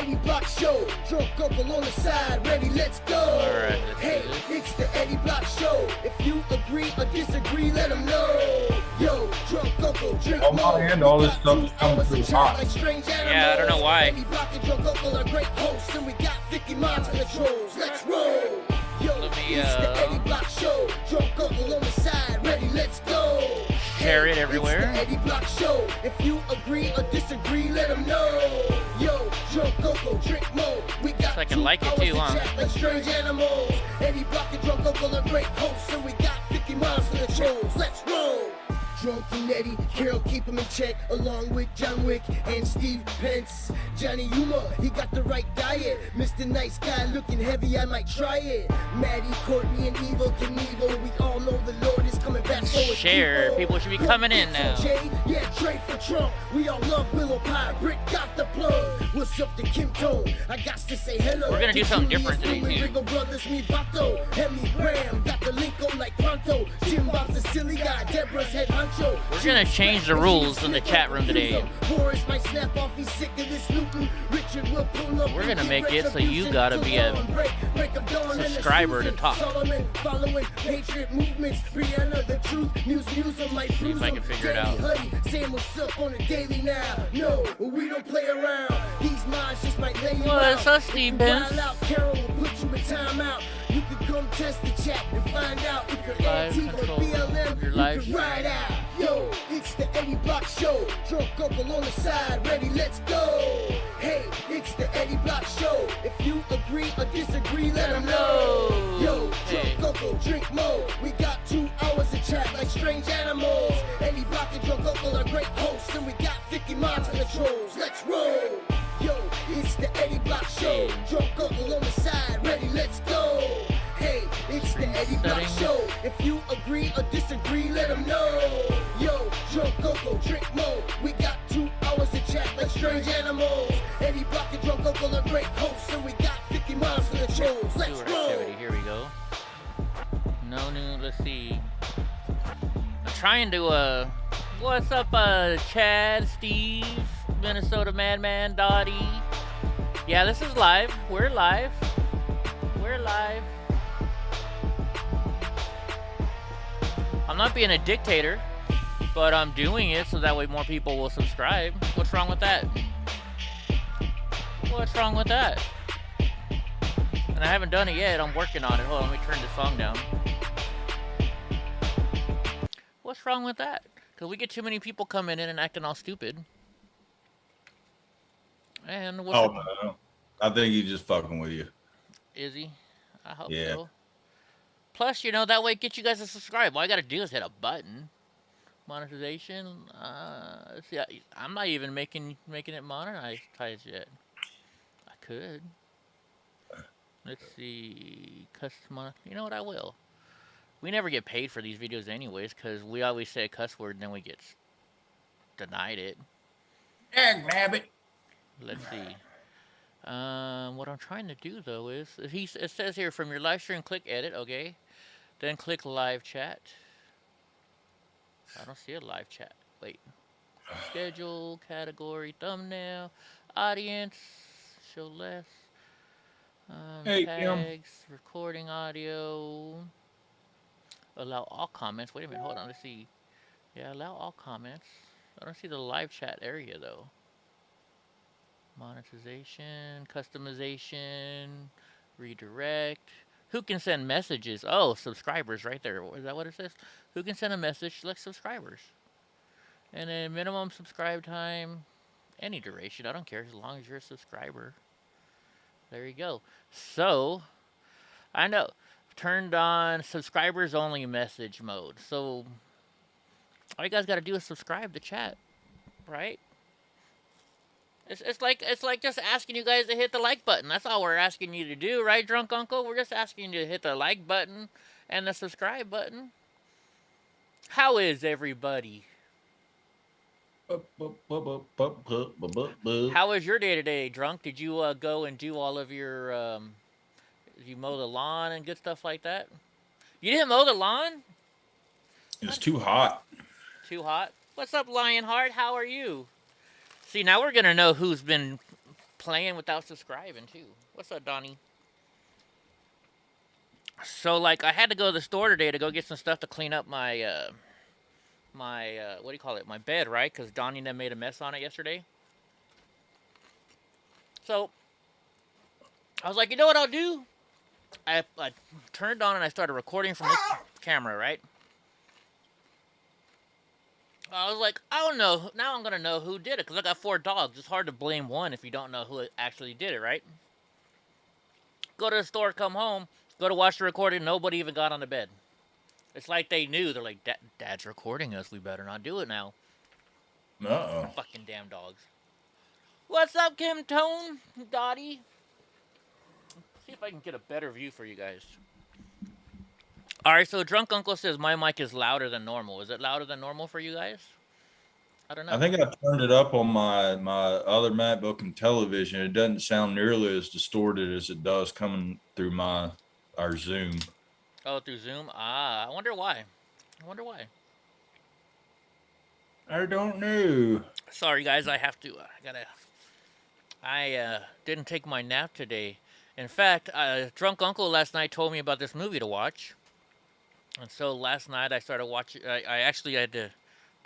Eddie Block Show. Drunk uncle on the side, ready, let's go. Alright, hey, it's the Eddie Block Show. If you agree or disagree, let them know. Yo, drunk uncle, drink more. And all this stuff is coming through hot. Yeah, I don't know why. Eddie Block and drunk uncle are great hosts, and we got 50 miles for the trolls. Let's roll. Yo, it's the Eddie Block Show. Drunk uncle on the side, ready, let's go. Share it everywhere. It's the Eddie Block Show. If you agree or disagree, let them know. Yo, drunk uncle, drink more. We got so I can like it too, huh? Like strange animals. Eddie Block and drunk uncle are great hosts, and we got 50 miles for the trolls. Let's roll. Drunk and Eddie, Carol keep him in check, along with John Wick and Steve Pence. Johnny Yuma, he got the right diet. Mr. Nice Guy looking heavy, I might try it. Maddie, Courtney, and Evil Knievel, we all know the Lord is coming back. Share, people should be coming in now. Yeah, trade for Trump. We all love Willow Pie. Brick got the plug. What's up to Kim Tone? I got to say hello. We're gonna do something different today too. Ringo Brothers, me Vato, Hemi Graham, got the link on like Pronto. Jim Bob's a silly guy. Deborah's head honcho. We're gonna change the rules in the chat room today. Boris might snap off. He's sick of this looting. Richard will pull up. We're gonna make it so you gotta be a subscriber to talk. Following Patriot movements. Brianna, the truth. News on my see if I can figure it out. Saying what's up on the daily now. No, we don't play around. These minds just might lay you What's out. up, Steve Benz? Carol will put you in timeout. You can come test the chat and find out if you're Antifa or BLM. You can ride out. Yo, it's the Eddie Block Show. Drunk uncle on the side, ready, let's go. Hey, it's the Eddie Block Show. If you agree or disagree, let them know. Yo, drunk uncle, drink more. We got 2 hours to chat like strange animals. Eddie Block and drunk uncle are great hosts, and we got 50 miles for the trolls. Let's roll. Yo, it's the Eddie Block Show. Drunk uncle on the side, ready, let's go. Hey, it's the Eddie Block Show. If you agree or disagree, let them know. Yo, drunk uncle, drink more. We got 2 hours to chat like strange animals. Eddie Block and drunk uncle are great hosts, and we got 50 miles for the trolls. Let's roll. Here we go. No new. Let's see. I'm trying to. What's up, Chad, Steve, Minnesota Madman, Dottie? Yeah, this is live. We're live. We're live. I'm not being a dictator, but I'm doing it so that way more people will subscribe. What's wrong with that? What's wrong with that? And I haven't done it yet. I'm working on it. Hold on, let me turn the song down. What's wrong with that? Because we get too many people coming in and acting all stupid. And what's no. I think he's just fucking with you. Is he? I hope so. Plus, you know, that way it gets you guys to subscribe. All I got to do is hit a button. Monetization. See, I'm not even making it monetized yet. I could. Let's see. Custom. You know what? I will. We never get paid for these videos anyways, because we always say a cuss word and then we get denied it. Grab it. Let's see. What I'm trying to do though is, it says here, from your live stream, click edit, okay? Then click live chat. I don't see a live chat. Wait. Schedule, category, thumbnail, audience, show less, tags, recording audio, allow all comments. Wait a minute, hold on, let's see. Yeah, allow all comments. I don't see the live chat area though. Monetization, customization, redirect. Who can send messages? Oh, subscribers right there. Is that what it says? Who can send a message? Select subscribers. And then minimum subscribe time, any duration. I don't care as long as you're a subscriber. There you go. So, I know. Turned on subscribers only message mode. So, all you guys got to do is subscribe to chat, right? It's like just asking you guys to hit the like button. That's all we're asking you to do, right, Drunk Uncle? We're just asking you to hit the like button and the subscribe button. How is everybody? How was your day today, Drunk? Did you go and do all of your did you mow the lawn and good stuff like that? You didn't mow the lawn? It's too hot. Too hot? What's up, Lionheart? How are you? See, now we're going to know who's been playing without subscribing too. What's up, Donnie? So like, I had to go to the store today to go get some stuff to clean up my what do you call it? My bed, right? Because Donnie and them made a mess on it yesterday. So I was like, you know what I'll do? I turned on and I started recording from this camera, right? I was like, I don't know. Now I'm gonna know who did it because I got 4 dogs. It's hard to blame one if you don't know who actually did it, right? Go to the store, come home, go to watch the recording. Nobody even got on the bed. It's like they knew. They're like, Dad's recording us. We better not do it now. Uh-oh. Fucking damn dogs. What's up, Kim Tone? Dottie? See if I can get a better view for you guys. Alright, so Drunk Uncle says my mic is louder than normal. Is it louder than normal for you guys? I don't know. I think I turned it up on my other MacBook and television. It doesn't sound nearly as distorted as it does coming through our Zoom. Oh, through Zoom? Ah, I wonder why. I wonder why. I don't know. Sorry, guys. I have to. I didn't take my nap today. In fact, Drunk Uncle last night told me about this movie to watch. And so last night I started watching. I actually had to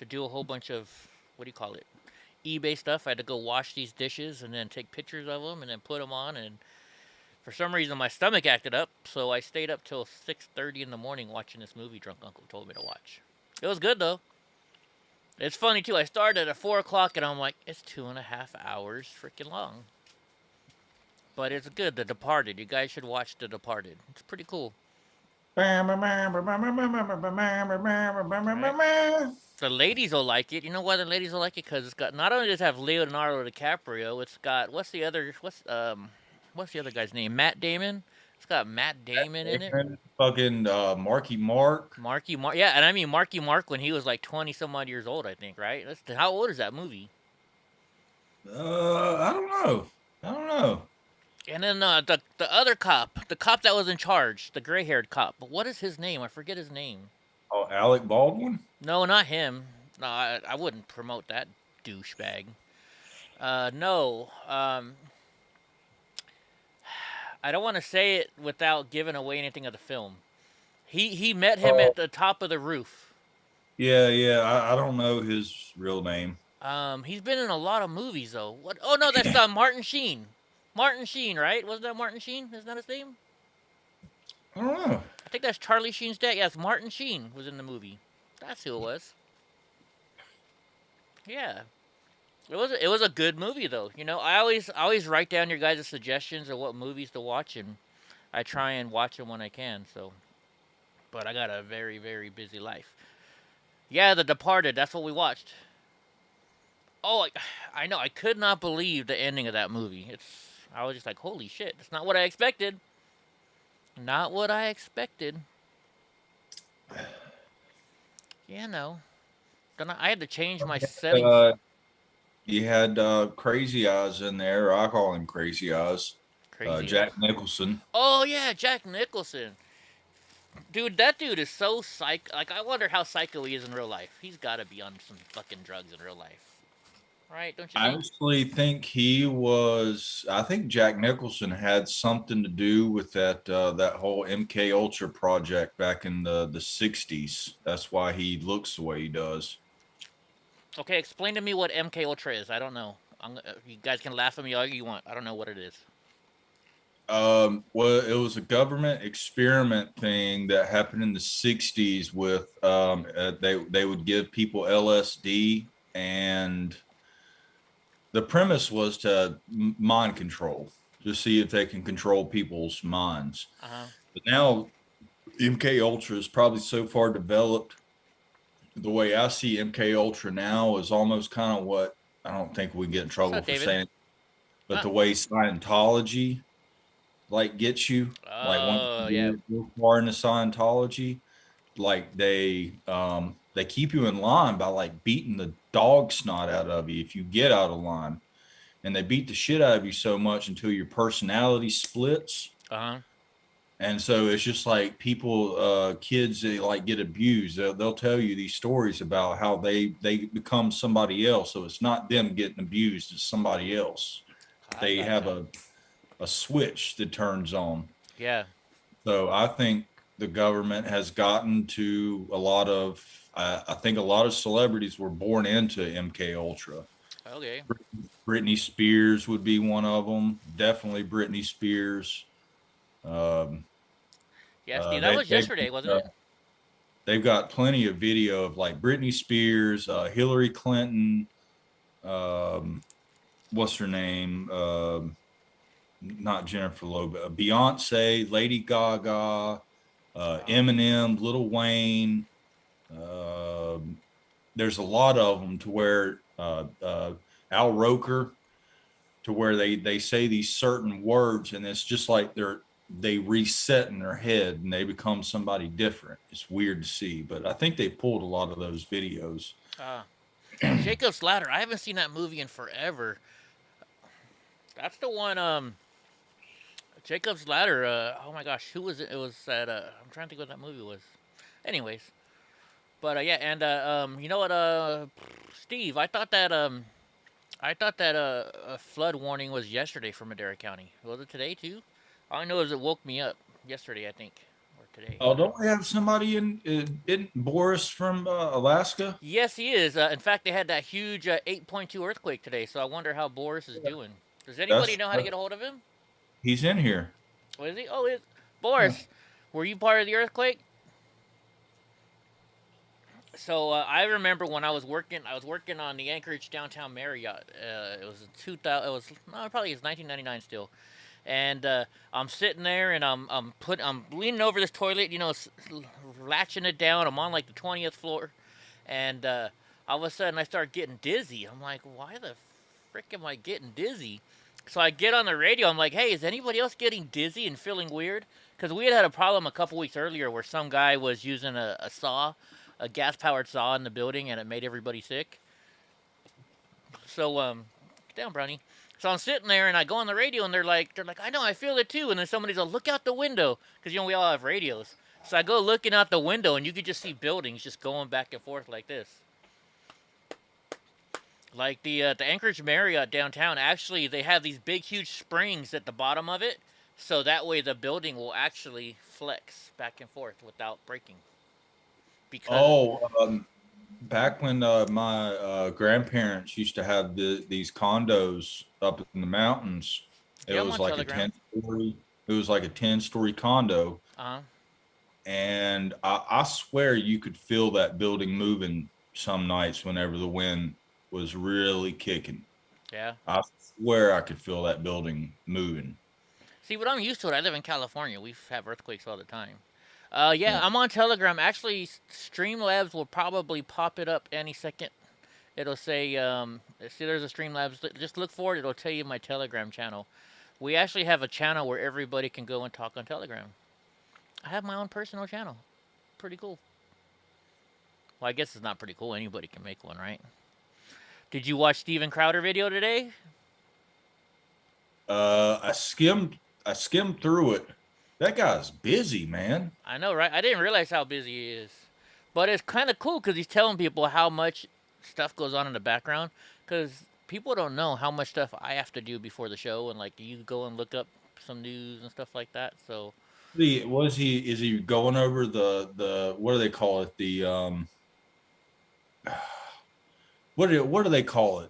do a whole bunch of, what do you call it? eBay stuff. I had to go wash these dishes and then take pictures of them and then put them on. And for some reason my stomach acted up. So I stayed up till 6:30 in the morning watching this movie Drunk Uncle told me to watch. It was good though. It's funny too. I started at 4 o'clock and I'm like, it's 2.5 hours freaking long. But it's good. The Departed. You guys should watch The Departed. It's pretty cool. Right? The ladies will like it. You know why the ladies will like it? Because it's got, not only does it have Leonardo DiCaprio, it's got, what's the other guy's name? Matt Damon. It's got Matt Damon in it. Fucking Marky Mark. Yeah, and I mean Marky Mark when he was like 20 some odd years old, I think, right? How old is that movie? I don't know. And then the other cop, the cop that was in charge, the gray-haired cop. But what is his name? I forget his name. Oh, Alec Baldwin? No, not him. No, I wouldn't promote that douchebag. No. I don't want to say it without giving away anything of the film. He met him at the top of the roof. Yeah. I don't know his real name. He's been in a lot of movies though. What? Oh no, that's Martin Sheen. Martin Sheen, right? Wasn't that Martin Sheen? Isn't that his name? I don't know. I think that's Charlie Sheen's dad. Yes, Martin Sheen was in the movie. That's who it was. Yeah. It was a good movie though. You know, I always write down your guys' suggestions of what movies to watch, and I try and watch them when I can. So, but I got a very, very busy life. Yeah, The Departed. That's what we watched. Oh, I know. I could not believe the ending of that movie. I was just like, holy shit. It's not what I expected. Not what I expected. Yeah, no. I had to change my settings. You had Crazy Eyes in there. I call him Crazy Eyes. Jack Nicholson. Oh, yeah, Jack Nicholson. Dude, that dude is so psycho. Like, I wonder how psycho he is in real life. He's got to be on some fucking drugs in real life. Right? Don't you think? I actually think he was. I think Jack Nicholson had something to do with that whole MK Ultra project back in the 60s. That's why he looks the way he does. Okay, explain to me what MK Ultra is. I don't know. You guys can laugh at me all you want. I don't know what it is. Well, it was a government experiment thing that happened in the 60s with they would give people LSD, and the premise was to mind control, to see if they can control people's minds. But now MK Ultra is probably so far developed. The way I see MK Ultra now is almost kind of what, I don't think we get in trouble for saying, but the way Scientology like gets you, like once you're far into Scientology, like they keep you in line by like beating the dog snot out of you if you get out of line, and they beat the shit out of you so much until your personality splits. And so it's just like people, kids, they like get abused. They'll tell you these stories about how they become somebody else. So it's not them getting abused, it's somebody else. they have a switch that turns on. Yeah. So I think the government has gotten to a lot of. I think a lot of celebrities were born into MK Ultra. Okay. Britney Spears would be one of them. Definitely Britney Spears. Yeah, Steve, that was yesterday, wasn't it? They've got plenty of video of like Britney Spears, Hillary Clinton, what's her name? Not Jennifer Lopez, Beyonce, Lady Gaga, Eminem, Lil Wayne. There's a lot of them to where Al Roker, to where they say these certain words, and it's just like they reset in their head and they become somebody different. It's weird to see, but I think they pulled a lot of those videos. Jacob's Ladder. I haven't seen that movie in forever. That's the one. Jacob's Ladder. Oh my gosh, who was it? It was that. I'm trying to think what that movie was. Anyways, but yeah, and you know what? Steve, I thought that a flood warning was yesterday for Madera County. Was it today too? All I know is it woke me up yesterday, I think, or today. Oh, don't we have somebody in Boris from Alaska? Yes, he is. In fact, they had that huge 8.2 earthquake today, so I wonder how Boris is doing. Does anybody know how to get a hold of him? He's in here. What is he? Oh, Boris. Were you part of the earthquake? So I remember when I was working on the Anchorage downtown Marriott. It was 2000. It was probably it's 1999 still. And I'm sitting there, and I'm leaning over this toilet, you know, latching it down. I'm on like the 20th floor, and all of a sudden I start getting dizzy. I'm like, why the frick am I getting dizzy? So I get on the radio. I'm like, hey, is anybody else getting dizzy and feeling weird? Because we had a problem a couple weeks earlier where some guy was using a saw, a gas-powered saw in the building, and it made everybody sick. So get down, Brownie. So I'm sitting there, and I go on the radio, and they're like, I know, I feel it too. And then somebody's like, look out the window, because you know we all have radios. So I go looking out the window, and you could just see buildings just going back and forth like this. Like the Anchorage Marriott downtown, actually, they have these big, huge springs at the bottom of it, so that way the building will actually flex back and forth without breaking. Because back when my grandparents used to have these condos up in the mountains, it was like a 10-story. It was like a 10-story condo, and I swear you could feel that building moving some nights whenever the wind was really kicking. Yeah, I swear I could feel that building moving. See, but I'm used to it. I live in California. We have earthquakes all the time. Yeah, I'm on Telegram. Actually, Streamlabs will probably pop it up any second. It'll say, see, there's a Streamlabs. Just look for it. It'll tell you my Telegram channel. We actually have a channel where everybody can go and talk on Telegram. I have my own personal channel. Pretty cool. Well, I guess it's not pretty cool. Anybody can make one, right? Did you watch Steven Crowder video today? I skimmed through it. That guy's busy, man. I know, right? I didn't realize how busy he is. But it's kind of cool because he's telling people how much stuff goes on in the background. Because people don't know how much stuff I have to do before the show. And, like, you go and look up some news and stuff like that. So, is he going over the what do they call it? The what do they call it?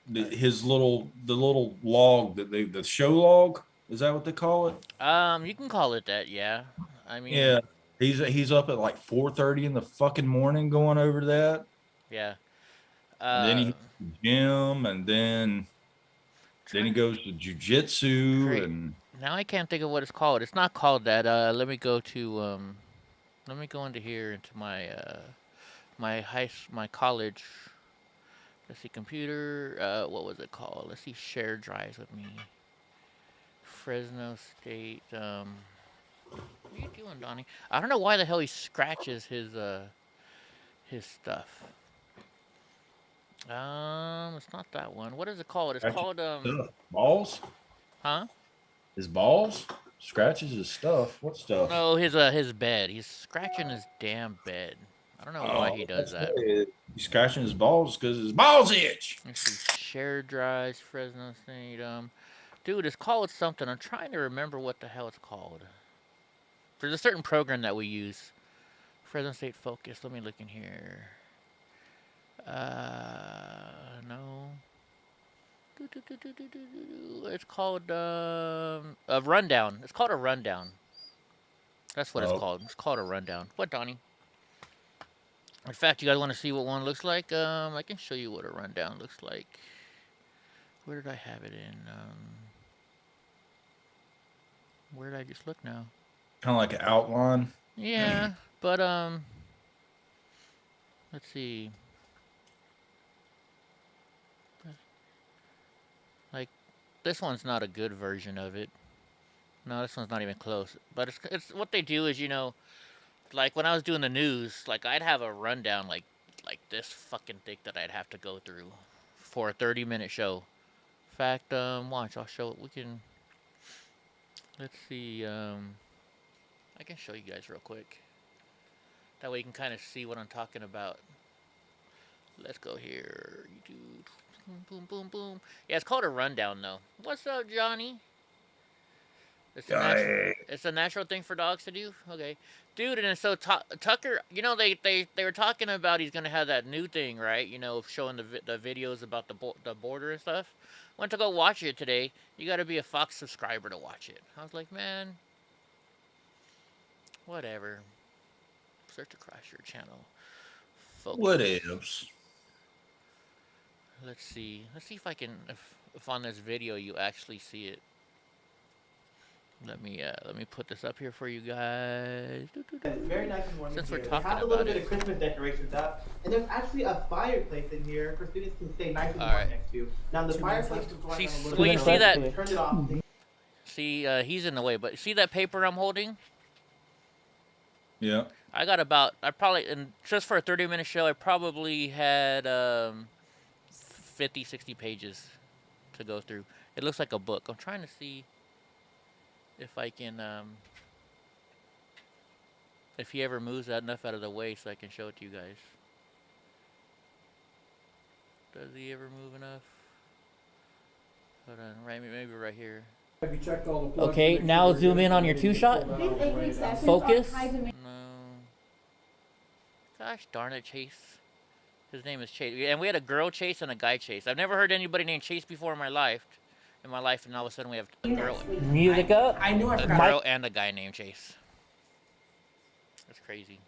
The little log that the show log, is that what they call it? You can call it that, yeah. I mean, yeah, he's up at like 4:30 in the fucking morning going over that. Yeah. And then he hits the gym, and then he goes to jujitsu, and now I can't think of what it's called. It's not called that. Let me go into here into my my college. Let's see, computer. What was it called? Let's see, share drives with me. Fresno State. What are you doing, Donnie? I don't know why the hell he scratches his stuff. It's not that one. What is it called? It's called balls. Huh? His balls? Scratches his stuff. What stuff? No, his bed. He's scratching his damn bed. I don't know why he does that. He's scratching his balls because his balls itch. Let's see, shared drives, Fresno State. Dude, it's called something. I'm trying to remember what the hell it's called. There's a certain program that we use. Fresno State Focus. Let me look in here. No. It's called a rundown. It's called a rundown. That's what it's called. It's called a rundown. What, Donnie? In fact, you guys want to see what one looks like? I can show you what a rundown looks like. Where did I have it in? Where did I just look now? Kind of like an outline. Yeah, but let's see. Like, this one's not a good version of it. No, this one's not even close. But it's what they do is, you know, like when I was doing the news, like I'd have a rundown like this fucking thick that I'd have to go through for a 30-minute show. In fact, watch, I'll show it. We can. Let's see. I can show you guys real quick. That way you can kind of see what I'm talking about. Let's go here. You do boom, boom, boom, boom. Yeah, it's called a rundown though. What's up, Johnny? It's a natural thing for dogs to do. Okay, dude, and so Tucker, you know, they were talking about he's gonna have that new thing, right? You know, showing the videos about the border and stuff. Went to go watch it today. You got to be a Fox subscriber to watch it. I was like, man, whatever. Search across your channel. Focus. What else? Let's see. Let's see if I can. If on this video you actually see it. Let me put this up here for you guys. It's very nice and warm. Since we're here. talking have a about little bit it. of Christmas decorations up, and there's actually a fireplace in here for students to stay nice and warm Alright. next to. Now the fireplace is See, going on a little well, you bit. see that? Turn it off. See, he's in the way, but see that paper I'm holding? Yeah. I got about, and just for a 30-minute show, I probably had 50, 60 pages to go through. It looks like a book. I'm trying to see if I can, if he ever moves that enough out of the way so I can show it to you guys. Does he ever move enough? Hold on, right, maybe right here. Have you checked all the plugs? Okay, now zoom in on your two-shot. Focus. No. Gosh darn it, Chase. His name is Chase. And we had a girl Chase and a guy Chase. I've never heard anybody named Chase before in my life. And all of a sudden we have a girl. Music up. I knew I A forgot. girl and a guy named Chase. That's crazy.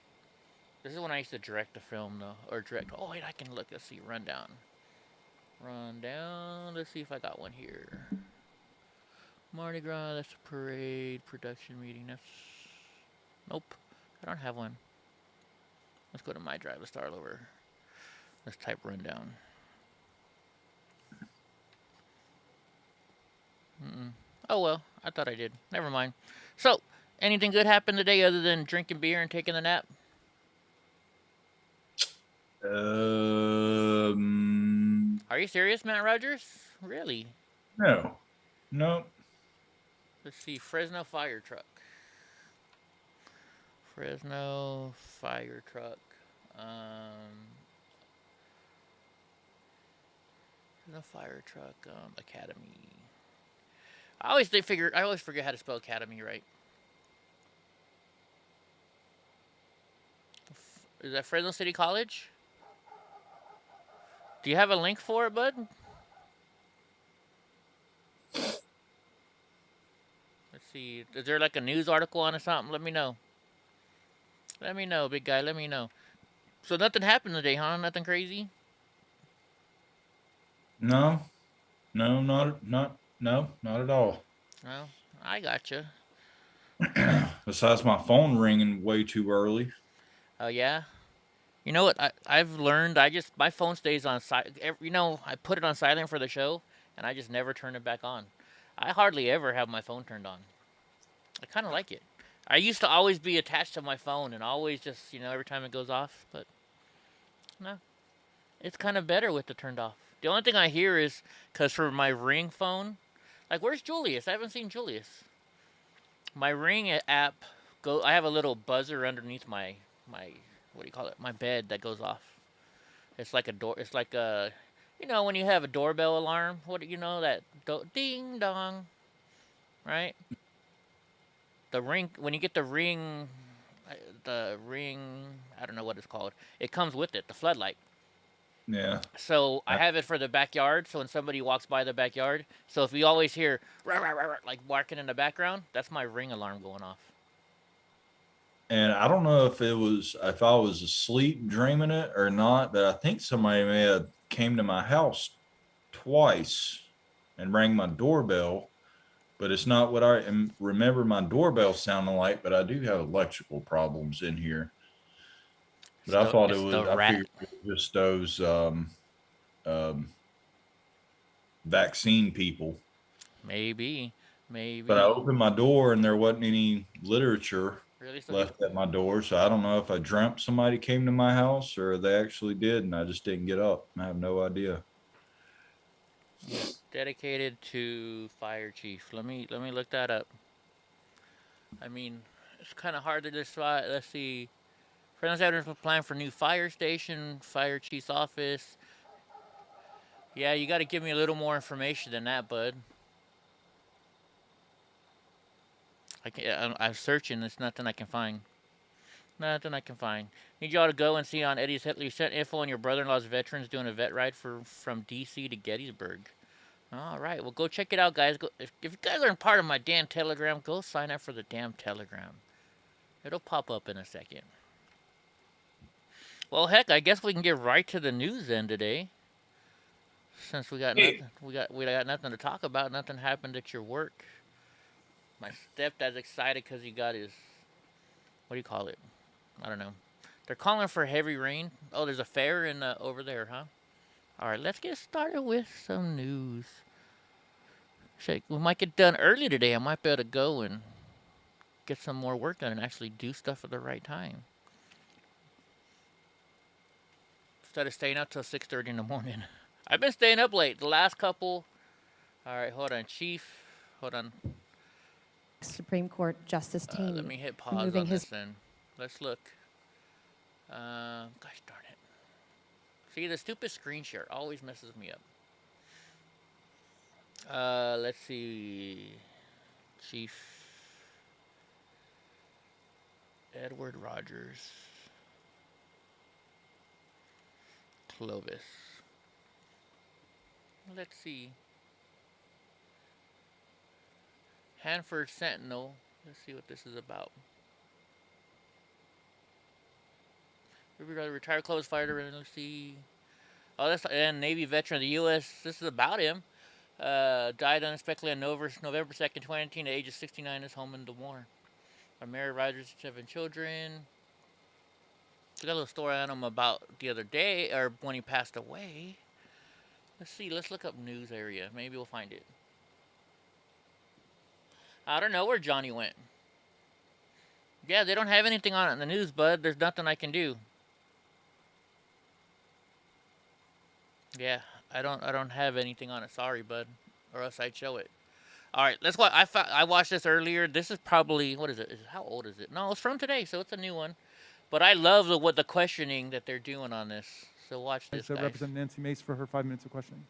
This is when I used to direct the film, though. Or direct. Oh, wait, I can look. Let's see. Rundown. Rundown. Let's see if I got one here. Mardi Gras. That's a parade. Production meeting. That's. Nope. I don't have one. Let's go to my drive. Let's start over. Let's type rundown. Oh, well. I thought I did. Never mind. So, anything good happened today other than drinking beer and taking a nap? Are you serious, Matt Rogers? Really? No. Let's see. Fresno fire truck. Fresno fire truck. Fresno fire truck academy. I always forget how to spell academy right. Is that Fresno City College? Do you have a link for it, bud? Let's see. Is there like a news article on it or something? Let me know. Let me know, big guy. Let me know. So nothing happened today, huh? Nothing crazy? No, not at all. No, I gotcha. Besides my phone ringing way too early. Oh yeah. You know what? I've learned. My phone stays on silent. You know, I put it on silent for the show, and I just never turn it back on. I hardly ever have my phone turned on. I kind of like it. I used to always be attached to my phone and always just, you know, every time it goes off. But no, it's kind of better with it turned off. The only thing I hear is because for my Ring phone, like, where's Julius? I haven't seen Julius. My Ring app, I have a little buzzer underneath my what do you call it? My bed that goes off. It's like a door. It's like a, You know, when you have a doorbell alarm, what do you know that ding dong, right? The ring, when you get uh, the ring, I don't know what it's called. It comes with it, the floodlight. Yeah. So I have it for the backyard. So when somebody walks by the backyard, so if you always hear rah, rah, rah, rah, like barking in the background, that's my ring alarm going off. And I don't know if I was asleep dreaming it or not, but I think somebody may have came to my house twice and rang my doorbell, but it's not what I remember my doorbell sounding like, but I do have electrical problems in here. But It's the I rat. figured it was just those um, vaccine people. Maybe, But I maybe. opened my door and there wasn't any literature Really? So left at my door. So I don't know if I dreamt somebody came to my house or they actually did and I just didn't get up. I have no idea. dedicated to fire chief. Let me look that up. I mean, it's kind of hard to decide. Let's see. Friends have a plan for new fire station, fire chief's office. Yeah, you got to give me a little more information than that, bud. I'm searching. There's nothing I can find. Nothing I can find. Need y'all to go and see on Eddie's Hitley. Sent info on your brother-in-law's veterans doing a vet ride from D.C. to Gettysburg. All right, well, go check it out, guys. Go, if you guys aren't part of my damn Telegram, go sign up for the damn Telegram. It'll pop up in a second. Well, heck, I guess we can get right to the news then today. Since we got nothing, we got nothing to talk about. Nothing happened at your work. My stepdad's excited because he got his, what do you call it? I don't know. They're calling for heavy rain. Oh, there's a fair in over there, huh? All right, let's get started with some news. Shake, we might get done early today. I might be able to go and get some more work done and actually do stuff at the right time. Instead of staying up till 6:30 in the morning. I've been staying up late. The last couple. All right, hold on, Chief. Hold on. Supreme Court Justice Taney. Let me hit pause on this then. Let's look. Gosh darn it. See, the stupid screen share always messes me up. Let's see. Chief Edward Rogers. Clovis. Let's see. Hanford Sentinel. Let's see what this is about. Retired Clovis fighter. Let's see. Oh, that's and Navy veteran of the U.S. This is about him. Died unexpectedly on November 2nd, 2019, at the age of 69. His home in Des Moines. Married, Rogers, 7 children. We got a little story on him about the other day, or when he passed away. Let's see. Let's look up news area. Maybe we'll find it. I don't know where Johnny went. Yeah, they don't have anything on it in the news, bud. There's nothing I can do. Yeah, I don't have anything on it. Sorry, bud. Or else I'd show it. All right, let's watch. I watched this earlier. This is probably, what is it? How old is it? No, it's from today, so it's a new one. But I love the questioning that they're doing on this. So watch this, guys. Representative Nancy Mace for her 5 minutes of questioning.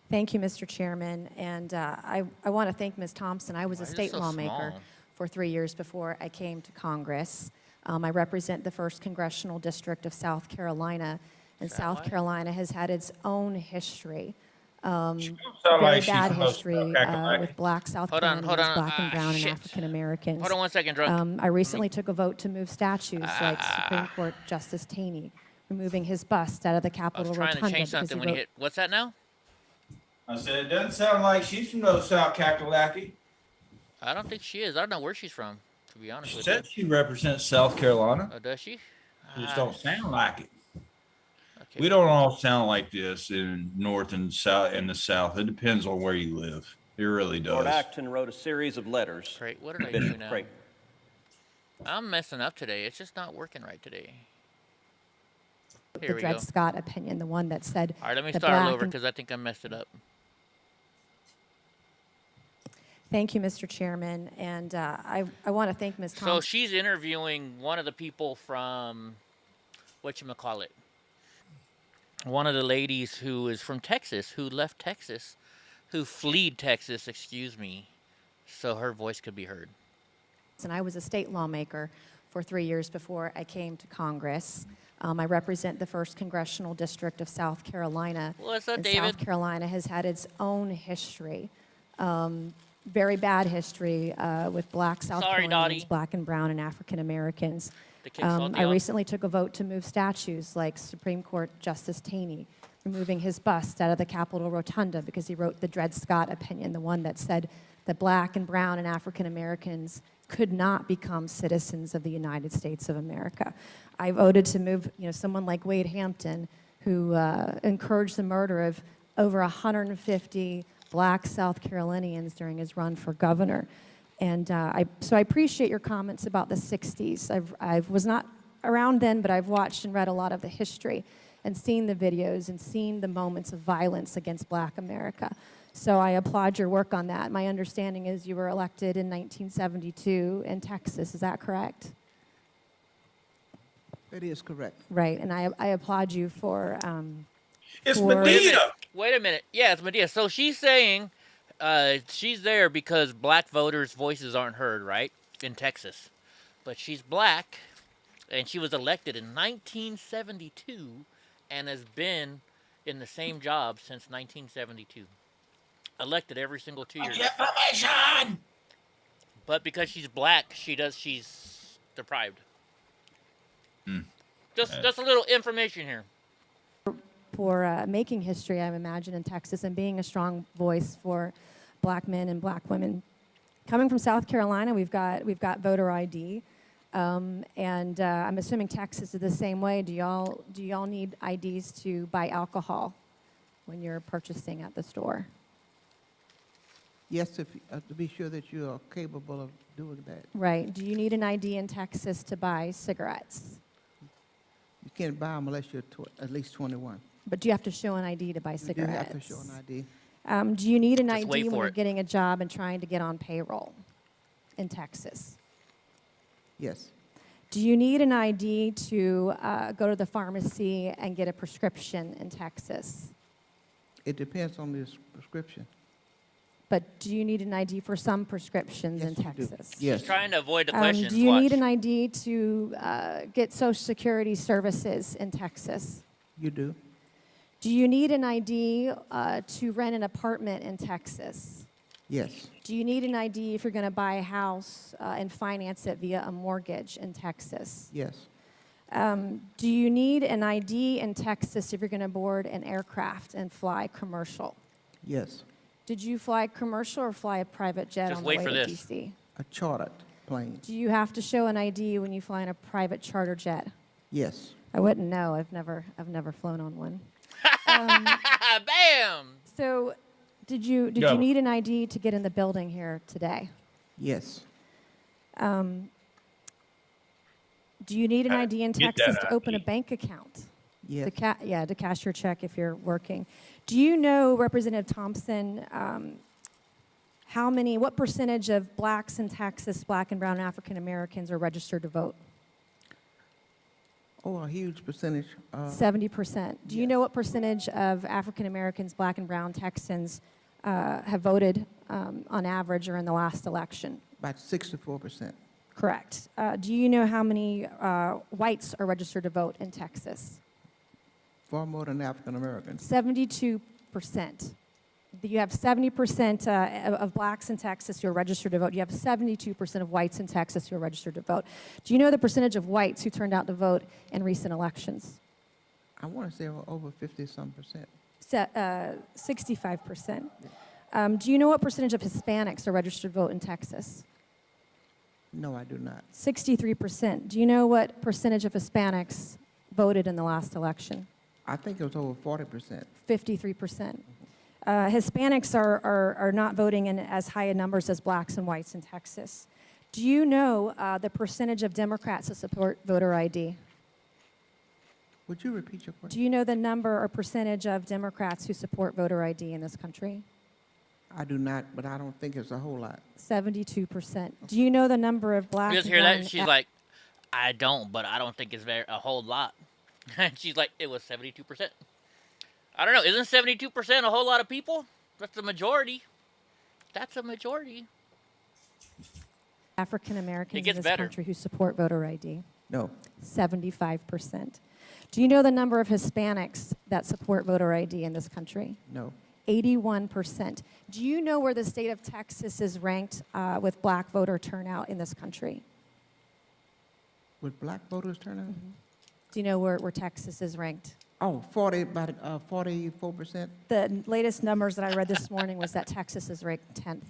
Thank you, Mr. Chairman. And I want to thank Ms. Thompson. I was a state lawmaker for 3 years before I came to Congress. I represent the 1st Congressional District of South Carolina, and South Carolina has had its own history. Very bad history with black South Carolinians, black and brown and African Americans. Hold on 1 second, drunk. I recently took a vote to move statues like Supreme Court Justice Taney, removing his bust out of the Capitol Rotunda. I was trying to change something when you hit. What's that now? I said, it doesn't sound like she's from no South Kakalaki. I don't think she is. I don't know where she's from, to be honest with She you. said she represents South Carolina. Oh, does she? She just don't sound like it. Okay. We don't all sound like this in North and South. In the South, it depends on where you live. It really does. Lord Acton wrote a series of letters. Great. What did I do now? I'm messing up today. It's just not working right today. Here the we Dred go. Scott opinion, the one that said. All right, let me the start all black over and- because I think I messed it up. Thank you, Mr. Chairman. And I want to thank Ms. Thompson. So she's interviewing one of the people from, whatchamacallit, one of the ladies who is from Texas, who left Texas, who fled Texas, excuse me, so her voice could be heard. And I was a state lawmaker for 3 years before I came to Congress. I represent the 1st Congressional District of South Carolina. What's up, and David? South Carolina has had its own history, very bad history with black South Sorry, Carolinians, Dottie. black and brown and African Americans. The kick salty I off. recently took a vote to move statues like Supreme Court Justice Taney, removing his bust out of the Capitol Rotunda because he wrote the Dred Scott opinion, the one that said that black and brown and African Americans could not become citizens of the United States of America. I voted to move, someone like Wade Hampton, who encouraged the murder of over 150 black South Carolinians during his run for governor. And so I appreciate your comments about the 60s. I was not around then, but I've watched and read a lot of the history and seen the videos and seen the moments of violence against black America. So I applaud your work on that. My understanding is you were elected in 1972 in Texas. Is that correct? That is correct. Right, and I applaud you for... It's for- Medea. Wait a minute. Yeah, it's Medea. So she's saying she's there because black voters' voices aren't heard, right, in Texas. But she's black, and she was elected in 1972 and has been in the same job since 1972. Elected every single 2 years. Information. But because she's black, she's deprived. Just a little information here. For making history, I imagine, in Texas and being a strong voice for black men and black women. Coming from South Carolina, we've got voter ID, and I'm assuming Texas is the same way. Do y'all need IDs to buy alcohol when you're purchasing at the store? Yes, to be sure that you are capable of doing that. Right. Do you need an ID in Texas to buy cigarettes? You can't buy them unless you're at least 21. But do you have to show an ID to buy You do cigarettes? have to show an ID. Do you need an Just wait ID when for you're it. getting a job and trying to get on payroll in Texas? Yes. Do you need an ID to go to the pharmacy and get a prescription in Texas? It depends on the prescription. But do you need an ID for some prescriptions in Yes, you do. Texas? Yes. She's trying to avoid the questions. Do you Watch. need an ID to get Social Security services in Texas? You do. Do you need an ID to rent an apartment in Texas? Yes. Do you need an ID if you're going to buy a house and finance it via a mortgage in Texas? Yes. Do you need an ID in Texas if you're going to board an aircraft and fly commercial? Yes. Did you fly commercial or fly a private jet Just on the wait way for to this. D.C.? A chartered plane. Do you have to show an ID when you fly in a private charter jet? Yes. I wouldn't know. I've never flown on one. Bam! So, did you Go. need an ID to get in the building here today? Yes. Do you need an How ID in did you get Texas that to open a ID? bank account? Yes. To cash your check if you're working. Do you know, Representative Thompson, what percentage of blacks in Texas, black and brown African Americans, are registered to vote? Oh, a huge percentage. 70%. Do you know what percentage of African Americans, black and brown Texans, have voted on average or in the last election? About 64%. Correct. Do you know how many whites are registered to vote in Texas? Far more than African Americans. 72%. You have 70% of blacks in Texas who are registered to vote. You have 72% of whites in Texas who are registered to vote. Do you know the percentage of whites who turned out to vote in recent elections? I want to say over 50-some%. 65%. Do you know what percentage of Hispanics are registered to vote in Texas? No, I do not. 63%. Do you know what percentage of Hispanics voted in the last election? I think it was over 40%. 53%. Hispanics are not voting in as high a numbers as blacks and whites in Texas. Do you know the percentage of Democrats that support voter ID? Would you repeat your question? Do you know the number or percentage of Democrats who support voter ID in this country? I do not, but I don't think it's a whole lot. 72%. Do you know the number of black? You just hear that? She's like, I don't, but I don't think it's a whole lot. And she's like, it was 72%. I don't know. Isn't 72% a whole lot of people? That's a majority. That's a majority. African Americans in gets this better. country who support voter ID? No. 75%. Do you know the number of Hispanics that support voter ID in this country? No. 81%. Do you know where the state of Texas is ranked with black voter turnout in this country? Would black voters turn out? Do you know where Texas is ranked? Oh, 40, about 44%. The latest numbers that I read this morning was that Texas is ranked 10th.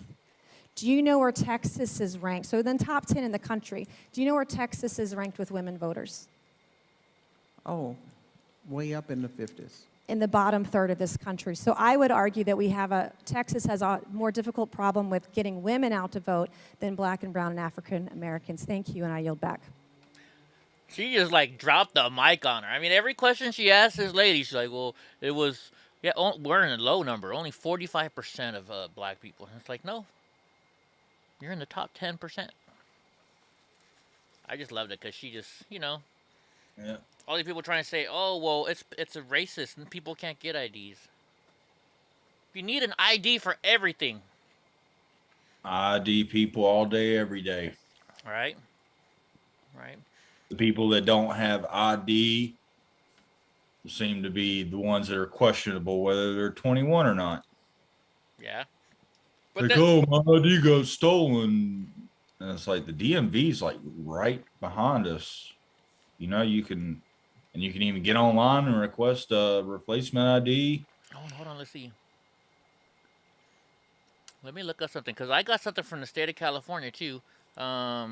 Do you know where Texas is ranked? So then top 10 in the country. Do you know where Texas is ranked with women voters? Oh, way up in the 50s. In the bottom third of this country. So I would argue that Texas has a more difficult problem with getting women out to vote than black and brown and African Americans. Thank you, and I yield back. She just like dropped the mic on her. I mean, every question she asks this lady, she's like, well, it was, yeah, we're in a low number. Only 45% of black people. And it's like, no, you're in the top 10%. I just loved it because she just, Yeah. all these people trying to say, oh, well, it's a racist and people can't get IDs. You need an ID for everything. ID people all day, every day. Right? Right. The people that don't have ID seem to be the ones that are questionable whether they're 21 or not. Yeah. But Like, oh, my ID got stolen. And it's like the DMV's like right behind us. You can even get online and request a replacement ID. hold on, let's see. Let me look up something because I got something from the state of California too. Let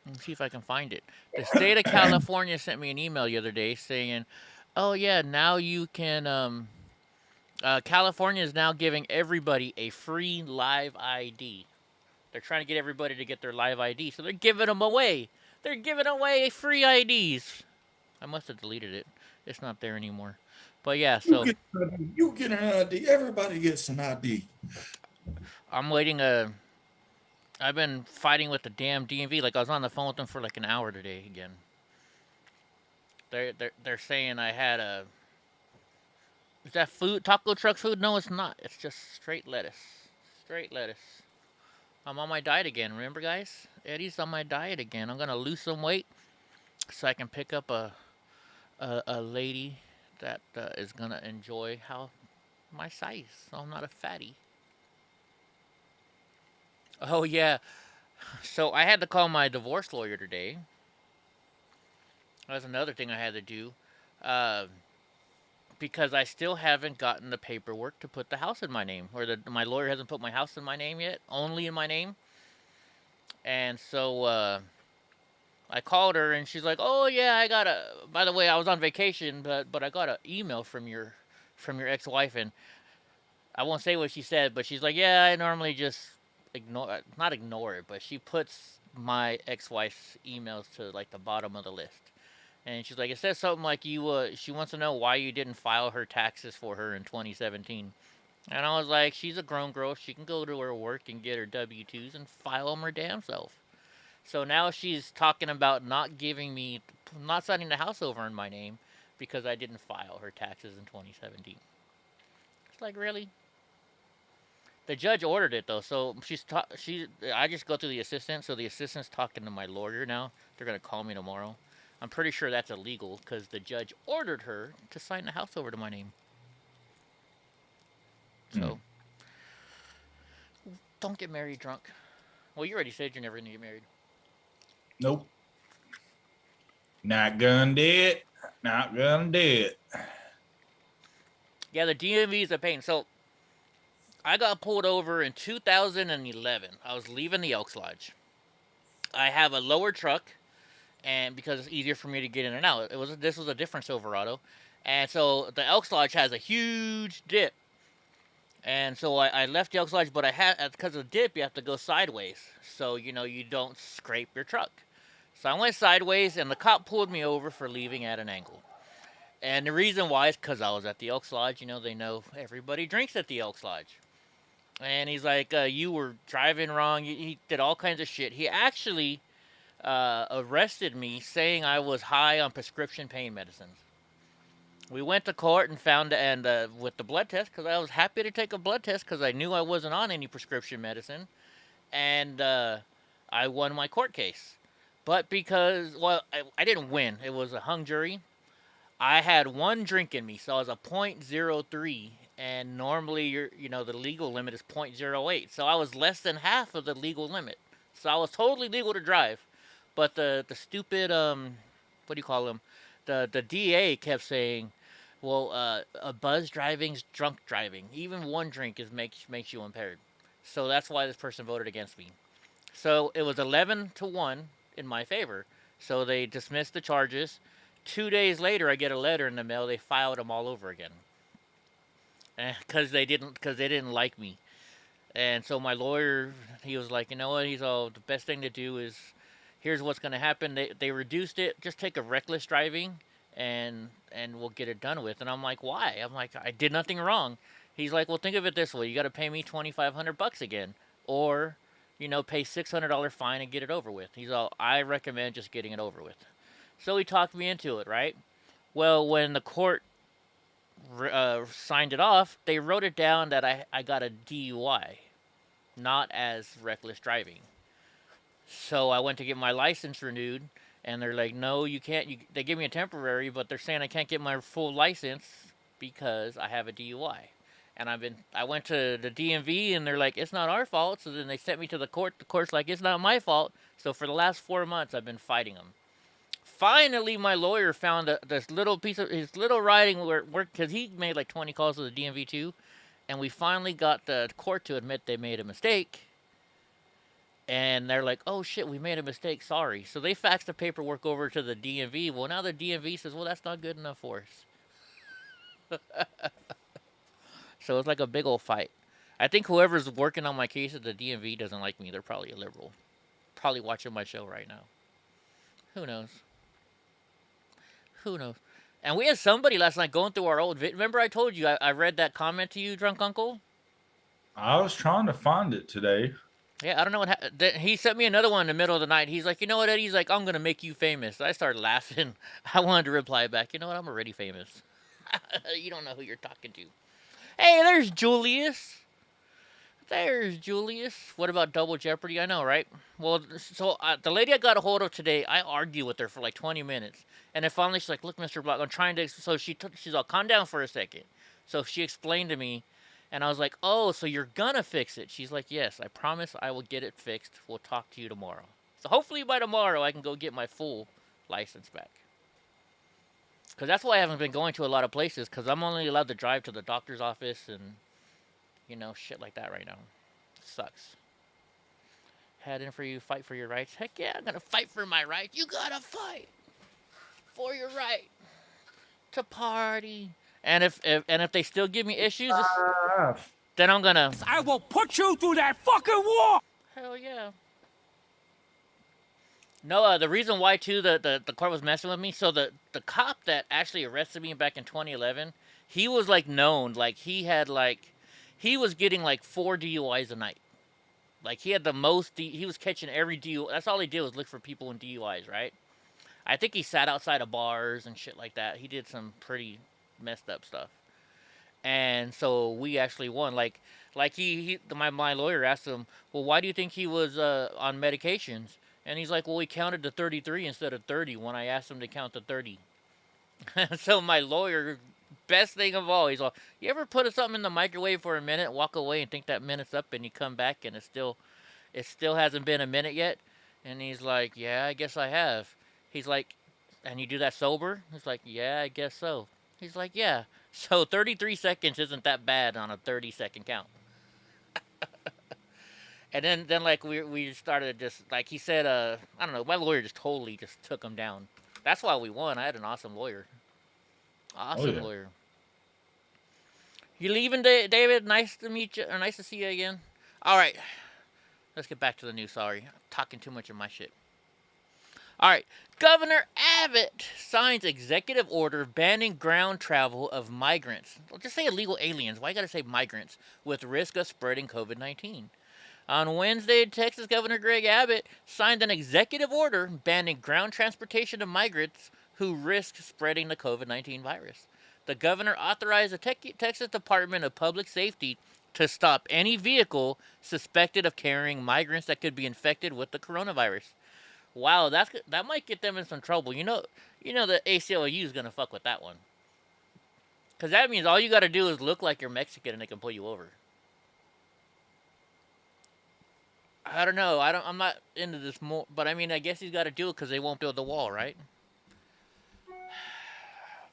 me see if I can find it. The state of California sent me an email the other day saying, oh yeah, now you can, California is now giving everybody a free live ID. They're trying to get everybody to get their live ID, so they're giving them away. They're giving away free IDs. I must have deleted it. It's not there anymore. But yeah, so You get an ID. Everybody gets an ID. I'm waiting I've been fighting with the damn DMV. Like I was on the phone with them for like an hour today again. They're saying I had is that food, taco truck food? No, it's not. It's just straight lettuce. Straight lettuce. I'm on my diet again. Remember, guys? Eddie's on my diet again. I'm gonna lose some weight so I can pick up a lady that is gonna enjoy my size. So I'm not a fatty. Oh yeah. So I had to call my divorce lawyer today. That's another thing I had to do. Because I still haven't gotten the paperwork to put the house in my name. Or my lawyer hasn't put my house in my name yet. Only in my name. And so I called her and she's like, oh yeah, by the way, I was on vacation, but I got an email from your ex-wife, and I won't say what she said, but she's like, yeah, I normally just not ignore it, but she puts my ex-wife's emails to like the bottom of the list. And she's like, it says something like she wants to know why you didn't file her taxes for her in 2017. And I was like, she's a grown girl. She can go to her work and get her W-2s and file them her damn self. So now she's talking about not signing the house over in my name because I didn't file her taxes in 2017. It's like, really? The judge ordered it though, so I just go through the assistant, so the assistant's talking to my lawyer now. They're gonna call me tomorrow. I'm pretty sure that's illegal because the judge ordered her to sign the house over to my name. So, don't get married drunk. Well, you already said you're never gonna get married. Nope. Not gonna do it. Not gonna do it. Yeah, the DMV is a pain. So, I got pulled over in 2011. I was leaving the Elks Lodge. I have a lower truck, and because it's easier for me to get in and out. This was a different Silverado. And so the Elks Lodge has a huge dip. And so I left the Elks Lodge, but because of the dip, you have to go sideways. So, you don't scrape your truck. So I went sideways, and the cop pulled me over for leaving at an angle. And the reason why is because I was at the Elks Lodge. They know everybody drinks at the Elks Lodge. And he's like, you were driving wrong. He did all kinds of shit. He actually arrested me saying I was high on prescription pain medicines. We went to court and found, and with the blood test, because I was happy to take a blood test because I knew I wasn't on any prescription medicine, and I won my court case. But because, well, I didn't win. It was a hung jury. I had one drink in me, so I was a .03, and normally the legal limit is .08. So I was less than half of the legal limit. So I was totally legal to drive. But the stupid what do you call them? The DA kept saying, well, a buzz driving's drunk driving. Even one drink makes you impaired. So that's why this person voted against me. So it was 11-1 in my favor. So they dismissed the charges. 2 days later, I get a letter in the mail. They filed them all over again, because they didn't like me. And so my lawyer, he was like, you know what? He's all, the best thing to do is, here's what's going to happen. They reduced it. Just take a reckless driving, and we'll get it done with. And I'm like, why? I'm like, I did nothing wrong. He's like, well, think of it this way: you got to pay me $2,500 again, or pay $600 fine and get it over with. He's all, I recommend just getting it over with. So he talked me into it, right? Well, when the court signed it off, they wrote it down that I got a DUI, not as reckless driving. So I went to get my license renewed, and they're like, no, you can't. They give me a temporary, but they're saying I can't get my full license because I have a DUI. And I went to the DMV, and they're like, it's not our fault. So then they sent me to the court. The court's like, it's not my fault. So for the last 4 months, I've been fighting them. Finally, my lawyer found this little piece of his little writing where because he made like 20 calls to the DMV too, and we finally got the court to admit they made a mistake. And they're like, "Oh shit, we made a mistake. Sorry." So they faxed the paperwork over to the DMV. Well, now the DMV says, "Well, that's not good enough for us." So it's like a big old fight. I think whoever's working on my case at the DMV doesn't like me. They're probably a liberal. Probably watching my show right now. Who knows? Who knows? And we had somebody last night going through our old remember I told you I read that comment to you, Drunk Uncle? I was trying to find it today. Yeah, I don't know what happened. He sent me another one in the middle of the night. He's like, you know what, Eddie? He's like, I'm going to make you famous. I started laughing. I wanted to reply back, you know what? I'm already famous. You don't know who you're talking to. Hey, there's Julius. There's Julius. What about Double Jeopardy? I know, right? Well, so the lady I got a hold of today, I argued with her for like 20 minutes. And then finally she's like, look, Mr. Block, I'm trying to... So she's all, calm down for a second. So she explained to me, and I was like, oh, so you're gonna fix it. She's like, yes, I promise I will get it fixed. We'll talk to you tomorrow. So hopefully by tomorrow I can go get my full license back. Because that's why I haven't been going to a lot of places, because I'm only allowed to drive to the doctor's office and, shit like that right now. Sucks. Head in for you, fight for your rights. Heck yeah, I'm gonna fight for my rights. You gotta fight for your right to party. And if they still give me issues, then I'm gonna... I will put you through that fucking wall! Hell yeah. No, the reason why, too, the court was messing with me, so the cop that actually arrested me back in 2011, he was, known. He was getting, 4 DUIs a night. He had the most, he was catching every DUI. That's all he did was look for people in DUIs, right? I think he sat outside of bars and shit like that. He did some pretty messed up stuff. And so we actually won. My lawyer asked him, well, why do you think he was on medications? And he's like, well, he counted to 33 instead of 30 when I asked him to count to 30. So my lawyer, best thing of all, he's like, you ever put something in the microwave for a minute, walk away and think that minute's up, and you come back and it still hasn't been a minute yet? And he's like, yeah, I guess I have. He's like, and you do that sober? He's like, yeah, I guess so. He's like, yeah. So 33 seconds isn't that bad on a 30-second count. And then we started just, he said, I don't know, my lawyer just totally just took him down. That's why we won. I had an awesome lawyer. Awesome lawyer. You leaving, David? Nice to meet you, or nice to see you again. All right. Let's get back to the news. Sorry. I'm talking too much of my shit. All right. Governor Abbott signs executive order banning ground travel of migrants. Well, just say illegal aliens. Why you got to say migrants? With risk of spreading COVID-19. On Wednesday, Texas Governor Greg Abbott signed an executive order banning ground transportation of migrants who risk spreading the COVID-19 virus. The governor authorized the Texas Department of Public Safety to stop any vehicle suspected of carrying migrants that could be infected with the coronavirus. Wow, that might get them in some trouble. You know the ACLU is gonna fuck with that one, because that means all you got to do is look like you're Mexican and they can pull you over. I don't know. I'm not into this more, but I mean, I guess he's got to do it because they won't build the wall, right?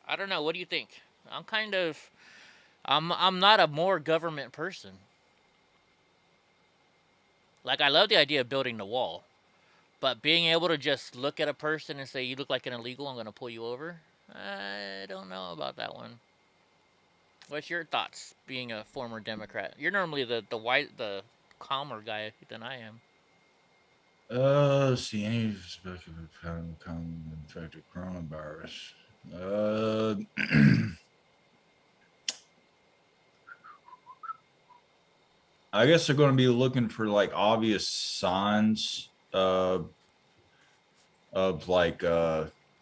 I don't know. What do you think? I'm not a more government person. Like, I love the idea of building the wall, but being able to just look at a person and say, you look like an illegal, I'm going to pull you over? I don't know about that one. What's your thoughts, being a former Democrat? You're normally the calmer guy than I am. See, any suspected of infected coronavirus. I guess they're going to be looking for like obvious signs of like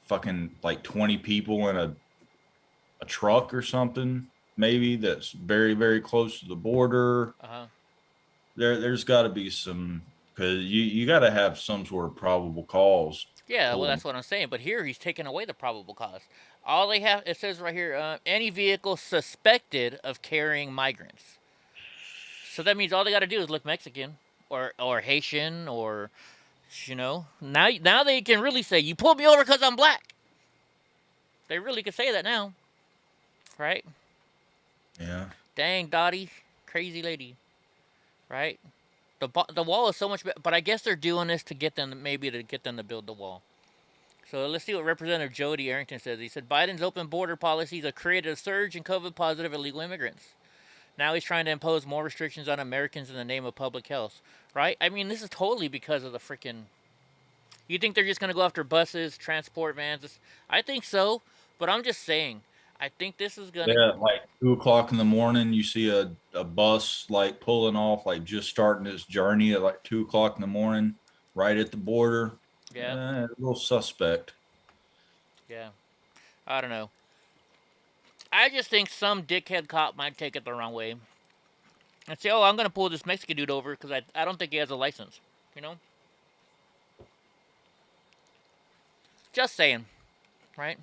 fucking like 20 people in a truck or something, maybe that's very, very close to the border. There's got to be some, because you got to have some sort of probable cause. Yeah, well, that's what I'm saying. But here he's taking away the probable cause. All they have, it says right here, any vehicle suspected of carrying migrants. So that means all they got to do is look Mexican or Haitian or, now they can really say, you pulled me over because I'm black. They really can say that now. Right? Yeah. Dang, Dottie. Crazy lady. Right? The wall is so much better. But I guess they're doing this to get them to build the wall. So let's see what Representative Jody Arrington says. He said, Biden's open border policies have created a surge in COVID-positive illegal immigrants. Now he's trying to impose more restrictions on Americans in the name of public health. Right? I mean, this is totally because of the freaking... You think they're just going to go after buses, transport vans? I think so. But I'm just saying... I think this is gonna. Yeah, like 2 o'clock in the morning, you see a bus like pulling off, like just starting its journey at like 2 o'clock in the morning, right at the border. Yeah, a little suspect. Yeah, I don't know. I just think some dickhead cop might take it the wrong way and say, "Oh, I'm gonna pull this Mexican dude over because I don't think he has a license." Just saying, right?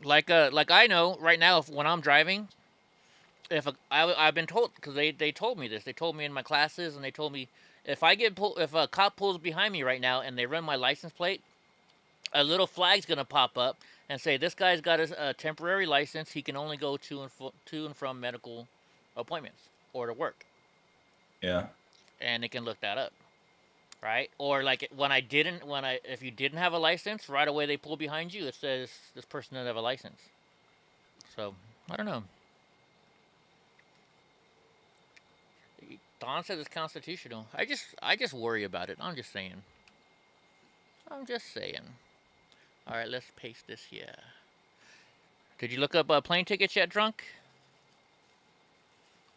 Like I know right now, when I'm driving, I've been told, because they told me this. They told me in my classes, and they told me if a cop pulls behind me right now and they run my license plate, a little flag's gonna pop up and say this guy's got a temporary license. He can only go to and from medical appointments or to work. Yeah. And they can look that up. Right? Or like if you didn't have a license, right away they pull behind you. It says this person doesn't have a license. So, I don't know. Don said it's constitutional. I just worry about it. I'm just saying. All right, let's paste this here. Did you look up plane tickets yet, drunk?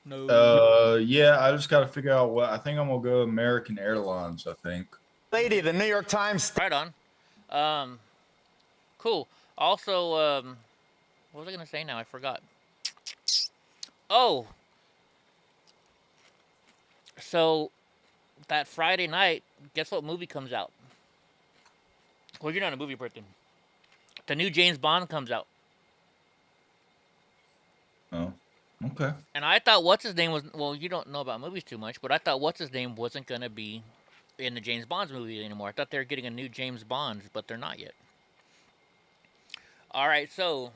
No. Yeah, I just got to figure out I think I'm gonna go American Airlines. I think. Lady, the New York Times. Right on. Cool. Also, what was I gonna say now? I forgot. Oh. So, that Friday night, guess what movie comes out? Well, you're not a movie person. The new James Bond comes out. Oh. Okay. And I thought what's-his-name was... Well, you don't know about movies too much, but I thought what's-his-name wasn't going to be in the James Bond movie anymore. I thought they were getting a new James Bond, but they're not yet. All right, so...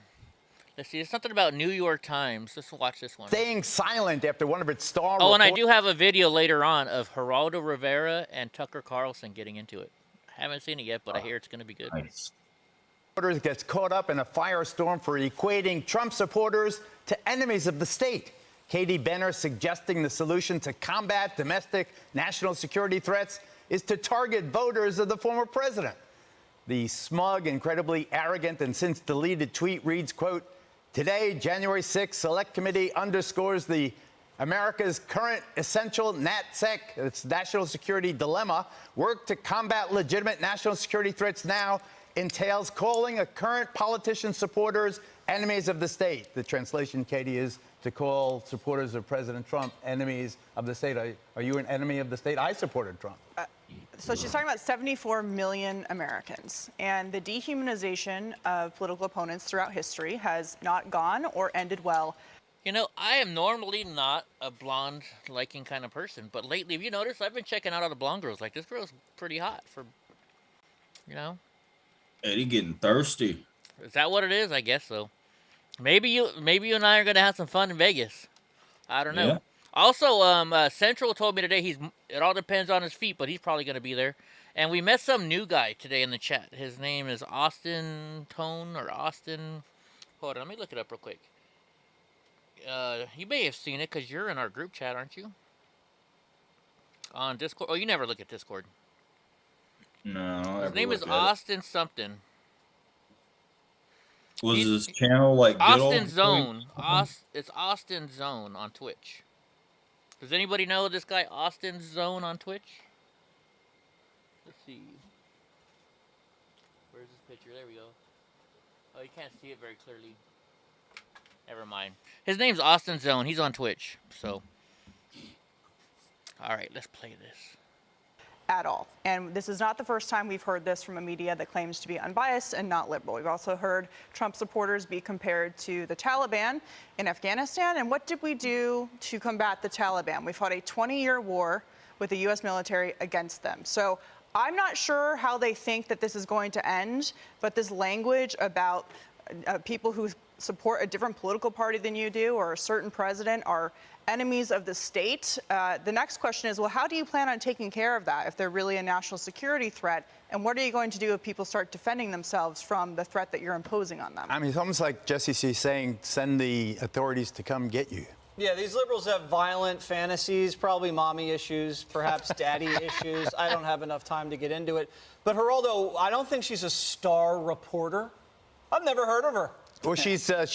Let's see. There's something about New York Times. Let's watch this one. Staying silent after one of its star... Oh, and I do have a video later on of Geraldo Rivera and Tucker Carlson getting into it. I haven't seen it yet, but I hear it's going to be good. Nice. Supporters gets caught up in a firestorm for equating Trump supporters to enemies of the state. Katie Benner suggesting the solution to combat domestic national security threats is to target voters of the former president. The smug, incredibly arrogant, and since deleted tweet reads, quote, "Today, January 6th, Select Committee underscores the America's current essential NatSec, its national security dilemma, work to combat legitimate national security threats now entails calling a current politician's supporters enemies of the state. The translation, Katie, is to call supporters of President Trump enemies of the state. Are you an enemy of the state? I supported Trump. So she's talking about 74 million Americans, and the dehumanization of political opponents throughout history has not gone or ended well. You know, I am normally not a blonde liking kind of person, but lately, have you noticed, I've been checking out all the blonde girls. Like, this girl's pretty hot for, you know? Eddie getting thirsty. Is that what it is? I guess so. Maybe you and I are gonna have some fun in Vegas. I don't know. Yeah. Also, Central told me today it all depends on his feet, but he's probably gonna be there. And we met some new guy today in the chat. His name is Austin Tone or Austin. Hold on, let me look it up real quick. You may have seen it because you're in our group chat, aren't you? On Discord. Oh, you never look at Discord. No. His name is Austin something. Was his channel like Austin Zone? It's Austin Zone on Twitch. Does anybody know this guy Austin Zone on Twitch? Let's see. Where's this picture? There we go. Oh, you can't see it very clearly. Never mind. His name's Austin Zone. He's on Twitch. So, all right, let's play this. At all. And this is not the first time we've heard this from a media that claims to be unbiased and not liberal. We've also heard Trump supporters be compared to the Taliban in Afghanistan. And what did we do to combat the Taliban? We fought a 20-year war with the U.S. military against them. So I'm not sure how they think that this is going to end, but this language about people who support a different political party than you do or a certain president are enemies of the state. The next question is, well, how do you plan on taking care of that if they're really a national security threat? And what are you going to do if people start defending themselves from the threat that you're imposing on them? I mean, it's almost like Jesse C. saying, send the authorities to come get you. Yeah, these liberals have violent fantasies, probably mommy issues, perhaps daddy issues. I don't have enough time to get into it. But Geraldo, I don't think she's a star reporter. I've never heard of her. Well, she is a the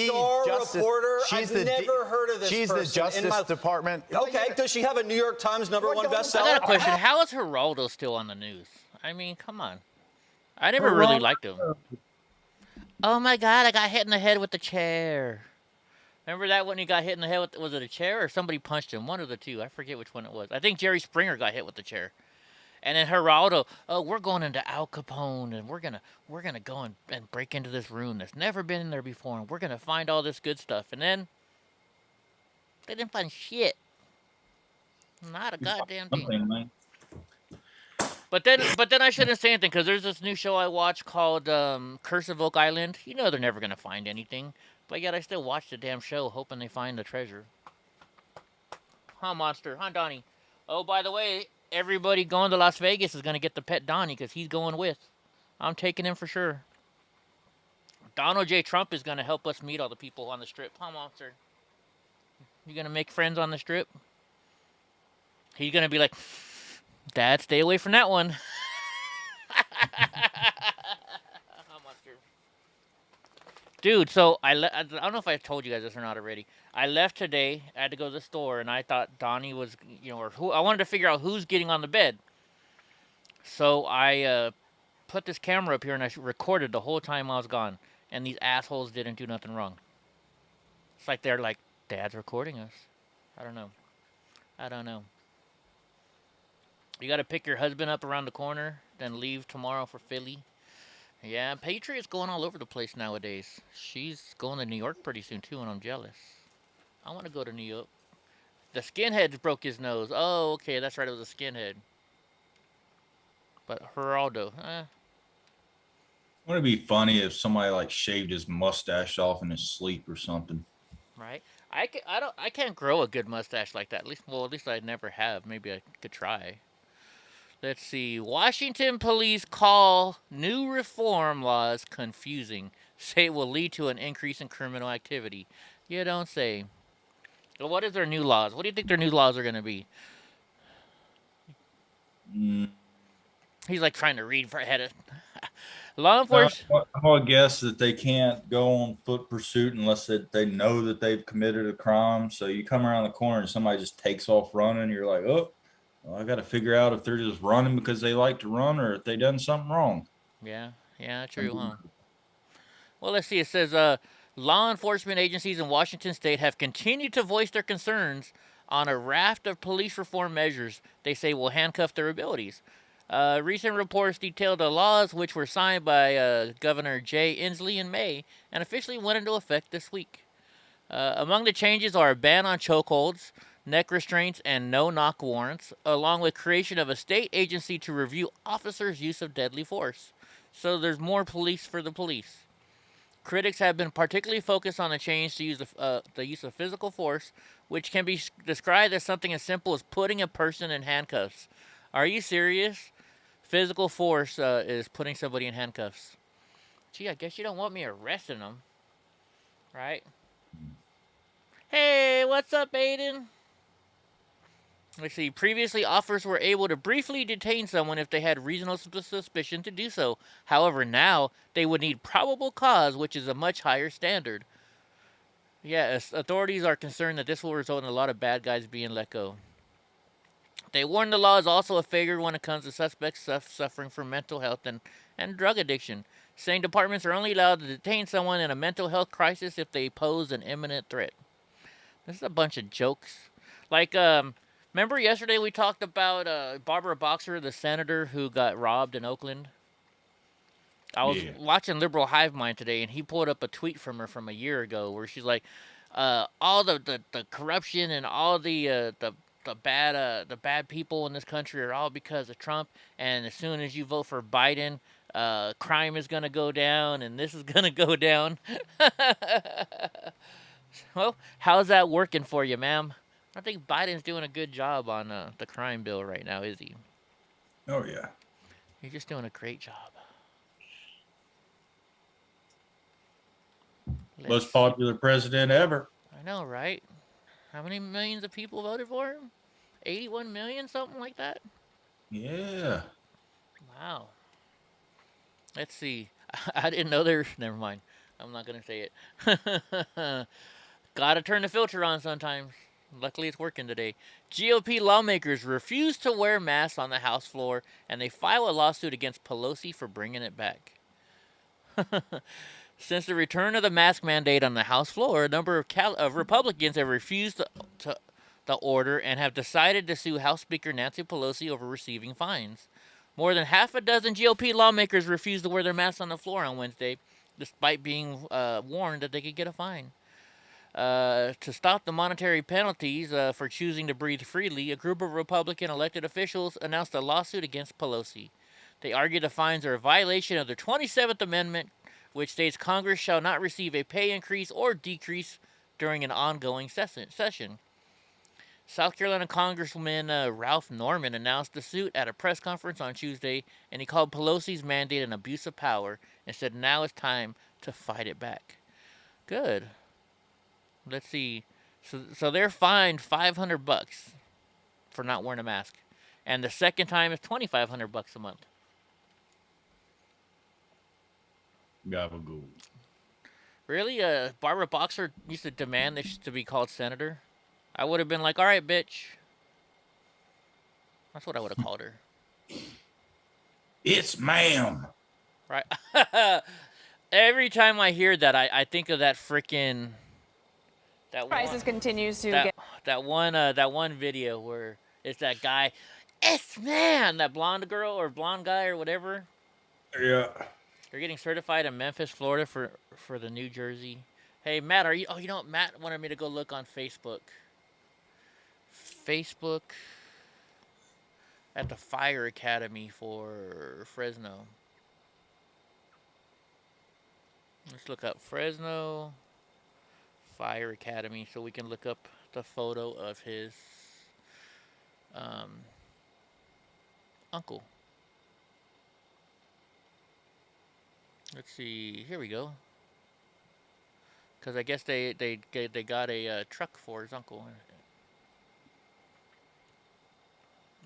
star justice reporter. She's I've never heard of this She's person the Justice Department. Okay, does she have a New York Times #1 bestseller? I got a question. How is Geraldo still on the news? I mean, come on. I never really liked him. Oh my God, I got hit in the head with the chair. Remember that when he got hit in the head with, was it a chair or somebody punched him? One of the two. I forget which one it was. I think Jerry Springer got hit with the chair. And then Geraldo, oh, we're going into Al Capone, and we're gonna go and break into this room that's never been in there before, and we're gonna find all this good stuff. And then they didn't find shit. Not a goddamn thing. But then I shouldn't say anything because there's this new show I watch called Curse of Oak Island. You know they're never gonna find anything, but yet I still watch the damn show, hoping they find the treasure. Huh, Monster? Huh, Donnie? Oh, by the way, everybody going to Las Vegas is going to get the pet Donnie because he's going with. I'm taking him for sure. Donald J. Trump is going to help us meet all the people on the strip. Huh, Monster? You going to make friends on the strip? He's going to be like, Dad, stay away from that one. Huh, Monster? Dude, so I don't know if I told you guys this or not already. I left today. I had to go to the store, and I thought Donnie was, or who. I wanted to figure out who's getting on the bed. So I put this camera up here, and I recorded the whole time I was gone. And these assholes didn't do nothing wrong. It's like they're like, Dad's recording us. I don't know. You got to pick your husband up around the corner, then leave tomorrow for Philly. Yeah, Patriot's going all over the place nowadays. She's going to New York pretty soon, too, and I'm jealous. I want to go to New York. The skinhead broke his nose. Oh, okay, that's right, it was a skinhead. But Geraldo, Wouldn't it be funny if somebody like shaved his mustache off in his sleep or something? Right? I can't grow a good mustache like that. At least I never have. Maybe I could try. Let's see. Washington police call new reform laws confusing. Say it will lead to an increase in criminal activity. You don't say. So what is their new laws? What do you think their new laws are going to be? He's like trying to read for ahead of. Law enforcement. I'm gonna guess that they can't go on foot pursuit unless they know that they've committed a crime. So you come around the corner and somebody just takes off running. You're like, oh, well, I got to figure out if they're just running because they like to run or if they done something wrong. Yeah, yeah, true, huh? Well, let's see. It says law enforcement agencies in Washington state have continued to voice their concerns on a raft of police reform measures they say will handcuff their abilities. Recent reports detailed the laws which were signed by Governor Jay Inslee in May and officially went into effect this week. Among the changes are a ban on chokeholds, neck restraints, and no-knock warrants, along with creation of a state agency to review officers' use of deadly force. So there's more police for the police. Critics have been particularly focused on the change to use the use of physical force, which can be described as something as simple as putting a person in handcuffs. Are you serious? Physical force is putting somebody in handcuffs. Gee, I guess you don't want me arresting them, right? Hey, what's up, Aiden? Let's see. Previously, officers were able to briefly detain someone if they had reasonable suspicion to do so. However, now they would need probable cause, which is a much higher standard. Yeah, authorities are concerned that this will result in a lot of bad guys being let go. They warn the law is also a failure when it comes to suspects suffering from mental health and drug addiction, saying departments are only allowed to detain someone in a mental health crisis if they pose an imminent threat. This is a bunch of jokes. Like, remember yesterday we talked about Barbara Boxer, the senator who got robbed in Oakland? I was watching Liberal Hive Mind today, and he pulled up a tweet from her from a year ago where she's like, all the corruption and all the bad people in this country are all because of Trump, and as soon as you vote for Biden, crime is going to go down, and this is going to go down. Well, how's that working for you, ma'am? I think Biden's doing a good job on the crime bill right now, is he? Oh, yeah. He's just doing a great job. Most popular president ever. I know, right? How many millions of people voted for him? 81 million, something like that? Yeah. Wow. Let's see. I didn't know there... Never mind. I'm not going to say it. Gotta turn the filter on sometimes. Luckily, it's working today. GOP lawmakers refuse to wear masks on the House floor, and they file a lawsuit against Pelosi for bringing it back. Since the return of the mask mandate on the House floor, a number of Republicans have refused the order and have decided to sue House Speaker Nancy Pelosi over receiving fines. More than half a dozen GOP lawmakers refused to wear their masks on the floor on Wednesday, despite being warned that they could get a fine. To stop the monetary penalties for choosing to breathe freely, a group of Republican elected officials announced a lawsuit against Pelosi. They argue the fines are a violation of the 27th Amendment, which states Congress shall not receive a pay increase or decrease during an ongoing session. South Carolina Congressman Ralph Norman announced the suit at a press conference on Tuesday, and he called Pelosi's mandate an abuse of power and said now it's time to fight it back. Good. Let's see. So they're fined $500 for not wearing a mask, and the second time is $2,500 a month. Gabagool. Really? Barbara Boxer used to demand this to be called senator? I would have been like, all right, bitch. That's what I would have called her. It's ma'am. Right. Every time I hear that, I think of that freaking... Prices continues to get... That one video where it's that guy, it's man, that blonde girl or blonde guy or whatever. Yeah. They're getting certified in Memphis, Florida for the New Jersey. Hey, Matt, are you... Oh, you know what? Matt wanted me to go look on Facebook. Facebook at the Fire Academy for Fresno. Let's look up Fresno Fire Academy so we can look up the photo of his uncle. Let's see. Here we go. Because I guess they got a truck for his uncle.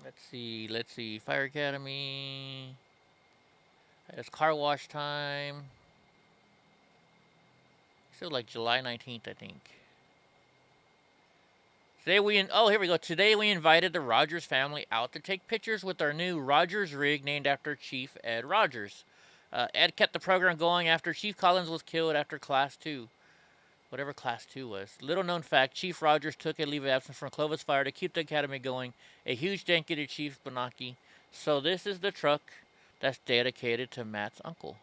Let's see. Fire Academy. It's car wash time. Still like July 19th, I think. Here we go. Today we invited the Rogers family out to take pictures with our new Rogers rig named after Chief Ed Rogers. Ed kept the program going after Chief Collins was killed after Class 2. Whatever Class 2 was. Little known fact, Chief Rogers took a leave of absence from Clovis Fire to keep the academy going. A huge thank you to Chief Benaki. So this is the truck that's dedicated to Matt's uncle.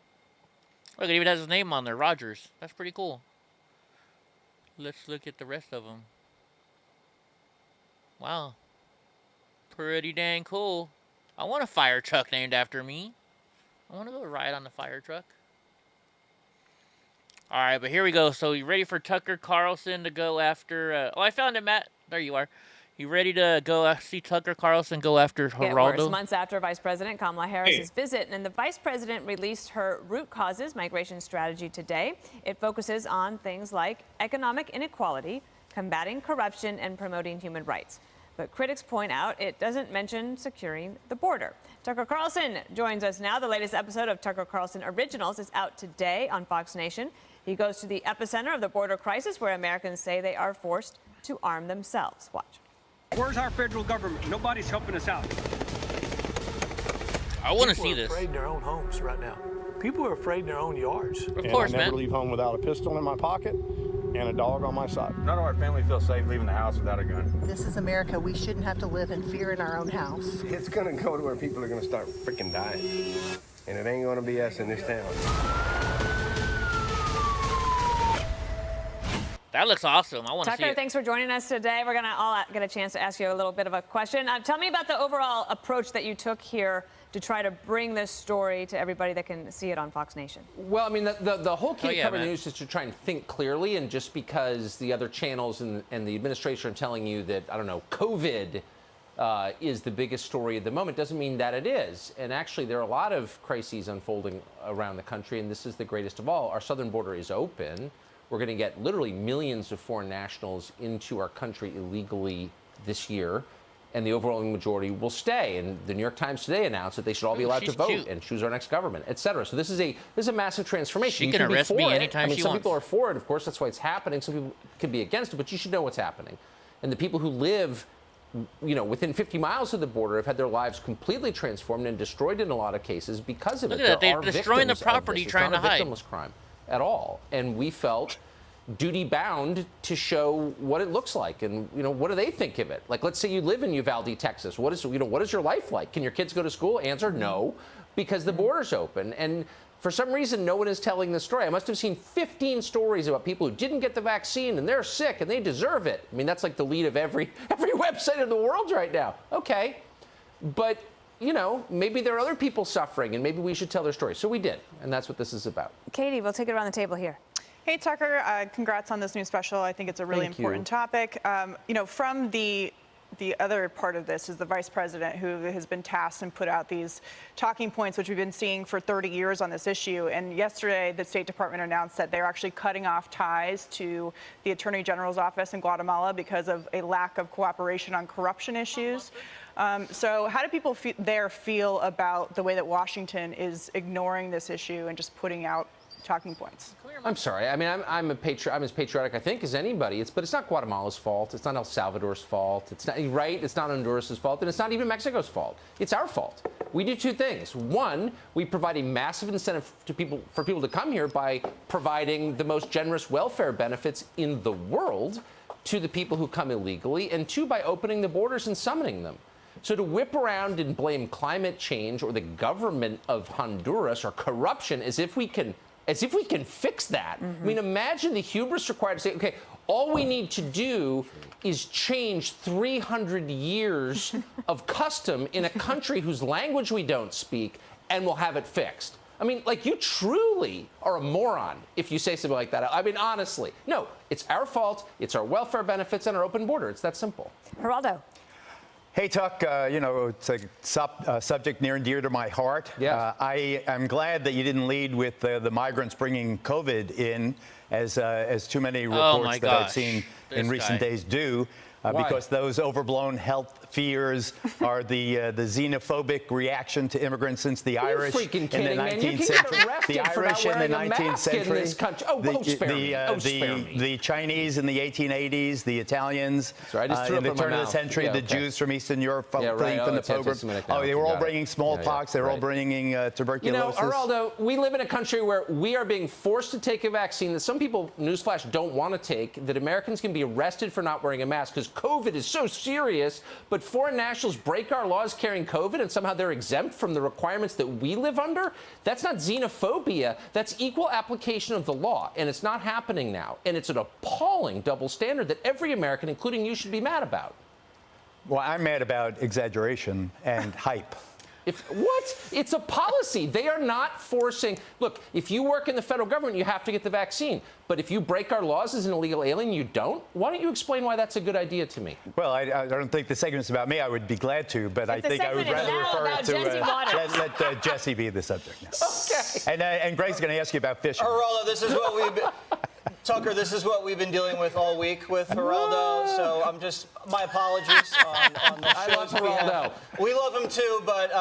Look, it even has his name on there, Rogers. That's pretty cool. Let's look at the rest of them. Wow. Pretty dang cool. I want a fire truck named after me. I want to go ride on the fire truck. All right, but here we go. So you ready for Tucker Carlson to go after... I found it, Matt. There you are. You ready to go see Tucker Carlson go after Geraldo? Months after Vice President Kamala Harris's visit, and the Vice President released her root causes migration strategy today. It focuses on things like economic inequality, combating corruption, and promoting human rights. But critics point out it doesn't mention securing the border. Tucker Carlson joins us now. The latest episode of Tucker Carlson Originals is out today on Fox Nation. He goes to the epicenter of the border crisis where Americans say they are forced to arm themselves. Watch. Where's our federal government? Nobody's helping us out. I want to see this. People are afraid in their own homes right now. People are afraid in their own yards. Of course, I never man. leave home without a pistol in my pocket and a dog on my side. None of our family feels safe leaving the house without a gun. This is America. We shouldn't have to live in fear in our own house. It's gonna go to where people are gonna start freaking dying. And it ain't gonna be us in this town. That looks awesome. I want to see Tucker, it. thanks for joining us today. We're going to all get a chance to ask you a little bit of a question. Tell me about the overall approach that you took here to try to bring this story to everybody that can see it on Fox Nation. Well, I mean, the whole key to covering man. news is to try and think clearly, and just because the other channels and the administration are telling you that, I don't know, COVID is the biggest story at the moment doesn't mean that it is. And actually, there are a lot of crises unfolding around the country, and this is the greatest of all. Our southern border is open. We're going to get literally millions of foreign nationals into our country illegally this year, and the overwhelming majority will stay. And the New York Times today announced that they should all be allowed to vote and choose our next government, et cetera. So this is a massive transformation. She can arrest me anytime she wants. Some people are for it, of course. That's why it's happening. Some people can be against it, but you should know what's happening. And the people who live, within 50 miles of the border have had their lives completely transformed and destroyed in a lot of cases because of it. Look at that. They're destroying the property trying to hide. It's not a victimless crime at all. And we felt duty bound to show what it looks like, and what do they think of it? Like, let's say you live in Uvalde, Texas. What is your life like? Can your kids go to school? Answer: no, because the border's open. And for some reason, no one is telling the story. I must have seen 15 stories about people who didn't get the vaccine and they're sick and they deserve it. I mean, that's like the lead of every website in the world right now. Okay, but maybe there are other people suffering, and maybe we should tell their story. So we did, and that's what this is about. Katie, we'll take it around the table here. Hey, Tucker, congrats on this new special. I think it's a really important topic. From the other part of this is the vice president who has been tasked and put out these talking points, which we've been seeing for 30 years on this issue. And yesterday, the State Department announced that they're actually cutting off ties to the Attorney General's office in Guatemala because of a lack of cooperation on corruption issues. So how do people there feel about the way that Washington is ignoring this issue and just putting out talking points? I'm sorry. I mean, I'm as patriotic, I think, as anybody. But it's not Guatemala's fault. It's not El Salvador's fault. It's not right. It's not Honduras' fault, and it's not even Mexico's fault. It's our fault. We do two things. One, we provide a massive incentive for people to come here by providing the most generous welfare benefits in the world to the people who come illegally, and two, by opening the borders and summoning them. So to whip around and blame climate change or the government of Honduras or corruption as if we can fix that. I mean, imagine the hubris required to say, okay, all we need to do is change 300 years of custom in a country whose language we don't speak, and we'll have it fixed. I mean, like, you truly are a moron if you say something like that. I mean, honestly. No, it's our fault. It's our welfare benefits and our open border. It's that simple. Geraldo. Hey, Tuck, it's a subject near and dear to my heart. Yeah. I am glad that you didn't lead with the migrants bringing COVID in, as too many reports that I've seen in recent days do. because those overblown health fears are the xenophobic reaction to immigrants since the Irish in the 19th century. The Irish in the 19th century. The Chinese in the 1880s. The Italians in the turn of the century. The Jews from Eastern Europe fleeing from the pogroms. They were all bringing smallpox. They were all bringing tuberculosis. Geraldo, we live in a country where we are being forced to take a vaccine that some people, newsflash, don't want to take, that Americans can be arrested for not wearing a mask because COVID is so serious, but foreign nationals break our laws carrying COVID and somehow they're exempt from the requirements that we live under? That's not xenophobia. That's equal application of the law, and it's not happening now. And it's an appalling double standard that every American, including you, should be mad about. Well, I'm mad about exaggeration and hype. What? It's a policy. They are not forcing. Look, if you work in the federal government, you have to get the vaccine. But if you break our laws as an illegal alien, you don't. Why don't you explain why that's a good idea to me? Well, I don't think the segment's about me. I would be glad to, but I think I would rather refer it to let Jesse be the subject now. Okay. And Greg's going to ask you about fishing. Geraldo, this is what we've been. Tucker, this is what we've been dealing with all week with Geraldo, so my apologies on the shows. I love Geraldo. We love him too, but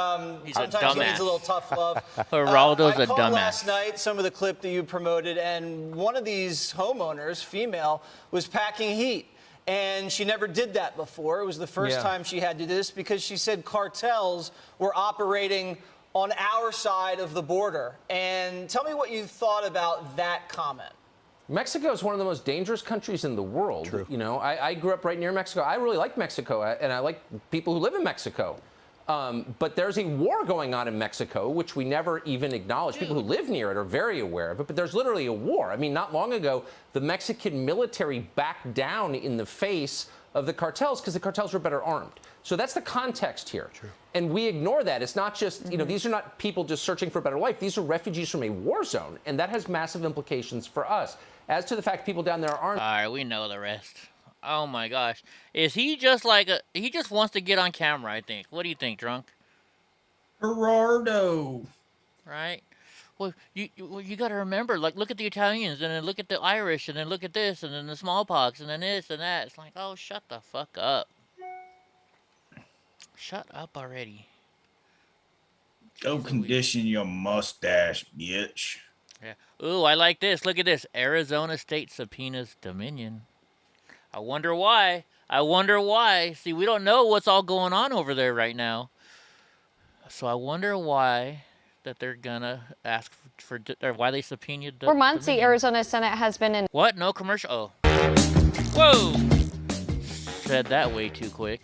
sometimes he needs a little tough love. Geraldo's a I called dumbass. last night some of the clip that you promoted, and one of these homeowners, female, was packing heat. And she never did that before. It was the first time she had to do this because she said cartels were operating on our side of the border. And tell me what you thought about that comment. Mexico is one of the most dangerous countries in the world. True. You know, I grew up right near Mexico. I really like Mexico, and I like people who live in Mexico. But there's a war going on in Mexico, which we never even acknowledge. People who live near it are very aware of it, but there's literally a war. I mean, not long ago, the Mexican military backed down in the face of the cartels because the cartels were better armed. So that's the context here. True. And we ignore that. It's not just, you know, these are not people just searching for a better life. These are refugees from a war zone, and that has massive implications for us. As to the fact people down there aren't... All right, we know the rest. Oh, my gosh. Is he just like a... He just wants to get on camera, I think. What do you think, Drunk? Gerardo. Right? Well, you got to remember, like, look at the Italians, and then look at the Irish, and then look at this, and then the smallpox, and then this and that. It's like, oh, shut the fuck up. Shut up already. Go condition your mustache, bitch. Yeah. Ooh, I like this. Look at this. Arizona state subpoenas Dominion. I wonder why. I wonder why. See, we don't know what's all going on over there right now. So I wonder why that they're gonna ask for or why they subpoenaed For months, the Arizona Senate has been in... What? No commercial? Oh. Whoa! Said that way too quick.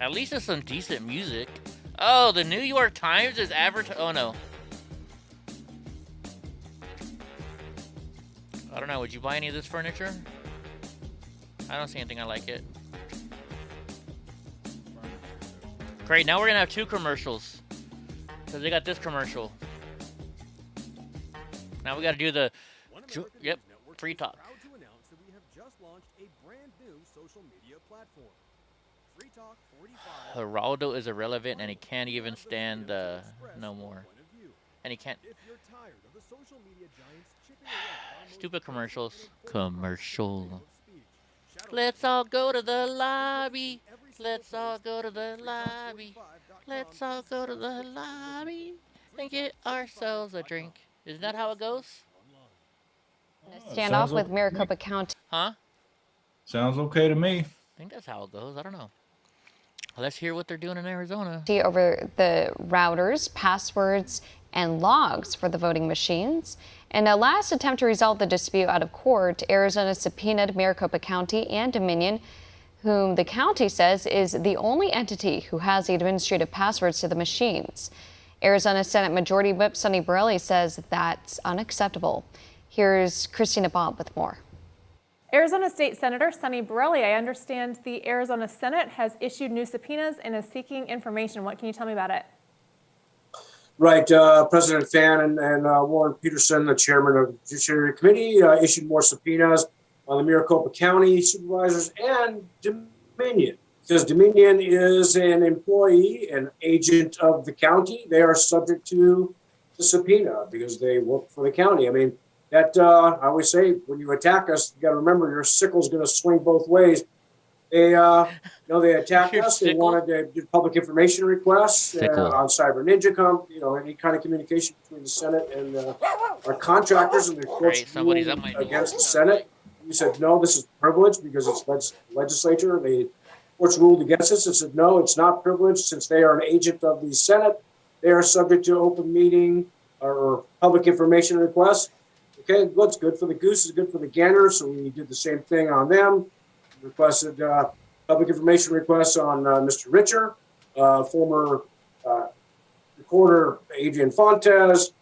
At least it's some decent music. Oh, the New York Times is advertising. Oh, no. I don't know. Would you buy any of this furniture? I don't see anything I like it. Great. Now we're going to have two commercials. Because they got this commercial. Now we got to do the... Yep. Free talk. Proud to announce that we have just launched a brand new social media platform. Free Talk 45. Geraldo is irrelevant and he can't even stand no more. And he can't. Stupid commercials. Commercial. Let's all go to the lobby. Let's all go to the lobby. Let's all go to the lobby and get ourselves a drink. Isn't that how it goes? Standoff with Maricopa County. Huh? Sounds okay to me. I think that's how it goes. I don't know. Let's hear what they're doing in Arizona. Over the routers, passwords, and logs for the voting machines. In a last attempt to resolve the dispute out of court, Arizona subpoenaed Maricopa County and Dominion, whom the county says is the only entity who has the administrative passwords to the machines. Arizona Senate Majority Whip Sonny Borelli says that's unacceptable. Here's Christina Bob with more. Arizona State Senator Sonny Borelli, I understand the Arizona Senate has issued new subpoenas and is seeking information. What can you tell me about it? Right. President Fan and Warren Peterson, the chairman of the Judiciary Committee, issued more subpoenas on the Maricopa County supervisors and Dominion. Because Dominion is an employee, an agent of the county, they are subject to the subpoena because they work for the county. I mean, that I always say, when you attack us, you got to remember your sickle's going to swing both ways. They, they attacked us. They wanted to do public information requests on Cyber Ninja, any kind of communication between the Senate and our contractors, and the courts ruled against the Senate. We said, no, this is privileged because it's legislature. The courts ruled against us and said, no, it's not privileged since they are an agent of the Senate. They are subject to open meeting or public information requests. Okay, what's good for the goose is good for the gander, so we did the same thing on them. Requested public information requests on Mr. Richer, former recorder Adrian Fontes,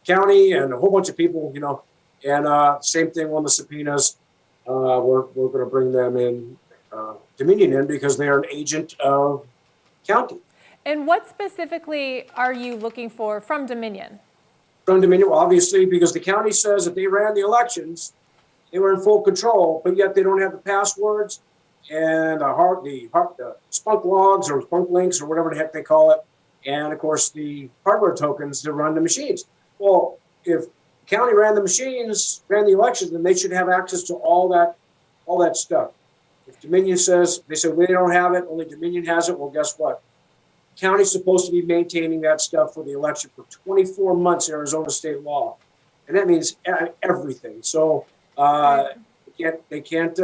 county, and a whole bunch of people, and same thing on the subpoenas. We're going to bring them in, Dominion in, because they are an agent of county. And what specifically are you looking for from Dominion? From Dominion, obviously, because the county says that they ran the elections, they were in full control, but yet they don't have the passwords and the spunk logs or spunk links or whatever the heck they call it, and of course the hardware tokens to run the machines. Well, if the county ran the machines, ran the elections, then they should have access to all that stuff. If Dominion says, they said we don't have it, only Dominion has it, well, guess what? County's supposed to be maintaining that stuff for the election for 24 months, Arizona state law. And that means everything. So they can't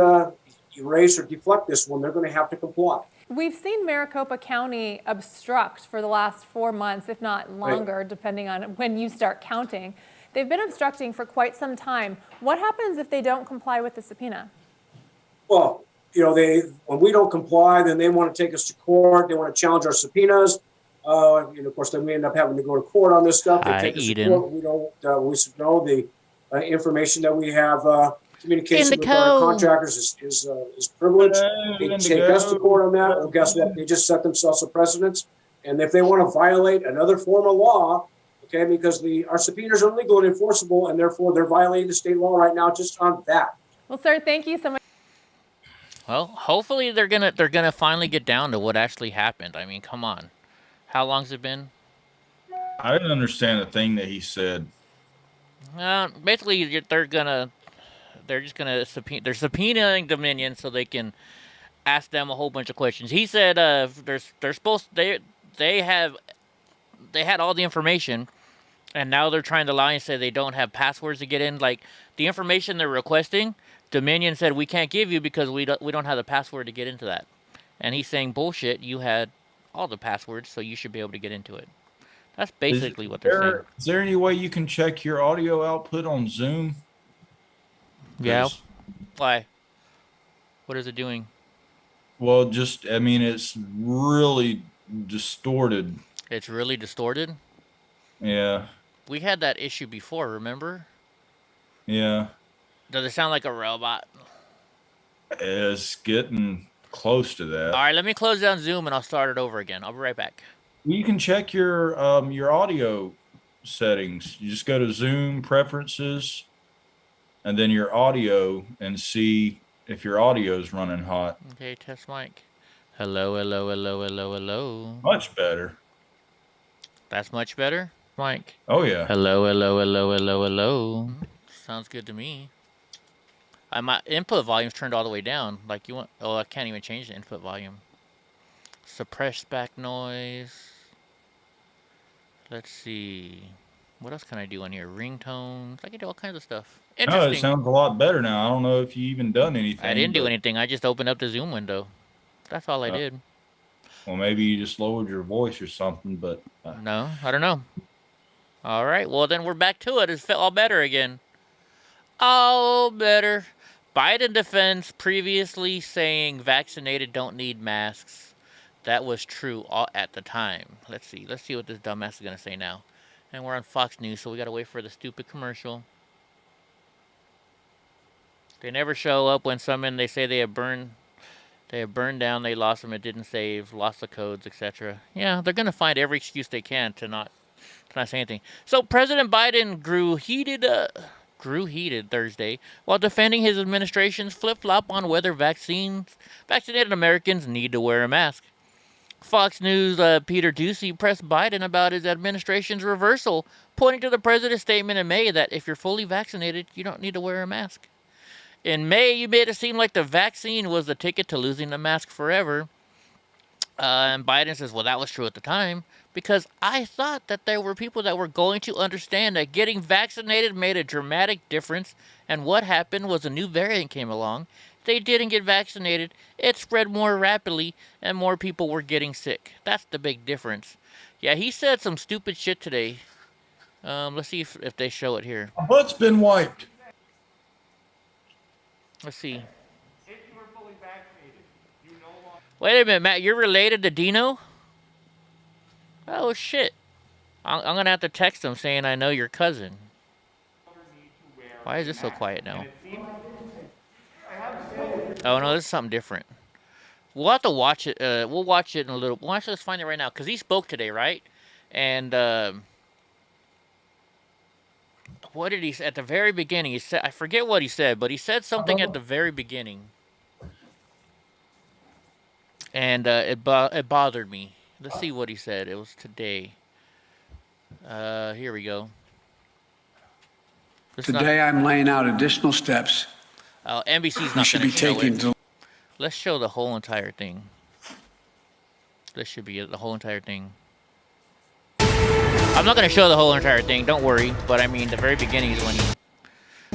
erase or deflect this one. They're going to have to comply. We've seen Maricopa County obstruct for the last 4 months, if not longer, depending on when you start counting. They've been obstructing for quite some time. What happens if they don't comply with the subpoena? Well, when we don't comply, then they want to take us to court. They want to challenge our subpoenas. And of course, then we end up having to go to court on this stuff. They take us to court. We don't. We know the information that we have. Communication with our contractors is privileged. They take us to court on that. Well, guess what? They just set themselves a precedent. And if they want to violate another form of law, okay, because our subpoenas are legal and enforceable, and therefore they're violating the state law right now just on that. Well, sir, thank you so much. Well, hopefully they're gonna finally get down to what actually happened. I mean, come on, how long's it been? I didn't understand the thing that he said. Basically, they're just gonna subpoenaing Dominion so they can ask them a whole bunch of questions. He said they had all the information, and now they're trying to lie and say they don't have passwords to get in. Like the information they're requesting, Dominion said we can't give you because we don't have the password to get into that. And he's saying bullshit. You had all the passwords, so you should be able to get into it. That's basically what they're saying. Is there any way you can check your audio output on Zoom? Yeah. Why? What is it doing? Well, it's really distorted. It's really distorted? Yeah. We had that issue before, remember? Yeah. Does it sound like a robot? It's getting close to that. All right, let me close down Zoom and I'll start it over again. I'll be right back. You can check your audio settings. You just go to Zoom preferences and then your audio and see if your audio is running hot. Okay, test mic. Hello, hello, hello, hello, hello. Much better. That's much better, Mike? Oh, yeah. Hello, hello, hello, hello, hello. Sounds good to me. My input volume's turned all the way down. Like you want? Oh, I can't even change the input volume. Suppress back noise. Let's see. What else can I do on here? Ringtones. I can do all kinds of stuff. Interesting. Oh, it sounds a lot better now. I don't know if you even done anything. I didn't do anything. I just opened up the Zoom window. That's all I did. Well, maybe you just lowered your voice or something, but... No, I don't know. All right, well, then we're back to it. It's all better again. All better. Biden defends previously saying vaccinated don't need masks. That was true at the time. Let's see. Let's see what this dumbass is going to say now. And we're on Fox News, so we got to wait for the stupid commercial. They never show up when they say they have burned down, they lost them, it didn't save, lost the codes, etc. Yeah, they're going to find every excuse they can to not say anything. So President Biden grew heated Thursday while defending his administration's flip-flop on whether vaccinated Americans need to wear a mask. Fox News Peter Doocy pressed Biden about his administration's reversal, pointing to the president's statement in May that if you're fully vaccinated, you don't need to wear a mask. In May, you made it seem like the vaccine was the ticket to losing the mask forever. And Biden says, well, that was true at the time, because I thought that there were people that were going to understand that getting vaccinated made a dramatic difference, and what happened was a new variant came along. They didn't get vaccinated, it spread more rapidly, and more people were getting sick. That's the big difference. Yeah, he said some stupid shit today. Let's see if they show it here. My butt's been wiped. Let's see. Wait a minute, Matt, you're related to Dino? Oh, shit. I'm going to have to text him saying I know your cousin. Why is this so quiet now? Oh, no, this is something different. We'll have to watch it. We'll watch it in a little. Well, actually, let's find it right now, because he spoke today, right? And what did he say at the very beginning? He said, I forget what he said, but he said something at the very beginning. And it bothered me. Let's see what he said. It was today. Here we go. Today I'm laying out additional steps. NBC's not going to show it. Let's show the whole entire thing. This should be the whole entire thing. I'm not going to show the whole entire thing, don't worry. But I mean, the very beginning is when he...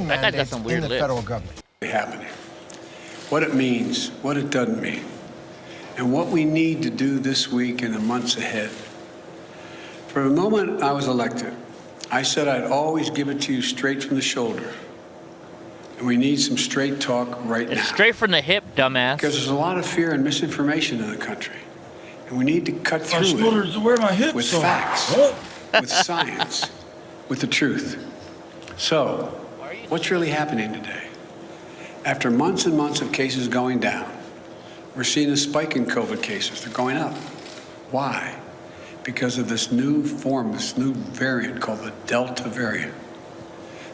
That guy got some weird lips. Federal government. Happening. What it means, what it doesn't mean, and what we need to do this week and the months ahead. From the moment I was elected, I said I'd always give it to you straight from the shoulder. And we need some straight talk right now. Straight from the hip, dumbass. Because there's a lot of fear and misinformation in the country. And we need to cut through it where my hips with are. facts, with science, with the truth. So, what's really happening today? After months and months of cases going down, we're seeing a spike in COVID cases. They're going up. Why? Because of this new form, this new variant called the Delta variant.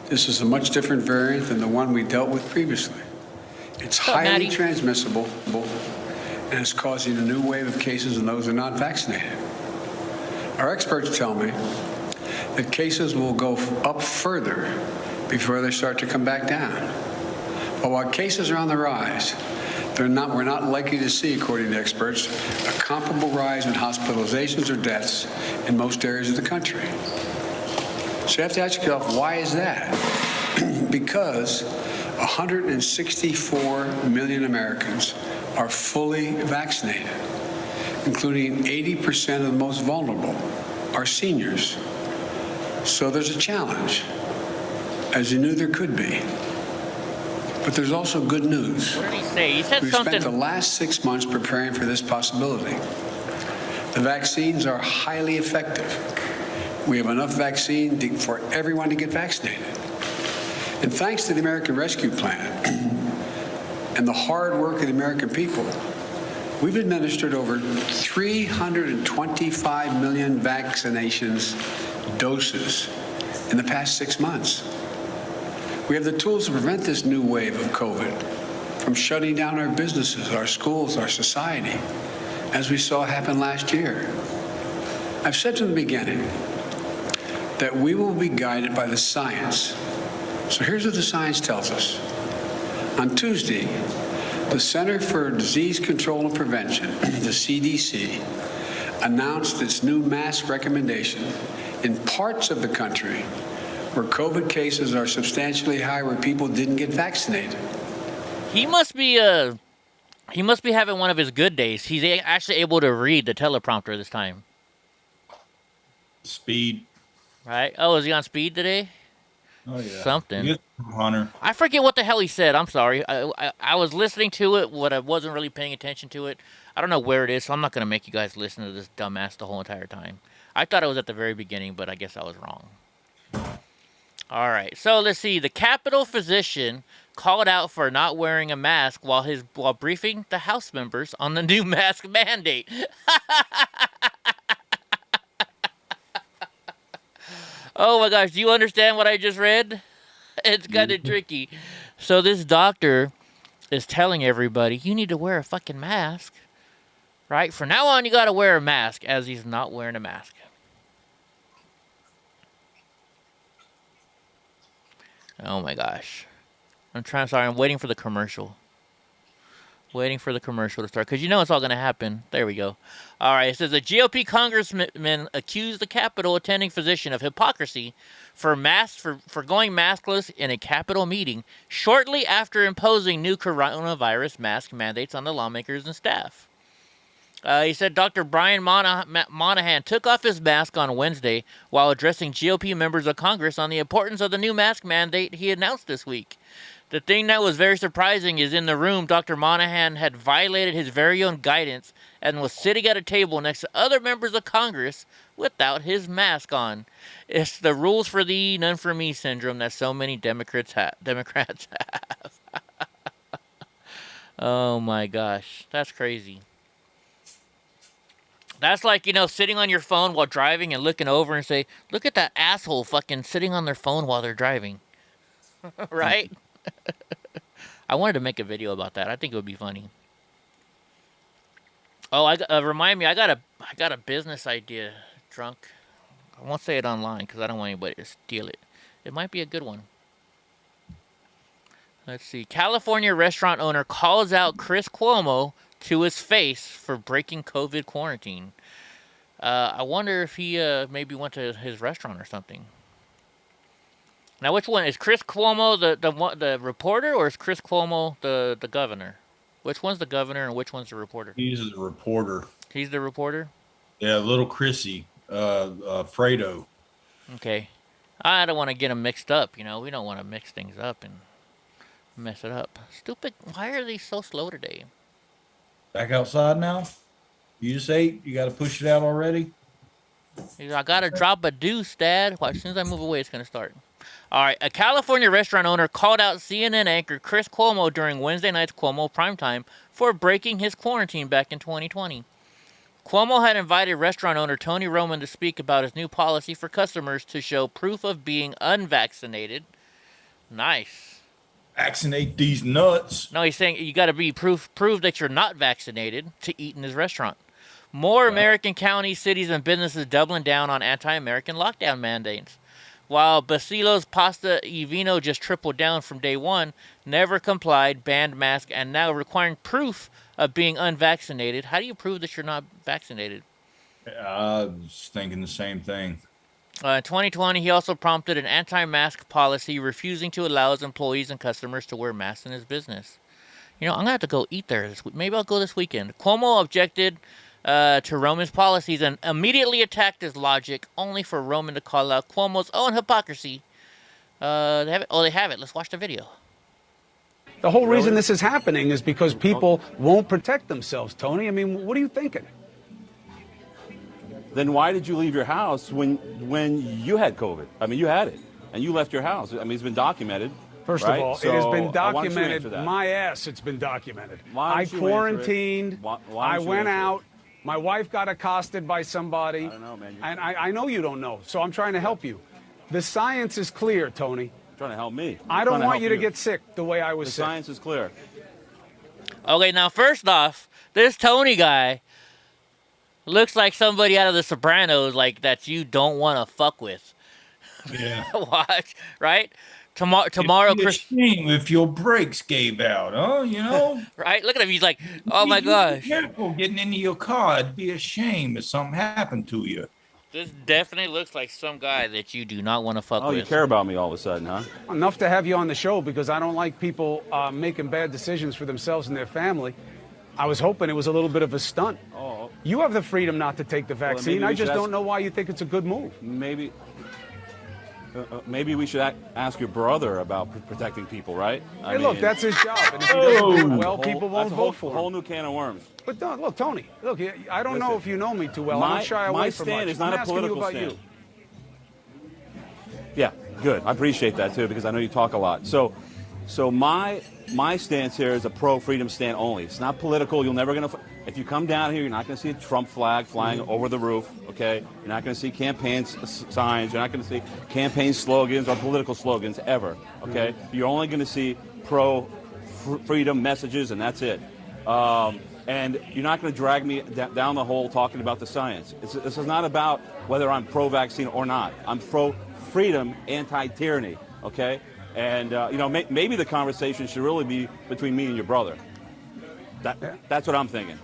This is a much different variant than the one we dealt with previously. It's highly transmissible, and it's causing a new wave of cases in those who are not vaccinated. Our experts tell me that cases will go up further before they start to come back down. But while cases are on the rise, we're not likely to see, according to experts, a comparable rise in hospitalizations or deaths in most areas of the country. So you have to ask yourself, why is that? Because 164 million Americans are fully vaccinated, including 80% of the most vulnerable, our seniors. So there's a challenge, as you knew there could be. But there's also good news. What did he say? He said We've something. spent the last 6 months preparing for this possibility. The vaccines are highly effective. We have enough vaccine for everyone to get vaccinated. And thanks to the American Rescue Plan and the hard work of the American people, we've administered over 325 million vaccinations doses in the past 6 months. We have the tools to prevent this new wave of COVID from shutting down our businesses, our schools, our society, as we saw happen last year. I've said from the beginning that we will be guided by the science. So here's what the science tells us. On Tuesday, the Center for Disease Control and Prevention, the CDC, announced its new mask recommendation in parts of the country where COVID cases are substantially high, where people didn't get vaccinated. He must be having one of his good days. He's actually able to read the teleprompter this time. Speed. Right? Oh, is he on speed today? Oh yeah. Something. Hunter. I forget what the hell he said. I'm sorry. I was listening to it, but I wasn't really paying attention to it. I don't know where it is, so I'm not gonna make you guys listen to this dumbass the whole entire time. I thought it was at the very beginning, but I guess I was wrong. All right, so let's see. The Capitol physician called out for not wearing a mask while briefing the House members on the new mask mandate. Oh my gosh, do you understand what I just read? It's kind of tricky. So this doctor is telling everybody, you need to wear a fucking mask Right? From now on, you got to wear a mask, as he's not wearing a mask. Oh my gosh. I'm waiting for the commercial. Waiting for the commercial to start, because you know it's all going to happen. There we go. All right, it says a GOP congressman accused the Capitol attending physician of hypocrisy for going maskless in a Capitol meeting shortly after imposing new coronavirus mask mandates on the lawmakers and staff. He said Dr. Brian Monahan took off his mask on Wednesday while addressing GOP members of Congress on the importance of the new mask mandate he announced this week. The thing that was very surprising is in the room, Dr. Monahan had violated his very own guidance and was sitting at a table next to other members of Congress without his mask on. It's the rules for thee, none for me syndrome that so many Democrats have. Oh my gosh, that's crazy. That's like, sitting on your phone while driving and looking over and say, look at that asshole fucking sitting on their phone while they're driving. Right? I wanted to make a video about that. I think it would be funny. Oh, remind me, I got a business idea, drunk. I won't say it online because I don't want anybody to steal it. It might be a good one. Let's see. California restaurant owner calls out Chris Cuomo to his face for breaking COVID quarantine. I wonder if he maybe went to his restaurant or something. Now, which one? Is Chris Cuomo the reporter, or is Chris Cuomo the governor? Which one's the governor and which one's the reporter? He's the reporter. He's the reporter? Yeah, little Chrissy, Fredo. Okay. I don't want to get them mixed up, We don't want to mix things up and mess it up. Stupid. Why are they so slow today? Back outside now? You just ate? You got to push it out already? I got to drop a deuce, Dad. As soon as I move away, it's going to start. All right. A California restaurant owner called out CNN anchor Chris Cuomo during Wednesday night's Cuomo primetime for breaking his quarantine back in 2020. Cuomo had invited restaurant owner Tony Roman to speak about his new policy for customers to show proof of being unvaccinated. Nice. Vaccinate these nuts. No, he's saying you got to be prove that you're not vaccinated to eat in his restaurant. More American counties, cities, and businesses doubling down on anti-American lockdown mandates. While Basilo's Pasta e Vino just tripled down from day one, never complied, banned masks, and now requiring proof of being unvaccinated. How do you prove that you're not vaccinated? I was thinking the same thing. In 2020, he also prompted an anti-mask policy, refusing to allow his employees and customers to wear masks in his business. I'm going to have to go eat there this week. Maybe I'll go this weekend. Cuomo objected to Roman's policies and immediately attacked his logic, only for Roman to call out Cuomo's own hypocrisy. They have it. Oh, they have it. Let's watch the video. The whole reason this is happening is because people won't protect themselves, Tony. I mean, what are you thinking? Then why did you leave your house when you had COVID? I mean, you had it, and you left your house. I mean, it's been documented. First of all, it has been documented. My ass, it's been documented. I quarantined. I went out. My wife got accosted by somebody. I don't know, man. And I know you don't know, so I'm trying to help you. The science is clear, Tony. You're trying to help me. I don't want you to get sick the way I was sick. The science is clear. Okay, now first off, this Tony guy looks like somebody out of The Sopranos, like that you don't want to fuck with. Yeah. Watch, right? Tomorrow, Chris. Shame if your brakes gave out, huh? Right? Look at him. He's like, oh my gosh. Be careful getting into your car. It'd be a shame if something happened to you. This definitely looks like some guy that you do not want to fuck with. Oh, you care about me all of a sudden, huh? Enough to have you on the show because I don't like people making bad decisions for themselves and their family. I was hoping it was a little bit of a stunt. Oh. You have the freedom not to take the vaccine. I just don't know why you think it's a good move. Maybe we should ask your brother about protecting people, right? Hey, look, that's his job. And if he doesn't do it well, people won't vote for him. A whole new can of worms. But look, Tony, look, I don't know if you know me too well. I don't shy away from much. My stand is not a political stand. You. Yeah, good. I appreciate that, too, because I know you talk a lot. So my stance here is a pro-freedom stand only. It's not political. You're never going to... If you come down here, you're not going to see a Trump flag flying over the roof, okay? You're not going to see campaign signs. You're not going to see campaign slogans or political slogans ever, okay? You're only going to see pro-freedom messages, and that's it. And you're not going to drag me down the hole talking about the science. This is not about whether I'm pro-vaccine or not. I'm pro-freedom, anti-tyranny, okay? And, maybe the conversation should really be between me and your brother. That's what I'm thinking.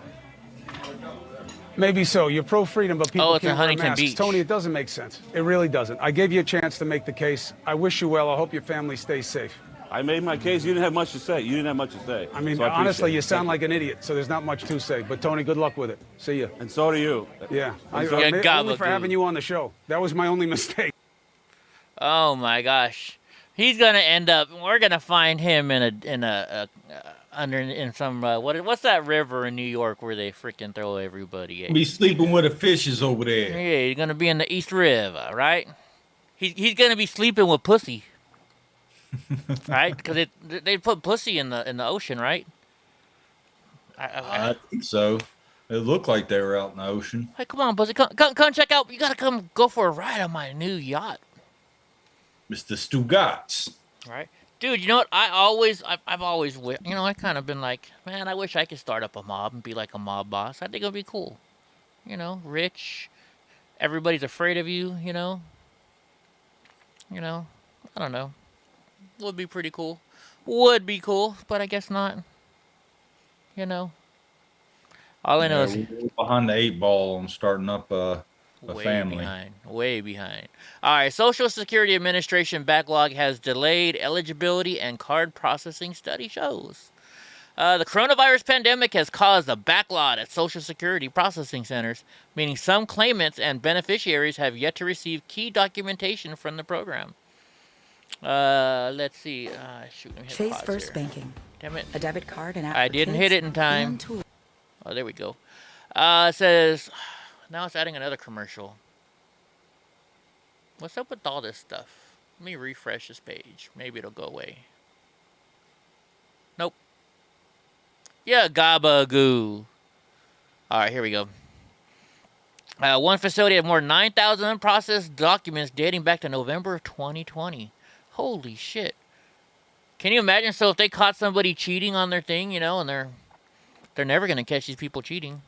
Maybe so. You're pro-freedom, but people it's in can't wear Huntington masks. Beach. Tony, it doesn't make sense. It really doesn't. I gave you a chance to make the case. I wish you well. I hope your family stays safe. I made my case. You didn't have much to say. I mean, So honestly, you sound Thank like an idiot, so there's not much to say. But, Tony, good luck with it. See you. And so do you. Yeah. Only for having you on the show. That was my only mistake. Oh my gosh, he's gonna end up. We're gonna find him in some what's that river in New York where they freaking throw everybody? Be sleeping with the fishes over there. Yeah, he's gonna be in the East River, right? He's gonna be sleeping with pussy, right? Because they put pussy in the ocean, right? I think so. It looked like they were out in the ocean. Hey, come on, pussy, come check out. You gotta come go for a ride on my new yacht, Mr. Stugatz. right? Dude, you know what? I've always, I kind of been like, man, I wish I could start up a mob and be like a mob boss. I think it'd be cool. Rich. Everybody's afraid of you, I don't know. Would be pretty cool. Would be cool, but I guess not. All I know is we're behind the 8 ball on starting up a family. Way behind. All right, Social Security Administration backlog has delayed eligibility and card processing, study shows. The coronavirus pandemic has caused a backlog at Social Security processing centers, meaning some claimants and beneficiaries have yet to receive key documentation from the program. Let's see. Shoot, let me hit Chase pause First here. Banking. Damn it. A debit card and app I for didn't kids hit it in time. and tools. Oh, there we go. It says, now it's adding another commercial. What's up with all this stuff? Let me refresh this page. Maybe it'll go away. Nope. Yeah, gabagoo. All right, here we go. One facility had more than 9,000 unprocessed documents dating back to November of 2020. Holy shit. Can you imagine? So if they caught somebody cheating on their thing, and they're never going to catch these people cheating.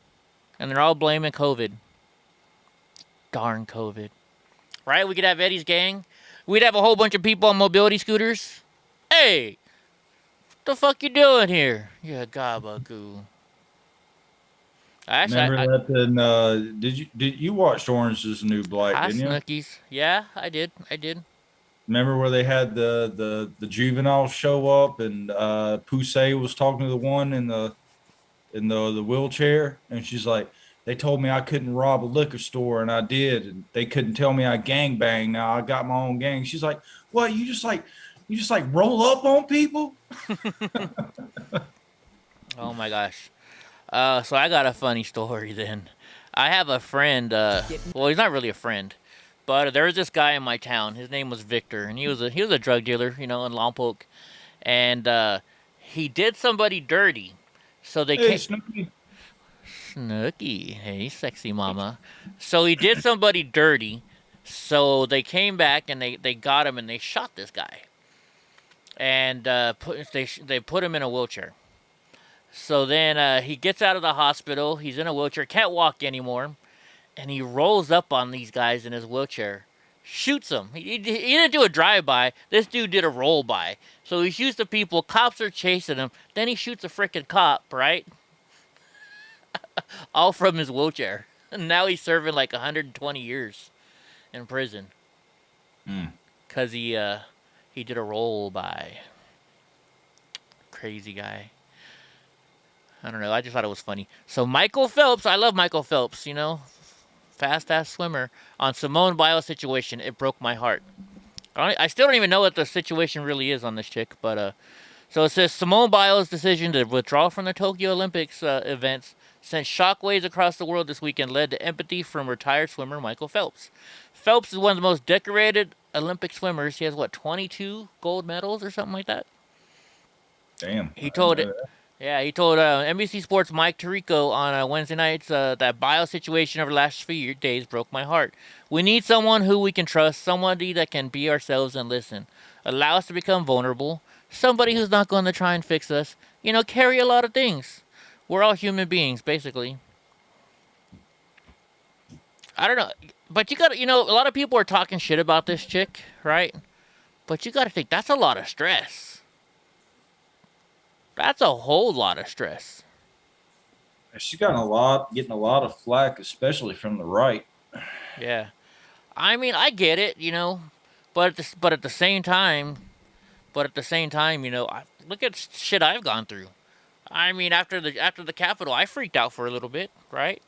And they're all blaming COVID. Darn COVID. Right? We could have Eddie's gang. We'd have a whole bunch of people on mobility scooters. Hey! What the fuck you doing here? Yeah, gabagoo. Remember did you watch Orange is the New Black, didn't you? Snookies. Yeah, I did. Remember where they had the juveniles show up and Poussey was talking to the one in the wheelchair, and she's like, they told me I couldn't rob a liquor store, and I did, and they couldn't tell me I gangbang. Now I got my own gang. She's like, what? You just roll up on people? Oh my gosh. So I got a funny story then. I have a friend, well, he's not really a friend, but there was this guy in my town. His name was Victor, and he was a drug dealer, in Lompoc, and he did somebody dirty. So they Snooky. Hey, sexy mama. So he did somebody dirty. So they came back and they got him and they shot this guy. And they put him in a wheelchair. So then he gets out of the hospital. He's in a wheelchair, can't walk anymore. And he rolls up on these guys in his wheelchair. Shoots them. He didn't do a drive-by. This dude did a roll-by. So he shoots the people. Cops are chasing him. Then he shoots a freaking cop, right? All from his wheelchair. And now he's serving like 120 years in prison. Because he did a roll-by. Crazy guy. I don't know. I just thought it was funny. So Michael Phelps. I love Michael Phelps, fast-ass swimmer. On Simone Biles' situation, it broke my heart. I still don't even know what the situation really is on this chick, but so it says Simone Biles' decision to withdraw from the Tokyo Olympics events sent shockwaves across the world this weekend, led to empathy from retired swimmer Michael Phelps. Phelps is one of the most decorated Olympic swimmers. He has 22 gold medals or something like that. Damn. He told NBC Sports' Mike Tirico on Wednesday nights that Biles' situation over the last few days broke my heart. We need someone who we can trust, somebody that can be ourselves and listen, allow us to become vulnerable, somebody who's not going to try and fix us, carry a lot of things. We're all human beings, basically. I don't know, but you got, you know, a lot of people are talking shit about this chick, right? But you got to think that's a lot of stress. That's a whole lot of stress. She's getting a lot of flack, especially from the right. Yeah, I mean, I get it, you know, but at the same time, you know, look at shit I've gone through. I mean, after the Capitol, I freaked out for a little bit, right?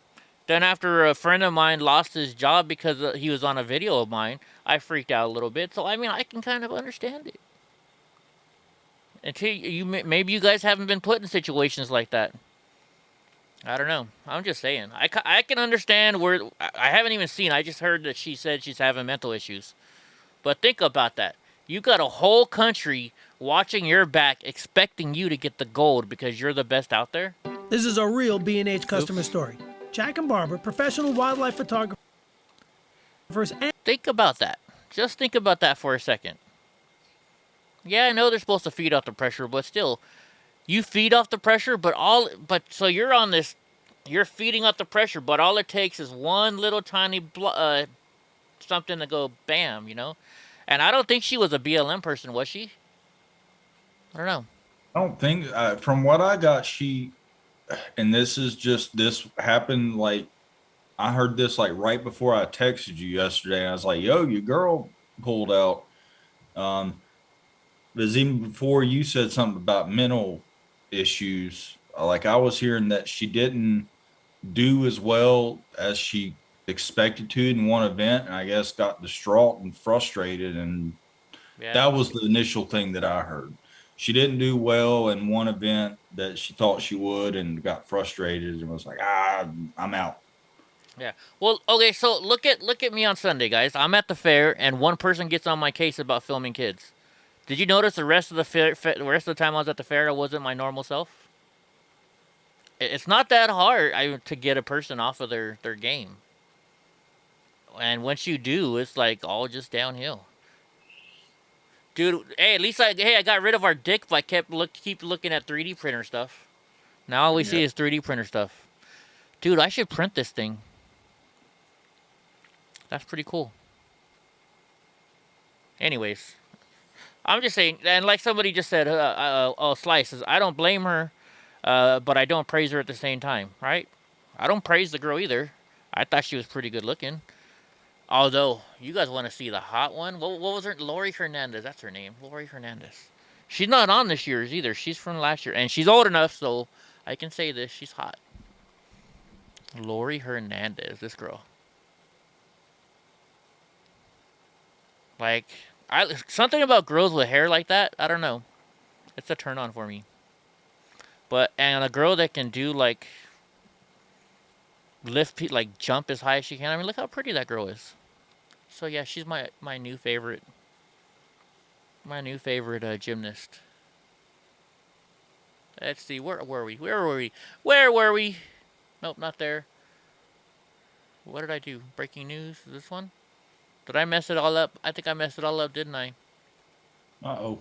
Then after a friend of mine lost his job because he was on a video of mine, I freaked out a little bit. So I mean, I can kind of understand it. Until maybe you guys haven't been put in situations like that. I don't know. I'm just saying. I can understand where I haven't even seen. I just heard that she said she's having mental issues. But think about that. You got a whole country watching your back, expecting you to get the gold because you're the best out there. This is a real B&H customer story. Jack and Barbara, professional wildlife photographers. Think about that. Just think about that for a second. Yeah, I know they're supposed to feed off the pressure, but still, you feed off the pressure, so you're on this, you're feeding off the pressure, but all it takes is one little tiny something to go bam, you know? And I don't think she was a BLM person, was she? I don't know. I don't think, from what I got, and this happened, like, I heard this like right before I texted you yesterday. I was like, yo, your girl pulled out. Because even before you said something about mental issues, like I was hearing that she didn't do as well as she expected to in one event, and I guess got distraught and frustrated, and that was the initial thing that I heard. She didn't do well in one event that she thought she would, and got frustrated and was like, I'm out. Yeah. Well, okay, so look at me on Sunday, guys. I'm at the fair, and one person gets on my case about filming kids. Did you notice the rest of the rest of the time I was at the fair, I wasn't my normal self? It's not that hard to get a person off of their game. And once you do, it's like all just downhill. Dude, hey, at least I got rid of our dick by keep looking at 3D printer stuff. Now all we see is 3D printer stuff. Dude, I should print this thing. That's pretty cool. Anyways, I'm just saying, and like somebody just said, Slices, I don't blame her, but I don't praise her at the same time, right? I don't praise the girl either. I thought she was pretty good looking. Although, you guys want to see the hot one? What was her? Lori Hernandez. That's her name. Lori Hernandez. She's not on this year's either. She's from last year. And she's old enough, so I can say this. She's hot. Lori Hernandez. This girl. Like, something about girls with hair like that, I don't know. It's a turn on for me. And a girl that can do, like, jump as high as she can. I mean, look how pretty that girl is. So yeah, she's my new favorite. My new favorite gymnast. Let's see, where were we? Nope, not there. What did I do? Breaking news? This one? Did I mess it all up? I think I messed it all up, didn't I? Uh-oh.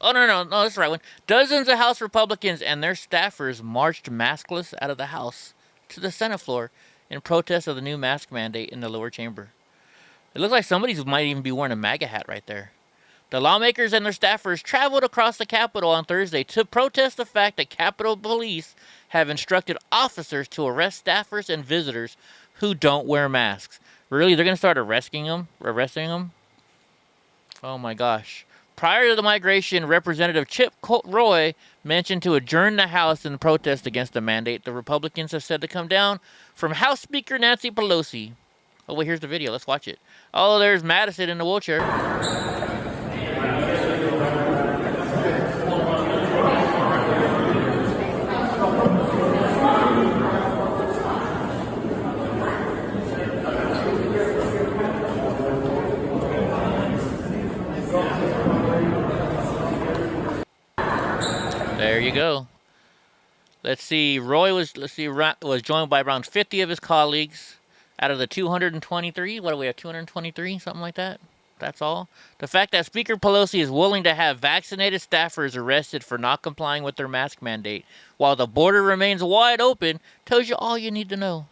Oh, no, that's the right one. Dozens of House Republicans and their staffers marched maskless out of the House to the Senate floor in protest of the new mask mandate in the lower chamber. It looks like somebody might even be wearing a MAGA hat right there. The lawmakers and their staffers traveled across the Capitol on Thursday to protest the fact that Capitol Police have instructed officers to arrest staffers and visitors who don't wear masks. Really? They're going to start arresting them? Oh my gosh. Prior to the migration, Representative Chip Roy mentioned to adjourn the House in protest against the mandate. The Republicans have said to come down from House Speaker Nancy Pelosi. Oh, wait, here's the video. Let's watch it. Oh, there's Madison in the wheelchair. There you go. Let's see. Roy was joined by around 50 of his colleagues out of the 223. What do we have? 223, something like that. That's all. The fact that Speaker Pelosi is willing to have vaccinated staffers arrested for not complying with their mask mandate while the border remains wide open tells you all you need to know.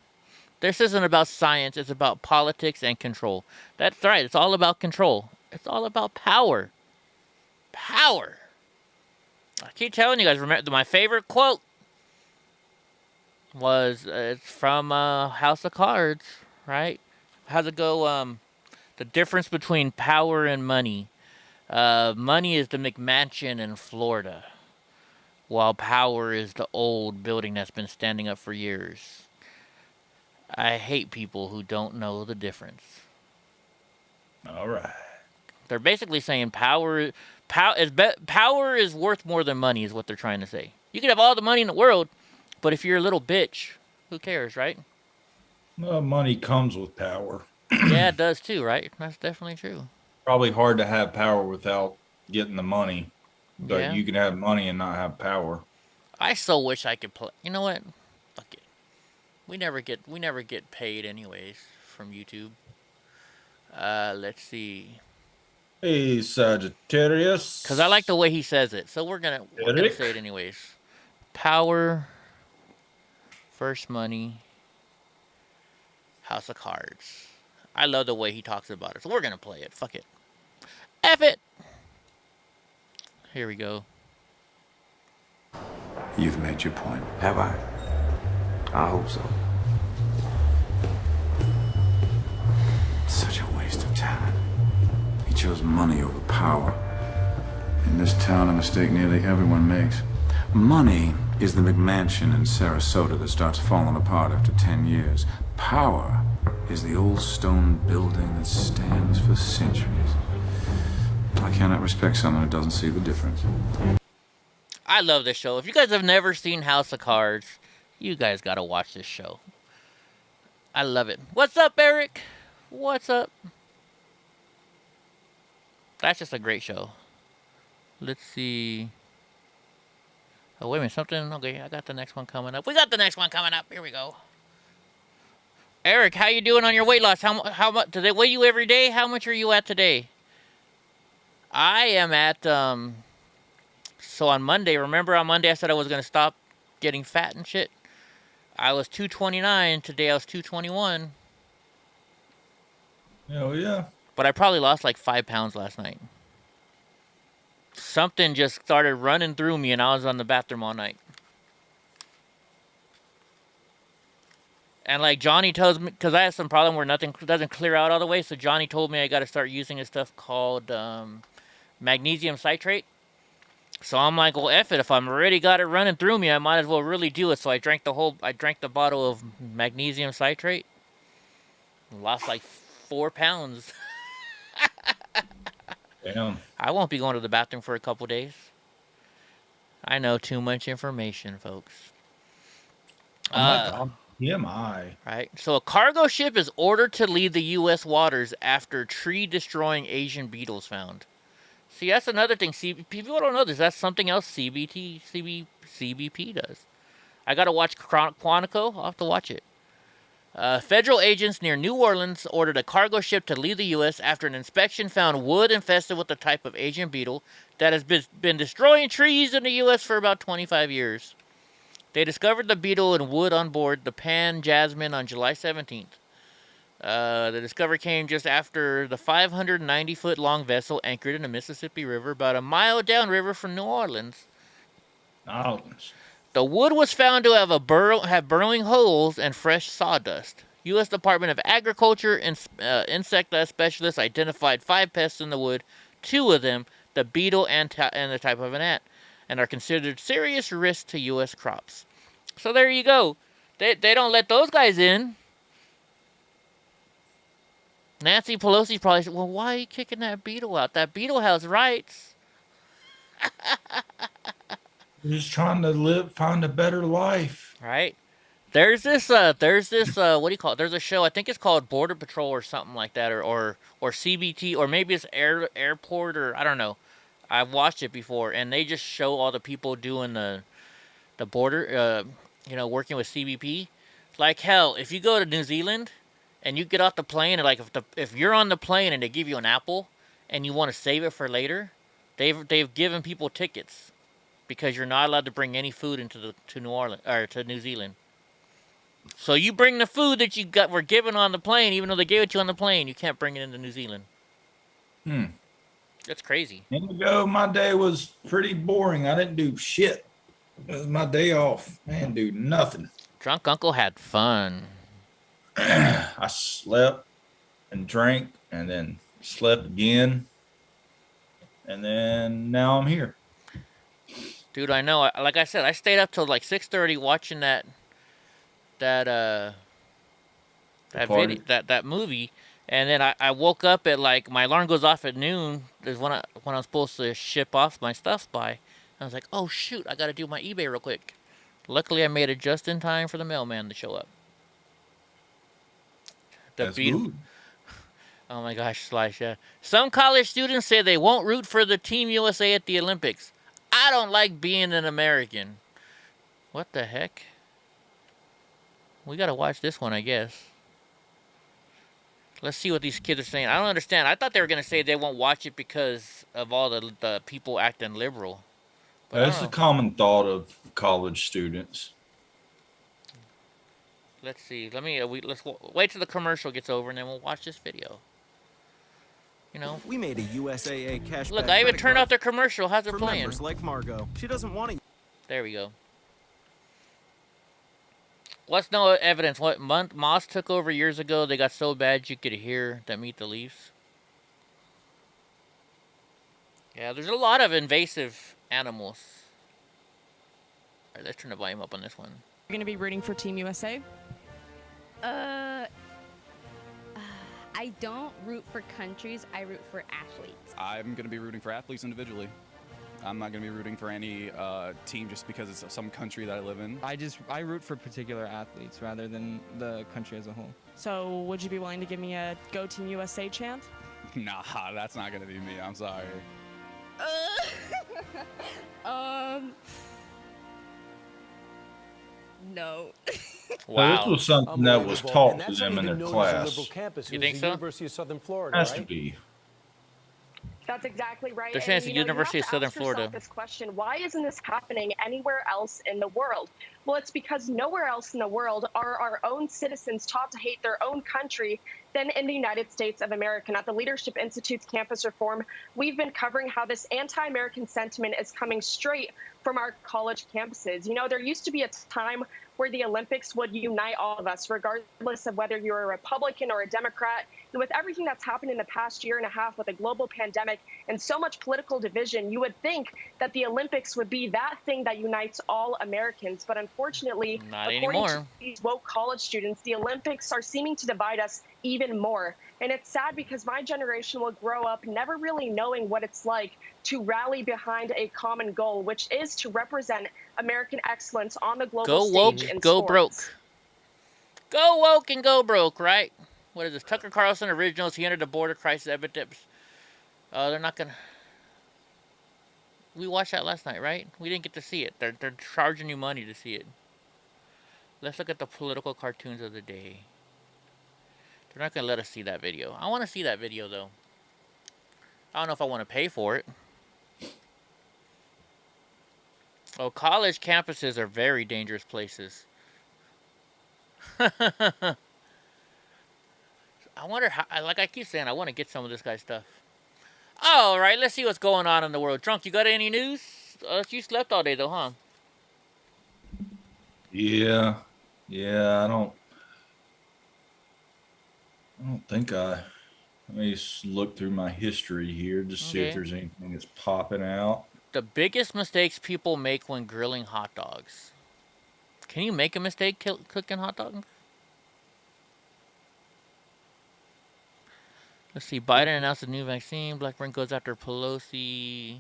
This isn't about science. It's about politics and control. That's right. It's all about control. It's all about power. Power. I keep telling you guys, remember, my favorite quote was, it's from House of Cards, right? How's it go? The difference between power and money. Money is the McMansion in Florida, while power is the old building that's been standing up for years. I hate people who don't know the difference. All right. They're basically saying power is worth more than money is what they're trying to say. You can have all the money in the world, but if you're a little bitch, who cares, right? Well, money comes with power. Yeah, it does too, right? That's definitely true. Probably hard to have power without getting the money, but Yeah. you can have money and not have power. I so wish I could play. You know what? Fuck it. We never get paid anyways from YouTube. Let's see. Hey, Sagittarius. Because I like the way he says it, so we're gonna say it anyways. Power, first money, House of Cards. I love the way he talks about it, so we're gonna play it. Fuck it. F it. Here we go. You've made your point. Have I? I hope so. Such a waste of talent. He chose money over power. In this town, a mistake nearly everyone makes. Money is the McMansion in Sarasota that starts falling apart after 10 years. Power is the old stone building that stands for centuries. I cannot respect someone who doesn't see the difference. I love this show. If you guys have never seen House of Cards, you guys gotta watch this show. I love it. What's up, Eric? What's up? That's just a great show. Let's see. Oh, wait a minute. Something. Okay, I got the next one coming up. We got the next one coming up. Here we go. Eric, how you doing on your weight loss? How much? Do they weigh you every day? How much are you at today? I am at, so on Monday, remember on Monday I said I was going to stop getting fat and shit? I was 229. Today I was 221. Hell yeah. But I probably lost like 5 pounds last night. Something just started running through me and I was on the bathroom all night. And like Johnny tells me, because I have some problem where nothing doesn't clear out all the way, so Johnny told me I got to start using a stuff called magnesium citrate. So I'm like, well, F it. If I'm already got it running through me, I might as well really do it. So I drank the bottle of magnesium citrate. Lost like 4 pounds. Damn. I won't be going to the bathroom for a couple days. I know too much information, folks. TMI. Right. So a cargo ship is ordered to leave the U.S. waters after tree-destroying Asian beetles found. See, that's another thing. People don't know this. That's something else CBP does. I got to watch Quantico. I'll have to watch it. Federal agents near New Orleans ordered a cargo ship to leave the U.S. after an inspection found wood infested with the type of Asian beetle that has been destroying trees in the U.S. for about 25 years. They discovered the beetle and wood on board the Pan Jasmine on July 17th. The discovery came just after the 590-foot-long vessel anchored in the Mississippi River about a mile downriver from New Orleans. The wood was found to have burrowing holes and fresh sawdust. U.S. Department of Agriculture insect specialists identified 5 pests in the wood, 2 of them, the beetle and the type of an ant, and are considered serious risks to U.S. crops. So there you go. They don't let those guys in. Nancy Pelosi probably said, well, why are you kicking that beetle out? That beetle has rights. Just trying to find a better life. Right? There's this, what do you call it? There's a show, I think it's called Border Patrol or something like that, or CBT, or maybe it's Airport, or I don't know. I've watched it before, and they just show all the people doing the border, working with CBP. Like, hell, if you go to New Zealand and you get off the plane, and like if you're on the plane and they give you an apple, and you want to save it for later, they've given people tickets because you're not allowed to bring any food to New Orleans or to New Zealand. So you bring the food that you were given on the plane, even though they gave it to you on the plane, you can't bring it into New Zealand. That's crazy. Here we go. My day was pretty boring. I didn't do shit. It was my day off. I didn't do nothing. Drunk Uncle had fun. I slept and drank and then slept again. And then now I'm here. Dude, I know. Like I said, I stayed up till like 6:30 watching that movie, and then I woke up at like my alarm goes off at noon. Is when I'm supposed to ship off my stuff by. I was like, oh shoot, I got to do my eBay real quick. Luckily, I made it just in time for the mailman to show up. That's good. Oh my gosh, Slash, yeah. Some college students say they won't root for the Team USA at the Olympics. I don't like being an American. What the heck? We gotta watch this one, I guess. Let's see what these kids are saying. I don't understand. I thought they were gonna say they won't watch it because of all the people acting liberal. But That's a common thought of college students. Let's see. Let's wait till the commercial gets over and then we'll watch this video. You know, we made a USAA cashback. Look, I even turned off their commercial. How's it for playing? Members like Margot. She doesn't want to. There we go. What's no evidence? What Moss took over years ago? They got so bad you could hear them eat the leaves. Yeah, there's a lot of invasive animals. All right, let's turn the volume up on this one. You're going to be rooting for Team USA? I don't root for countries, I root for athletes. I'm going to be rooting for athletes individually. I'm not going to be rooting for any team just because it's some country that I live in. I root for particular athletes rather than the country as a whole. So would you be willing to give me a Go Team USA chant? Nah, that's not going to be me. I'm sorry. No. Wow. This was something that was taught to them in their class. You think so? University of Southern Florida, Has right? to be. That's exactly right. They're saying it's the University of Southern you have to ask yourself Florida. this question: why isn't this happening anywhere else in the world? Well, it's because nowhere else in the world are our own citizens taught to hate their own country than in the United States of America. And at the Leadership Institute's campus reform, we've been covering how this anti-American sentiment is coming straight from our college campuses. You know, there used to be a time where the Olympics would unite all of us, regardless of whether you're a Republican or a Democrat. And with everything that's happened in the past year and a half with a global pandemic and so much political division, you would think that the Olympics would be that thing that unites all Americans. But unfortunately, Not according anymore. to these woke college students, the Olympics are seeming to divide us even more. And it's sad because my generation will grow up never really knowing what it's like to rally behind a common goal, which is to represent American excellence on the global Go stage woke, in go sports. broke. Go woke and go broke, right? What is this? Tucker Carlson originals. He entered the border crisis evidence. They're not gonna. We watched that last night, right? We didn't get to see it. They're charging you money to see it. Let's look at the political cartoons of the day. They're not gonna let us see that video. I want to see that video though. I don't know if I want to pay for it. Oh, college campuses are very dangerous places. I wonder how, like I keep saying, I want to get some of this guy's stuff. All right, let's see what's going on in the world. Drunk, you got any news? You slept all day though, huh? Yeah. I don't think let me just look through my history here, just see if there's anything that's popping out. The biggest mistakes people make when grilling hot dogs. Can you make a mistake cooking hot dogs? Let's see. Biden announced a new vaccine. Blackburn goes after Pelosi.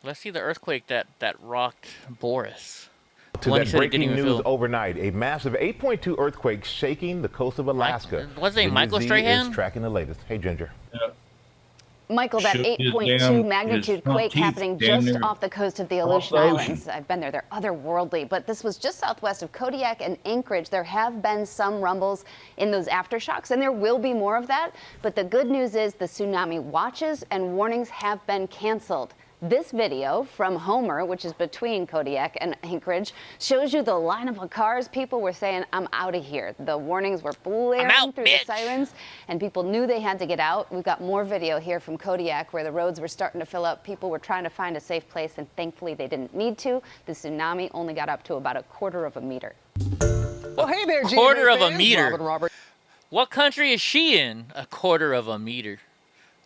Let's see the earthquake that rocked Boris. To that breaking news overnight, a massive 8.2 earthquake shaking the coast of Alaska. What's his name? Michael WZ Strahan? is tracking the latest. Hey, Ginger. Michael, that Shook his 8.2 damn- magnitude his front quake teeth happening damn just near off the coast of the off Aleutian the ocean. Islands. I've been there. They're otherworldly. But this was just southwest of Kodiak and Anchorage. There have been some rumbles in those aftershocks, and there will be more of that. But the good news is the tsunami watches and warnings have been canceled. This video from Homer, which is between Kodiak and Anchorage, shows you the lineup of cars. People were saying, I'm out of here. The warnings were blaring through the sirens, and people knew they had to get out. We've got more video here from Kodiak where the roads were starting to fill up. People were trying to find a safe place, and thankfully they didn't need to. The tsunami only got up to about 1/4 of a meter. Well, hey there, Quarter of a fans. meter. Robin Robert. What country is she in? 1/4 of a meter.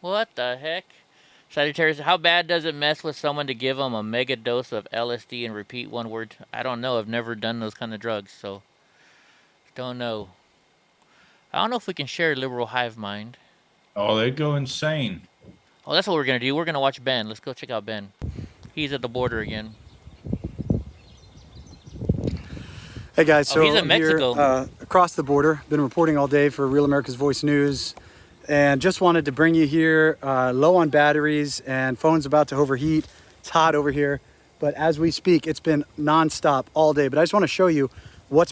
What the heck? Sagittarius, how bad does it mess with someone to give them a mega dose of LSD and repeat one word? I don't know. I've never done those kind of drugs, so don't know. I don't know if we can share liberal hive mind. Oh, they go insane. Oh, that's what we're going to do. We're going to watch Ben. Let's go check out Ben. He's at the border again. Hey guys, so he's in I'm Mexico. here across the border. Been reporting all day for Real America's Voice News, and just wanted to bring you here low on batteries and phone's about to overheat. It's hot over here, but as we speak, it's been nonstop all day. But I just want to show you what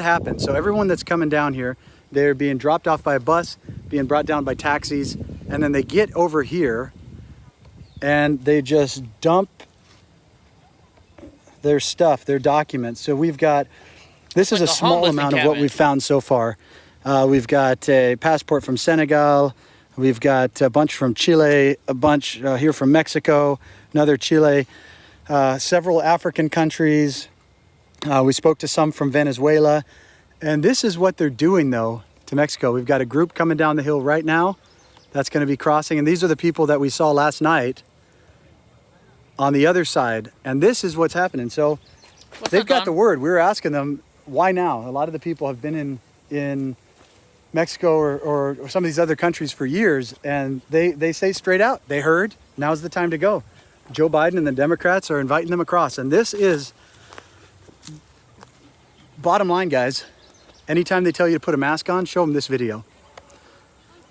happened. So everyone that's coming down here, they're being dropped off by a bus, being brought down by taxis, and then they get over here and they just dump their stuff, their documents. So we've got, this is a small amount of what we've found so far. We've got a passport from Senegal. We've got a bunch from Chile, a bunch here from Mexico, another Chile, several African countries. We spoke to some from Venezuela. And this is what they're doing though to Mexico. We've got a group coming down the hill right now that's going to be crossing. And these are the people that we saw last night on the other side. And this is what's happening. So they've got the word. We were asking them, why now? A lot of the people have been in Mexico or some of these other countries for years, and they say straight out, they heard, now's the time to go. Joe Biden and the Democrats are inviting them across. And this is, bottom line, guys, anytime they tell you to put a mask on, show them this video.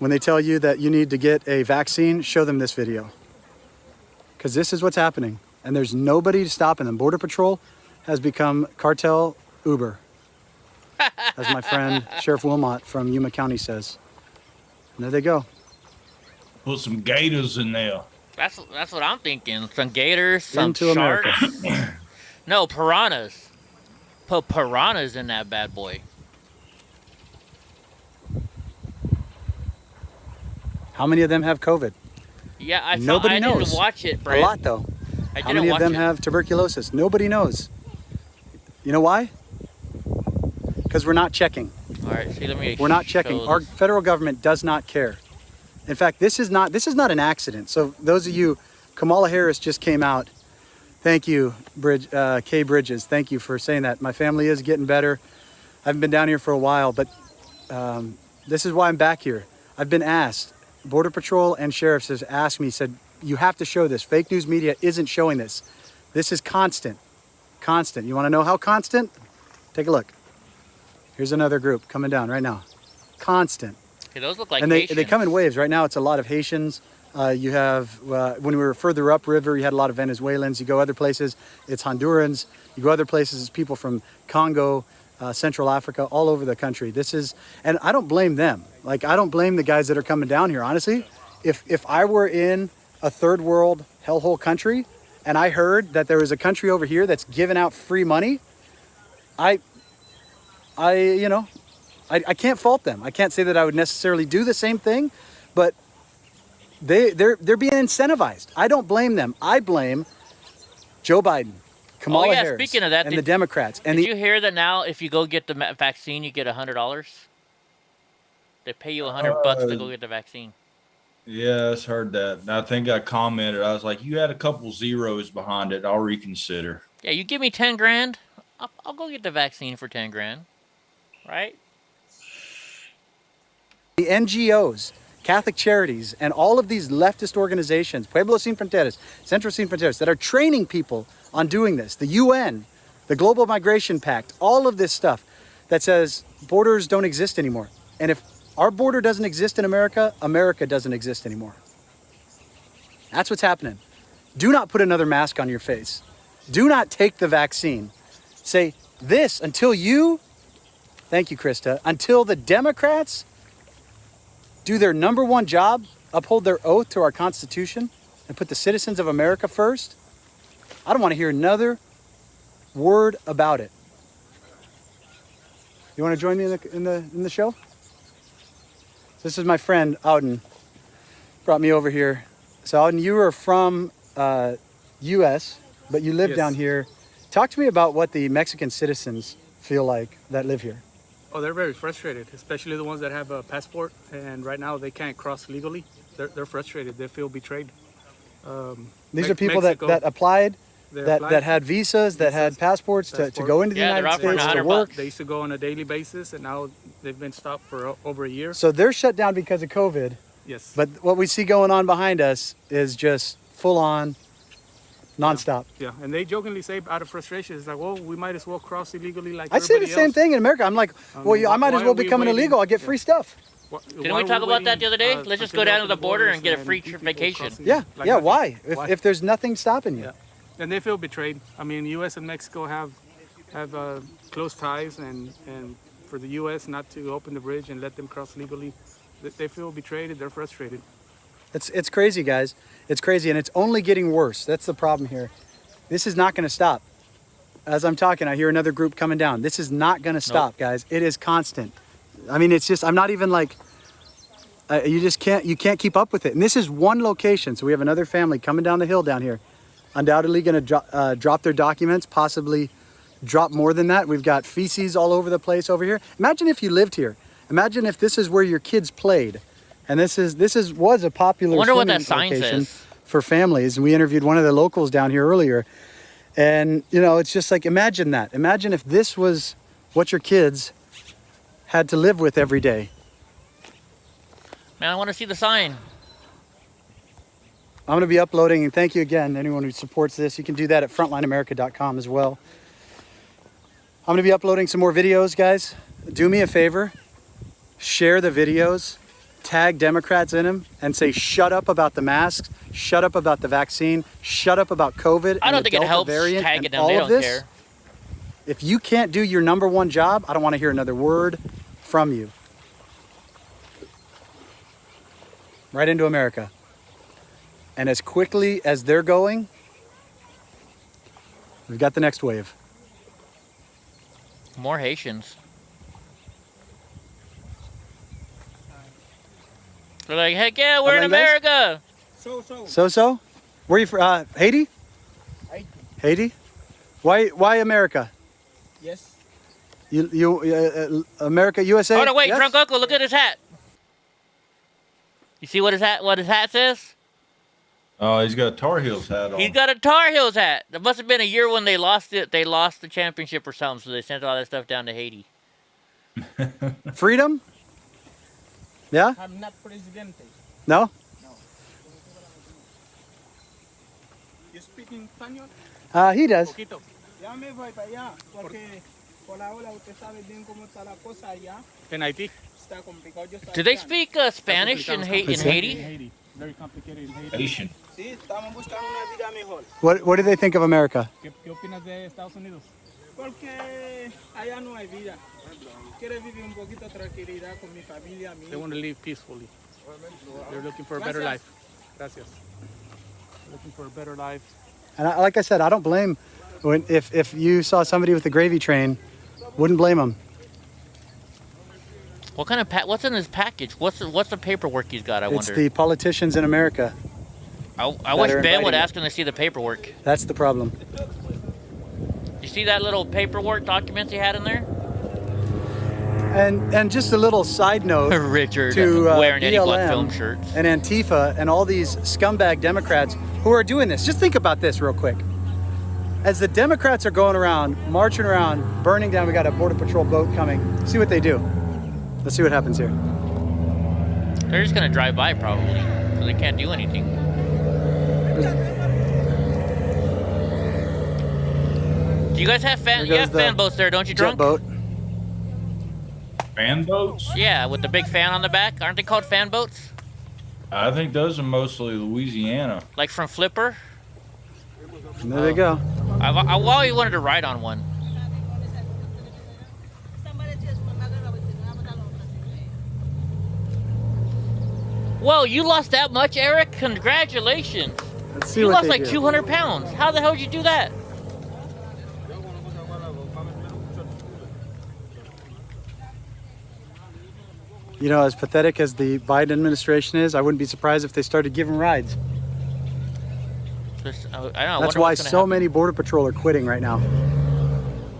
When they tell you that you need to get a vaccine, show them this video. Because this is what's happening, and there's nobody stopping them. Border Patrol has become cartel Uber, as my friend Sheriff Wilmot from Yuma County says. And there they go. Put some gators in there. That's what I'm thinking. Some gators, some Into sharks. America. No, piranhas. Put piranhas in that bad boy. How many of them have COVID? Yeah, I Nobody knows. didn't watch it, A Brett. lot, though. I How didn't many of watch them it. have tuberculosis? Nobody knows. You know why? Because we're not checking. All right, see, let me. We're not checking. show Our this. federal government does not care. In fact, this is not an accident. So those of you, Kamala Harris just came out. Thank you, Kay Bridges. Thank you for saying that. My family is getting better. I haven't been down here for a while, but this is why I'm back here. I've been asked. Border Patrol and sheriffs has asked me, said, you have to show this. Fake news media isn't showing this. This is constant. Constant. You want to know how constant? Take a look. Here's another group coming down right now. Constant. Okay, those look like And they Haitians. come in waves. Right now, it's a lot of Haitians. You have, when we were further upriver, you had a lot of Venezuelans. You go other places, it's Hondurans. You go other places, it's people from Congo, Central Africa, all over the country. This is, and I don't blame them. Like, I don't blame the guys that are coming down here, honestly. If I were in a third world hellhole country and I heard that there was a country over here that's giving out free money, I can't fault them. I can't say that I would necessarily do the same thing, but they're being incentivized. I don't blame them. I blame Joe Biden, Kamala Harris, speaking of that, and the Democrats. And did you hear that now if you go get the vaccine, you get $100? They pay you $100 to go get the vaccine. Yes, heard that. And I think I commented. I was like, you had a couple zeros behind it. I'll reconsider. Yeah, you give me 10 grand, I'll go get the vaccine for 10 grand. Right? the NGOs, Catholic Charities, and all of these leftist organizations, Pueblo Sin Fronteras, Centro Sin Fronteras, that are training people on doing this, the UN, the Global Migration Pact, all of this stuff that says borders don't exist anymore. And if our border doesn't exist in America, America doesn't exist anymore. That's what's happening. Do not put another mask on your face. Do not take the vaccine. Say this until you, thank you, Krista, until the Democrats do their number one job, uphold their oath to our Constitution, and put the citizens of America first. I don't want to hear another word about it. You want to join me in the show? This is my friend Auden. Brought me over here. So Auden, you are from U.S., but you live down here. Talk to me about what the Mexican citizens feel like that live here. Oh, they're very frustrated, especially the ones that have a passport, and right now they can't cross legally. They're frustrated. They feel betrayed. These are people Mexico, that applied, applied. that had visas, that had passports to go into the United States to work. They used to go on a daily basis, and now they've been stopped for over a year. So they're shut down because of COVID. Yes. But what we see going on behind us is just full on, nonstop. Yeah, and they jokingly say out of frustration, it's like, well, we might as well cross illegally like I say the same thing in America. I'm like, I might as well become an illegal. I'll get free stuff. Didn't we talk about that the other day? Let's just go down to the border and get a free vacation. Yeah, why? If there's nothing stopping you. Yeah. And they feel betrayed. I mean, U.S. and Mexico have close ties, and for the U.S. not to open the bridge and let them cross legally, they feel betrayed. They're frustrated. It's crazy, guys. It's crazy, and it's only getting worse. That's the problem here. This is not going to stop. As I'm talking, I hear another group coming down. This is not going to stop, guys. It is constant. I mean, it's just, I'm not even like, you can't keep up with it. And this is one location. So we have another family coming down the hill down here. Undoubtedly going to drop their documents, possibly drop more than that. We've got feces all over the place over here. Imagine if you lived here. Imagine if this is where your kids played. And this was a popular swimming location for families. And we interviewed one of the locals down here earlier. And, it's just like, imagine that. Imagine if this was what your kids had to live with every day. Man, I want to see the sign. I'm going to be uploading, and thank you again, anyone who supports this. You can do that at frontlineamerica.com as well. I'm going to be uploading some more videos, guys. Do me a favor. Share the videos. Tag Democrats in them and say, shut up about the masks. Shut up about the vaccine. Shut up about COVID. I don't think it helps tagging them. They don't care. If you can't do your number one job, I don't want to hear another word from you. Right into America. And as quickly as they're going, we've got the next wave. More Haitians. They're like, heck yeah, we're in America. So? Where are you from? Haiti? Haiti? Why America? Yes. You America, USA? Oh no, wait, yes? drunk uncle, look at his hat. You see what his hat says? Oh, he's got a Tar Heels hat on. He's got a Tar Heels hat. That must have been a year when they lost it. They lost the championship or something, so they sent all that stuff down to Haiti. Freedom? Yeah? I'm not presidente. No? You speak español? He does. Ya me voy para allá, porque por ahora usted sabe bien cómo está la cosa allá. In Haiti. Está complicado. Do they speak Spanish in Haiti? Very complicated in Haiti. Haitian. Sí, estamos buscando una vida mejor. What do they think of America? ¿Qué opinas de Estados Unidos? Porque allá no hay vida. Quiero vivir un poquito de tranquilidad con mi familia. They want to live peacefully. They're looking for a better life. Gracias. Looking for a better life. And like I said, I don't blame. If you saw somebody with a gravy train, wouldn't blame them. What kind of what's in his package? What's the paperwork he's got? I wonder. It's the politicians in America. I wish Ben would ask him to see the paperwork. That's the problem. You see that little paperwork documents he had in there? And just a little side note Richard to wearing BLM EddieBlockFilms shirts and Antifa and all these scumbag Democrats who are doing this. Just think about this real quick. As the Democrats are going around, marching around, burning down, we got a Border Patrol boat coming. See what they do. Let's see what happens here. They're just gonna drive by probably, because they can't do anything. Do you guys have fan boats there, don't you, drunk? Boat. Fan boats? Yeah, with the big fan on the back. Aren't they called fan boats? I think those are mostly Louisiana. Like from Flipper? And there they go. I always wanted to ride on one. Whoa, you lost that much, Eric? Congratulations. Let's see you what lost they like do. 200 pounds. How the hell did you do that? You know, as pathetic as the Biden administration is, I wouldn't be surprised if they started giving rides. I don't know. That's why so many Border Patrol are quitting right now.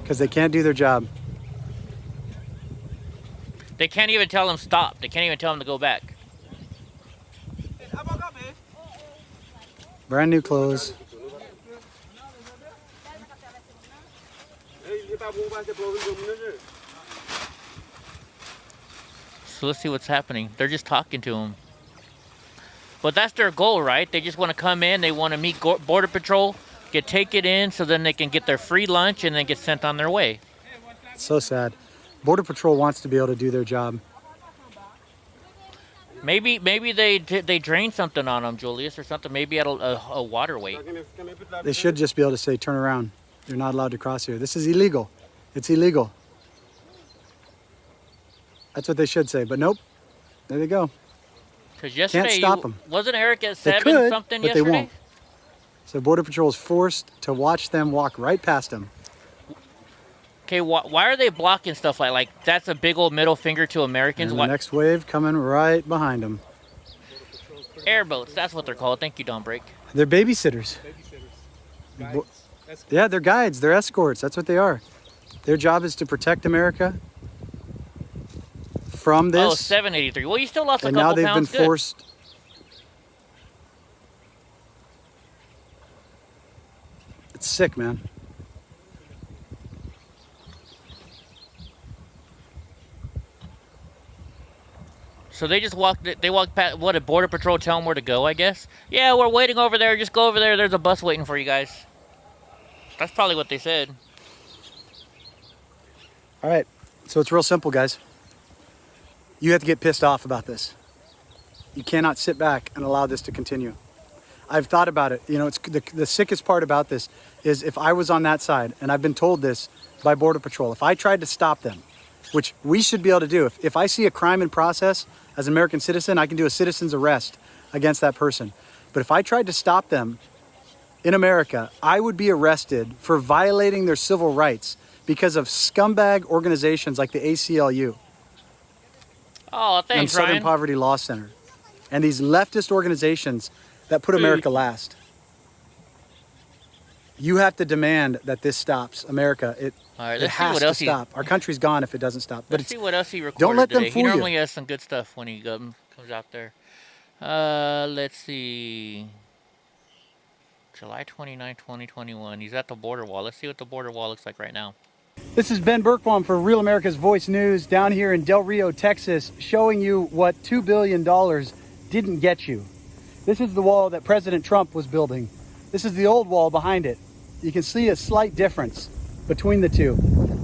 Because they can't do their job. They can't even tell them stop. They can't even tell them to go back. Brand new clothes. So let's see what's happening. They're just talking to them. But that's their goal, right? They just want to come in. They want to meet Border Patrol, get taken in, so then they can get their free lunch and then get sent on their way. It's so sad. Border Patrol wants to be able to do their job. Maybe they drained something on them, Julius, or something. Maybe at a water weight. They should just be able to say, turn around. You're not allowed to cross here. This is illegal. It's illegal. That's what they should say. But nope. There they go. Because yesterday, Can't stop them. Wasn't Eric at They 7 could, something but yesterday? they won't. So Border Patrol is forced to watch them walk right past them. Okay, why are they blocking stuff like that's a big old middle finger to Americans? And the next wave coming right behind them. Airboats, that's what they're called. Thank you, Don Break. They're babysitters. Yeah, they're guides. They're escorts. That's what they are. Their job is to protect America from this. Oh, 783. Well, you still lost a and couple now they've pounds. been forced. It's sick, man. So they just walked past. What did Border Patrol tell them where to go, I guess? Yeah, we're waiting over there. Just go over there. There's a bus waiting for you guys. That's probably what they said. All right. So it's real simple, guys. You have to get pissed off about this. You cannot sit back and allow this to continue. I've thought about it. You know, it's the sickest part about this is if I was on that side, and I've been told this by Border Patrol, if I tried to stop them, which we should be able to do. If I see a crime in process as an American citizen, I can do a citizen's arrest against that person. But if I tried to stop them in America, I would be arrested for violating their civil rights because of scumbag organizations like the ACLU Oh, and thanks, Southern Ryan. Poverty Law Center and these leftist organizations that put America last. You have to demand that this stops. America, it Let's see has what to else he- stop. Our country's gone if it doesn't stop. But Let's see what else he recorded don't let them today. fool He you. normally has some good stuff when he comes out there. Let's see. July 29, 2021. He's at the border wall. Let's see what the border wall looks like right now. This is Ben Berkwam for Real America's Voice News down here in Del Rio, Texas, showing you what $2 billion didn't get you. This is the wall that President Trump was building. This is the old wall behind it. You can see a slight difference between the two.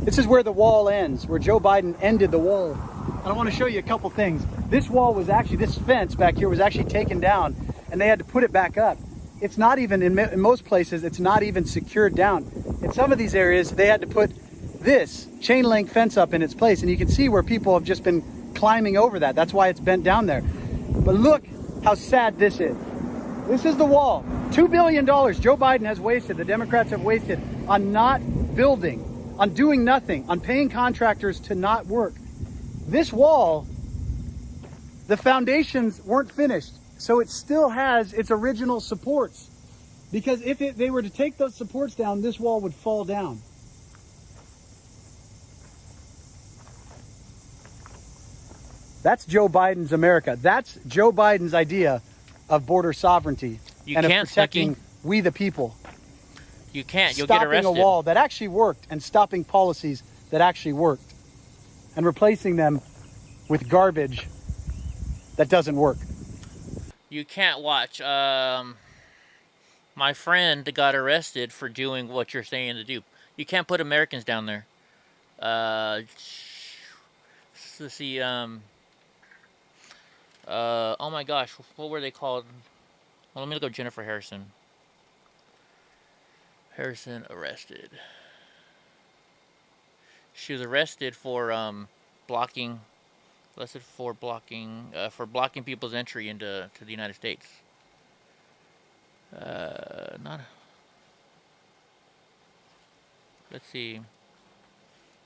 This is where the wall ends, where Joe Biden ended the wall. And I want to show you a couple things. This wall was actually, this fence back here was actually taken down and they had to put it back up. It's not even, in most places, it's not even secured down. In some of these areas, they had to put this chain link fence up in its place. And you can see where people have just been climbing over that. That's why it's bent down there. But look how sad this is. This is the wall. $2 billion Joe Biden has wasted, the Democrats have wasted on not building, on doing nothing, on paying contractors to not work. This wall, the foundations weren't finished, so it still has its original supports. Because if they were to take those supports down, this wall would fall down. That's Joe Biden's America. That's Joe Biden's idea of border sovereignty You and of can't, protecting Snooki. we the people. You can't. You'll get Stopping arrested. a wall that actually worked and stopping policies that actually worked and replacing them with garbage that doesn't work. You can't watch. My friend got arrested for doing what you're saying to do. You can't put Americans down there. Let's see. Oh my gosh, what were they called? Well, let me look up Jennifer Harrison. Harrison arrested. She was arrested for blocking people's entry into the United States. Not. Let's see.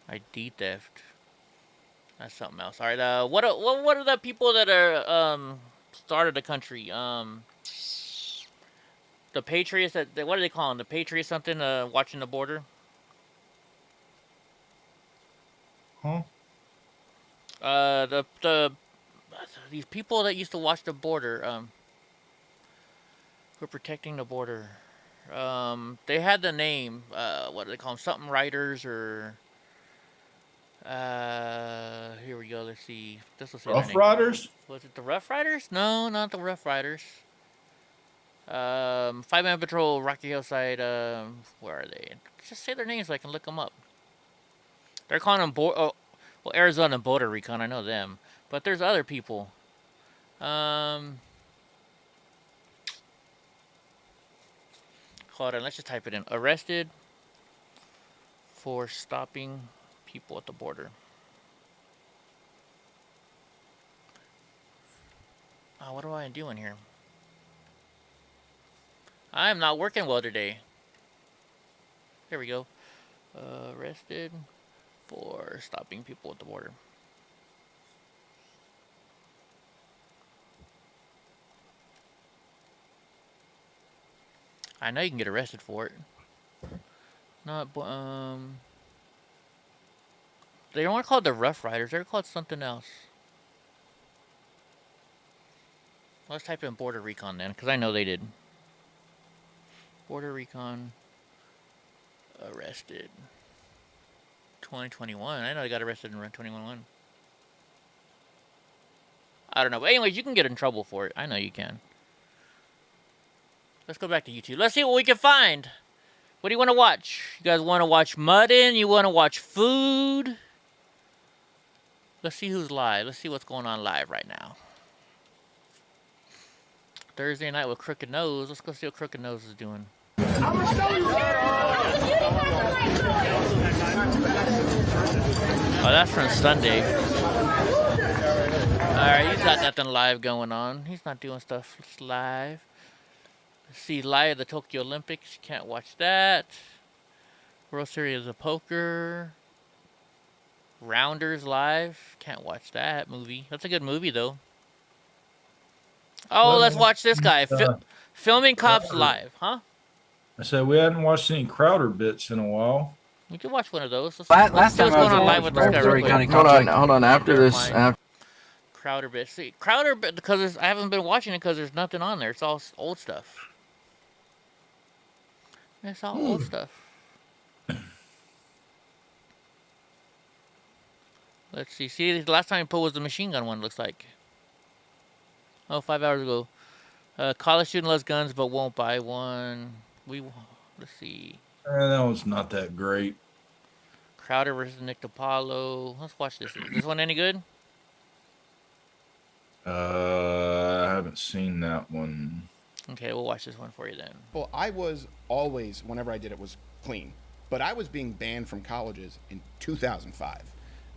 ID theft. That's something else. All right. What are the people that are started the country? The Patriots. What do they call them? The Patriots something. Watching the border. Huh? These people that used to watch the border. Who are protecting the border. They had the name. What do they call them? Something Riders or. Here we go. Let's see. This will say Rough Riders? Was it the Rough Riders? No, not the Rough Riders. 5-Man Patrol, Rocky Hillside. Where are they? Just say their names so I can look them up. They're calling them well, Arizona Border Recon. I know them, but there's other people. Hold on. Let's just type it in. Arrested for stopping people at the border. Oh, what am I doing here? I am not working well today. Here we go. Arrested for stopping people at the border. I know you can get arrested for it. Not, they don't want to call it the Rough Riders. They're called something else. Let's type in Border Recon then, because I know they did. Border Recon arrested 2021. I know they got arrested in 2021. I don't know. But anyways, you can get in trouble for it. I know you can. Let's go back to YouTube. Let's see what we can find. What do you want to watch? You guys want to watch mudding? You want to watch food? Let's see who's live. Let's see what's going on live right now. Thursday night with Crooked Nose. Let's go see what Crooked Nose is doing. Oh, that's from Sunday. Alright, he's got nothing live going on. He's not doing stuff live. Let's see, live at the Tokyo Olympics. Can't watch that. World Series of Poker. Rounders live. Can't watch that movie. That's a good movie, though. Oh, let's watch this guy. Filming Cops live, huh? I said we hadn't watched any Crowder bits in a while. We could watch one of those. Last time I was on live with this guy real quick. Hold on. After this, Crowder bits. See, Crowder bit because I haven't been watching it because there's nothing on there. It's all old stuff. It's all old stuff. Let's see. See, the last time I put was the machine gun one. Looks like. Oh, 5 hours ago. College student loves guns but won't buy one. Let's see. That was not that great. Crowder versus Nick DiPaolo. Let's watch this. Is this one any good? I haven't seen that one. Okay, we'll watch this one for you then. Well, I was always, whenever I did it, was clean. But I was being banned from colleges in 2005.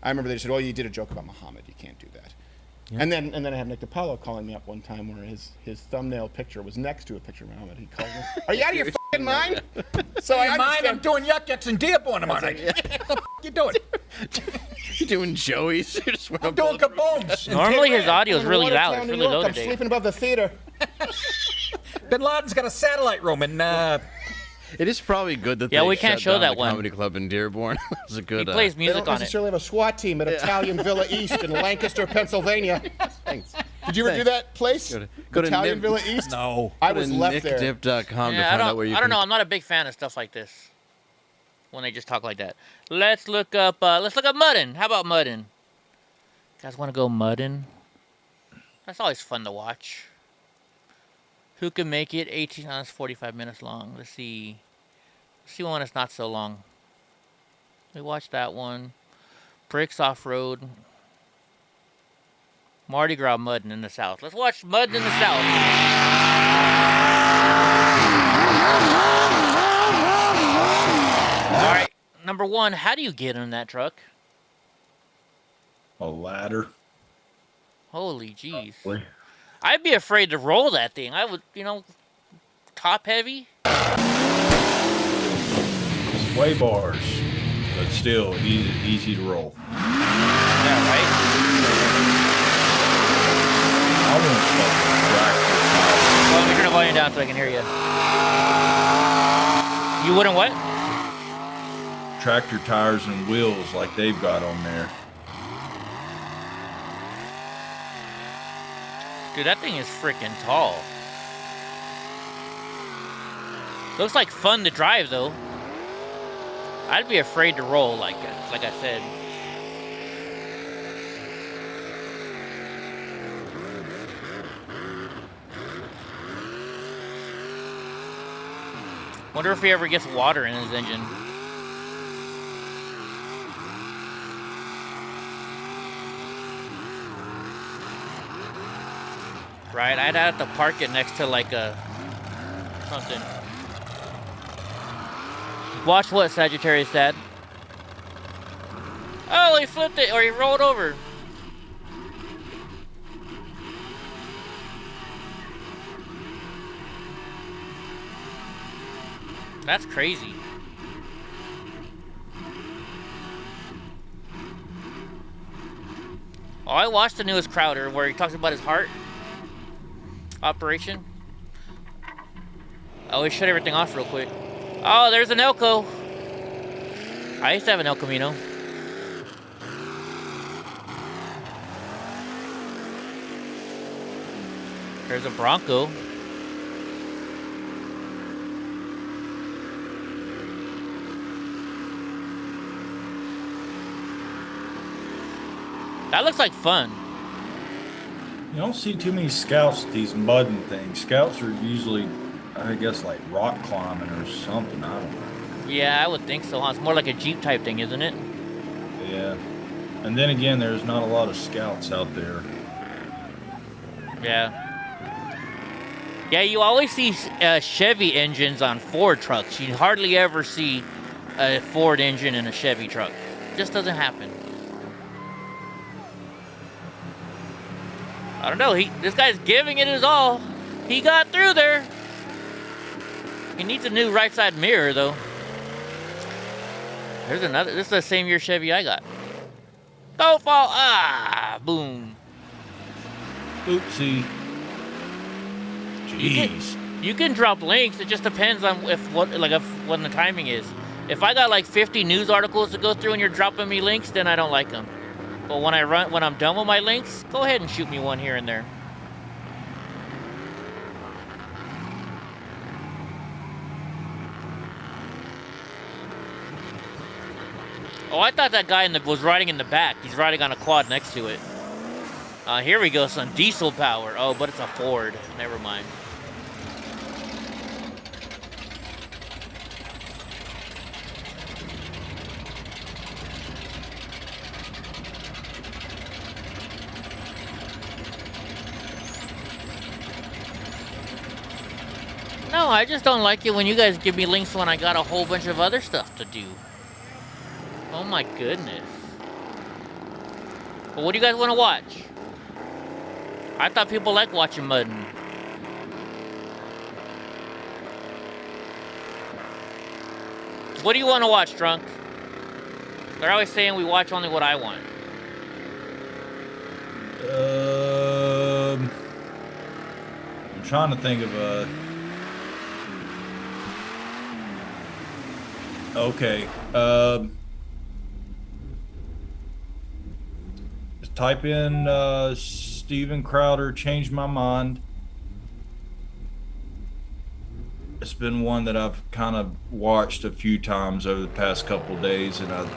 I remember they said, "Oh, you did a joke about Muhammad. You can't do that." Yeah. And then I have Nick DiPaolo calling me up one time where his thumbnail picture was next to a picture of Muhammad. He called me, "Are you out of your f***ing mind?" So I understand. I'm doing yuck in Dearborn tomorrow. What the f*** you doing? You're doing Joey's. I'm doing kabooms. Normally his audio is really loud. Watertown, It's really New York. low I'm today. sleeping above the theater. Bin Laden's got a satellite room in. It is probably good that Yeah, they we can't shut show down that the one. comedy club in Dearborn. It's a good. He plays They music don't on it. necessarily have a SWAT team at Italian Villa East in Lancaster, Pennsylvania. Thanks. Did you ever do that place? Go to Italian Nip- Villa East? No. I was left there. nickdip.com to Yeah, find out where you I can. don't know. I'm not a big fan of stuff like this. When they just talk like that. Let's look up mudding. How about mudding? You guys want to go mudding? That's always fun to watch. Who can make it? 18 hours, 45 minutes long. Let's see. Let's see one that's not so long. We watched that one. Bricks Off-Road. Mardi Gras mudding in the South. Let's watch mudding in the South. All right, number one, how do you get in that truck? A ladder. Holy jeez. Probably. I'd be afraid to roll that thing. I would, top heavy. Sway bars, but still easy to roll. Yeah, right? I want tractor. Well, let me turn the volume down so I can hear you. You wouldn't what? Tractor tires and wheels like they've got on there. Dude, that thing is freaking tall. Looks like fun to drive, though. I'd be afraid to roll like I said. Wonder if he ever gets water in his engine. Right, I'd have to park it next to like a something. Watch what, Sagittarius Dad? Oh, he flipped it, or he rolled over. That's crazy. Oh, I watched the newest Crowder where he talks about his heart operation. I always shut everything off real quick. Oh, there's an Elko. I used to have an El Camino. There's a Bronco. That looks like fun. You don't see too many scouts at these mudding things. Scouts are usually, I guess, like rock climbing or something. I don't know. Yeah, I would think so. It's more like a Jeep type thing, isn't it? Yeah. And then again, there's not a lot of scouts out there. Yeah. Yeah, you always see Chevy engines on Ford trucks. You hardly ever see a Ford engine in a Chevy truck. It just doesn't happen. I don't know. This guy's giving it his all. He got through there. He needs a new right side mirror, though. There's another. This is the same year Chevy I got. Don't fall. Ah, boom. Oopsie. Jeez. You can drop links. It just depends on when the timing is. If I got like 50 news articles to go through and you're dropping me links, then I don't like them. But when I'm done with my links, go ahead and shoot me one here and there. Oh, I thought that guy was riding in the back. He's riding on a quad next to it. Here we go, some diesel power. Oh, but it's a Ford. Never mind. No, I just don't like it when you guys give me links when I got a whole bunch of other stuff to do. Oh my goodness. Well, what do you guys want to watch? I thought people like watching mudding. What do you want to watch, Drunk? They're always saying we watch only what I want. I'm trying to think of a... Okay. Just type in Steven Crowder, Change My Mind. It's been one that I've kind of watched a few times over the past couple of days, and I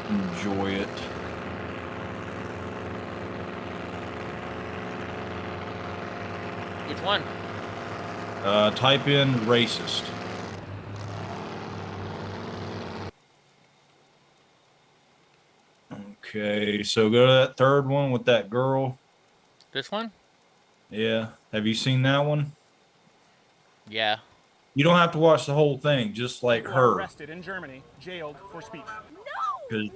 enjoy it. Which one? Type in racist. Okay, so go to that third one with that girl. This one? Yeah. Have you seen that one? Yeah. You don't have to watch the whole thing, just like her. Arrested in Germany, jailed for speech. Because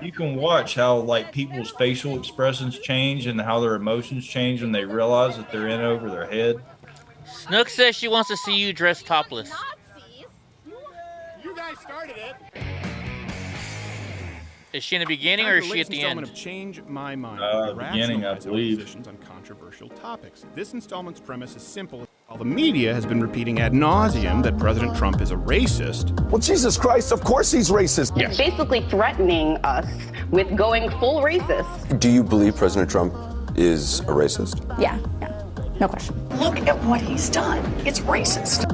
you can watch how like people's facial expressions change and how their emotions change when they realize that they're in over their head. Snook says she wants to see you dressed topless. You guys started it. Is she in the beginning or is she at the end? Of Change My Mind. Beginning, I believe. Positions on controversial topics. This installment's premise is simple. While the media has been repeating ad nauseum that President Trump is a racist. Well, Jesus Christ, of course he's racist. Yes. Basically threatening us with going full racist. Do you believe President Trump is a racist? Yeah, no question. Look at what he's done. It's racist.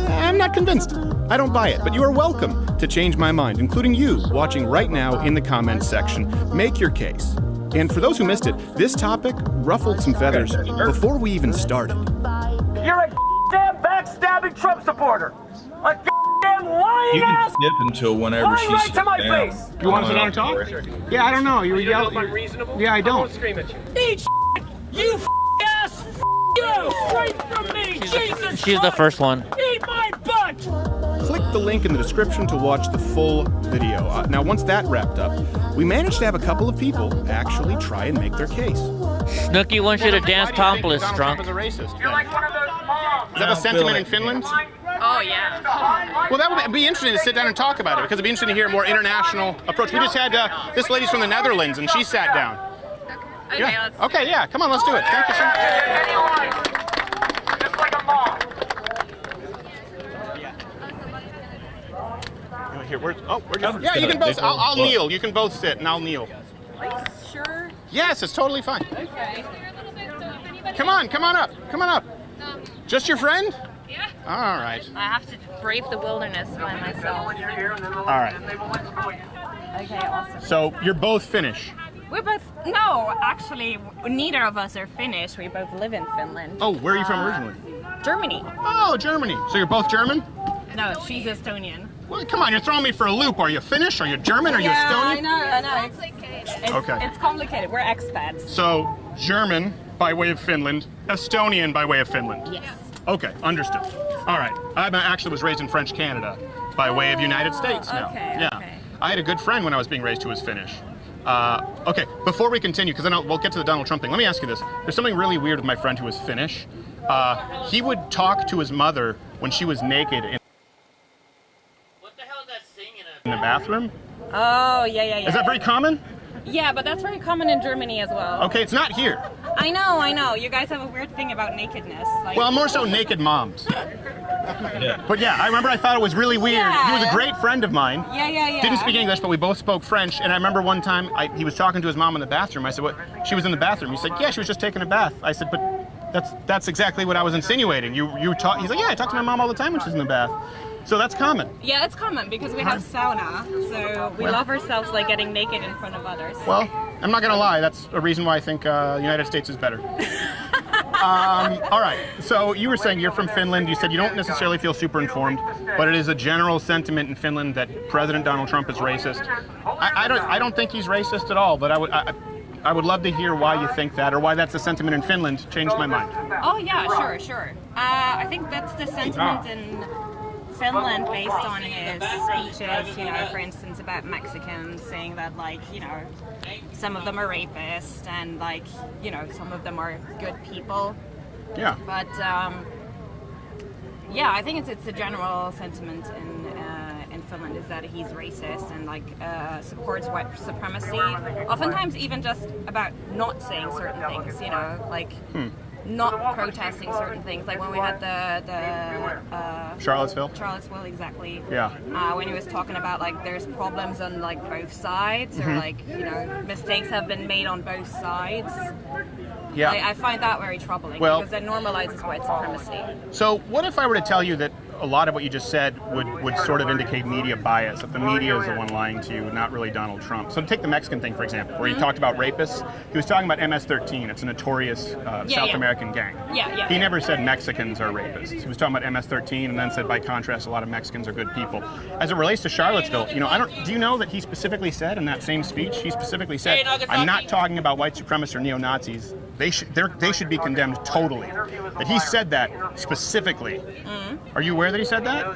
I'm not convinced. I don't buy it, but you are welcome to change my mind, including you watching right now in the comments section. Make your case. And for those who missed it, this topic ruffled some feathers before we even started. You're a damn backstabbing Trump supporter. A damn lying You can ass. skip until whenever Lying she right sits to my down. face. You want to sit down and talk? Yeah, I don't know. You were yelling. Unreasonable? Yeah, I don't. won't scream at you. Eat you ass. You straight from me. Jesus She's the first one. Eat my butt. Click the link in the description to watch the full video. Now, once that wrapped up, we managed to have a couple of people actually try and make their case. Snooky wants you to dance topless, drunk. Is a racist. You're like one of those moms. Is that a sentiment in Finland? Oh, yeah. Well, that would be interesting to sit down and talk about it because it'd be interesting to hear a more international approach. We just had this lady's from the Netherlands and she sat down. Okay, Yeah. let's Okay, yeah. Come on, let's do it. Thank you so much. Just like a mom. Here, yeah, you can both. I'll kneel. You can both sit, and I'll kneel. Are you sure? Yes, it's totally fine. Okay. Come on up. Come on up. Just your friend? Yeah. All right. I have to brave the wilderness by myself. All right. Okay, awesome. So you're both Finnish. We're both, no, actually, neither of us are Finnish. We both live in Finland. Oh, where are you from originally? Germany. Oh, Germany. So you're both German? No, she's Estonian. Well, come on, you're throwing me for a loop. Are you Finnish? Are you German? Are you Yeah, Estonian? I know. It's complicated. Okay. It's complicated. We're expats. So German by way of Finland, Estonian by way of Finland. Yes. Okay, understood. All right. I actually was raised in French Canada by way of United States now. Okay, Yeah. okay. I had a good friend when I was being raised who was Finnish. Okay, before we continue, because then we'll get to the Donald Trump thing, let me ask you this. There's something really weird with my friend who was Finnish. He would talk to his mother when she was naked in the bathroom. Oh, yeah. Is that very common? Yeah, but that's very common in Germany as well. Okay, it's not here. I know. You guys have a weird thing about nakedness. Like, Well, more so naked moms. Yeah. But yeah, I remember I thought it was really weird. Yeah. He was a great friend of mine. Yeah. Didn't speak English, but we both spoke French. And I remember one time he was talking to his mom in the bathroom. I said, "What? She was in the bathroom." He said, "Yeah, she was just taking a bath." I said, "But that's exactly what I was insinuating. You talk." He's like, "Yeah, I talk to my mom all the time when she's in the bath." So that's common. Yeah, it's common because we have sauna, so we love ourselves like getting naked in front of others. Well, I'm not gonna lie. That's a reason why I think the United States is better. All right. So you were saying you're from Finland. You said you don't necessarily feel super informed, but it is a general sentiment in Finland that President Donald Trump is racist. I don't think he's racist at all, but I would love to hear why you think that, or why that's a sentiment in Finland. Changed my mind. Oh yeah, sure. I think that's the sentiment in Finland based on his speeches, for instance, about Mexicans, saying that, some of them are rapists and, some of them are good people. Yeah. But, I think it's a general sentiment in Finland is that he's racist and, supports white supremacy. Oftentimes even just about not saying certain things, not protesting certain things, like when we had the Charlottesville, exactly. Yeah. When he was talking about there's problems on both sides, or mistakes have been made on both sides. Yeah. I find that very troubling because that normalizes white supremacy. So what if I were to tell you that a lot of what you just said would would sort of indicate media bias, that the media is the one lying to you, not really Donald Trump. So take the Mexican thing, for example, where he talked about rapists. He was talking about MS-13. It's a notorious South American gang. He never said Mexicans are rapists. He was talking about MS-13 and then said, by contrast, a lot of Mexicans are good people. As it relates to Charlottesville, do you know that he specifically said in that same speech, he specifically said, I'm not talking about white supremacists or neo-Nazis. They should be condemned totally. That he said that specifically. Are you aware that he said that?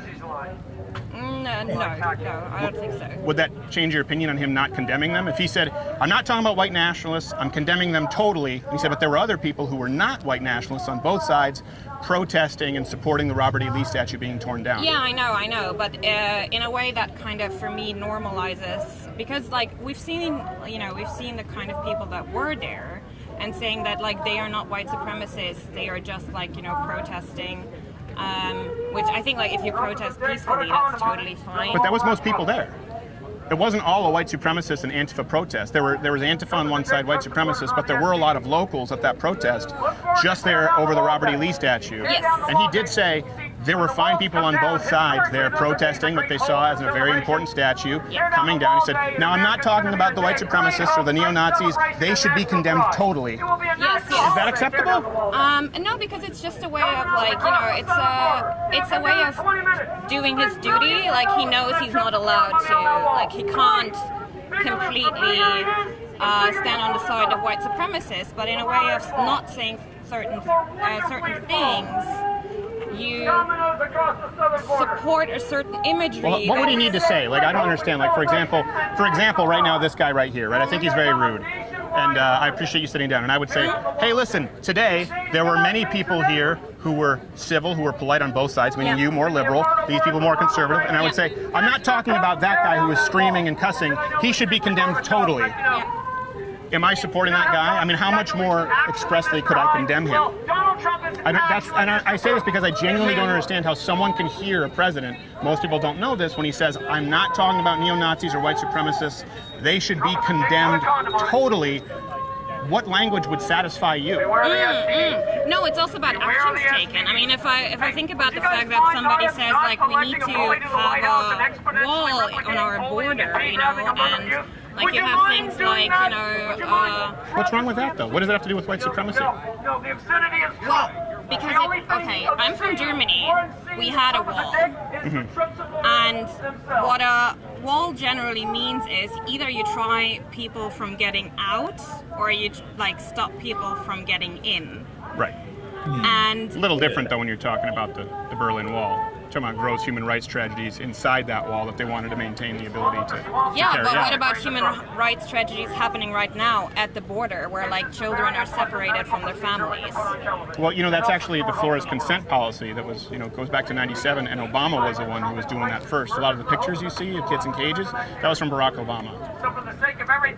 No, I don't think so. Would that change your opinion on him not condemning them? If he said, I'm not talking about white nationalists, I'm condemning them totally. And he said, but there were other people who were not white nationalists on both sides protesting and supporting the Robert E. Lee statue being torn down. Yeah, I know. But in a way that kind of, for me, normalizes, because like we've seen the kind of people that were there and saying that like they are not white supremacists, they are just like, protesting. Which I think, like, if you protest peacefully, that's totally fine. But that was most people there. It wasn't all a white supremacist and Antifa protest. There was Antifa on one side, white supremacists, but there were a lot of locals at that protest just there over the Robert E. Lee statue. Yes. And he did say there were fine people on both sides there protesting what they saw as a very important statue coming down. He said, now I'm not talking about the white supremacists or the neo-Nazis. They should be condemned totally. Yes. Is that acceptable? No, because it's just a way of like, it's a way of doing his duty. Like he knows he's not allowed to, like he can't completely stand on the side of white supremacists, but in a way of not saying certain things, you support a certain imagery. Well, what would he need to say? Like, I don't understand. Like, for example, right now, this guy right here, right? I think he's very rude. And I appreciate you sitting down. And I would say, hey, listen, today there were many people here who were civil, who were polite on both sides, meaning you more liberal, these people more conservative. And I would say, I'm not talking about that guy who was screaming and cussing. He should be condemned totally. Am I supporting that guy? I mean, how much more expressly could I condemn him? I say this because I genuinely don't understand how someone can hear a president, most people don't know this, when he says, I'm not talking about neo-Nazis or white supremacists, they should be condemned totally. What language would satisfy you? No, it's also about actions taken. I mean, if I think about the fact that somebody says, like, we need to have a wall on our border, and like you have things like, What's wrong with that, though? What does it have to do with white supremacy? Well, because I'm from Germany. We had a wall. And what a wall generally means is either you try people from getting out or you like stop people from getting in. Right. And a little different, though, when you're talking about the Berlin Wall. Talking about gross human rights tragedies inside that wall that they wanted to maintain the ability to carry but out. what about human rights tragedies happening right now at the border where like children are separated from their families? Well, that's actually the Flores consent policy that was, goes back to 97, and Obama was the one who was doing that first. A lot of the pictures you see of kids in cages, that was from Barack Obama.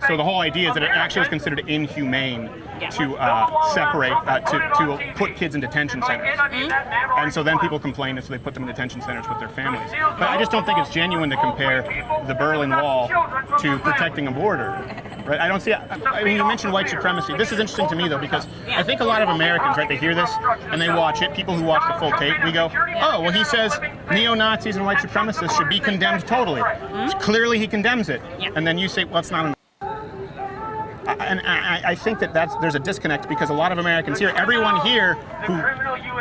So the whole idea is that it actually was considered inhumane to separate, to put kids in detention centers. And so then people complained, and so they put them in detention centers with their families. But I just don't think it's genuine to compare the Berlin Wall to protecting a border. Right? I don't see. I mean, you mentioned white supremacy. This is interesting to me, though, because I think a lot of Americans, right, they hear this and they watch it. People who watch the full tape, we go, oh, well, he says neo-Nazis and white supremacists should be condemned totally. Clearly, he condemns it. And then you say, well, it's not enough. And I think that there's a disconnect because a lot of Americans here, everyone here who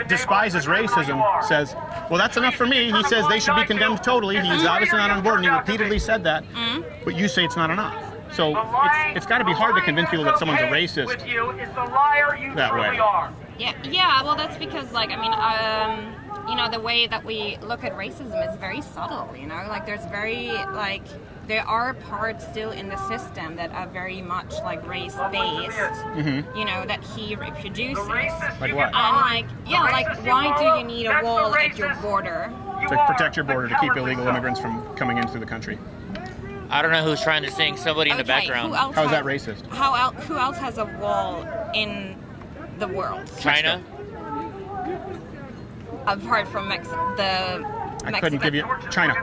despises racism says, well, that's enough for me. He says they should be condemned totally. He's obviously not on board, and he repeatedly said that. But you say it's not enough. So it's got to be hard to convince people that someone's a racist that way. Yeah, well, that's because, like, I mean, the way that we look at racism is very subtle, like there's there are parts still in the system that are very much like race-based, that he reproduces. Like what? And why do you need a wall at your border? To protect your border, to keep illegal immigrants from coming into the country. I don't know who's trying to sing. Somebody in the background. How is that racist? Who else has a wall in the world? China? Apart from Mexico. I couldn't give you China.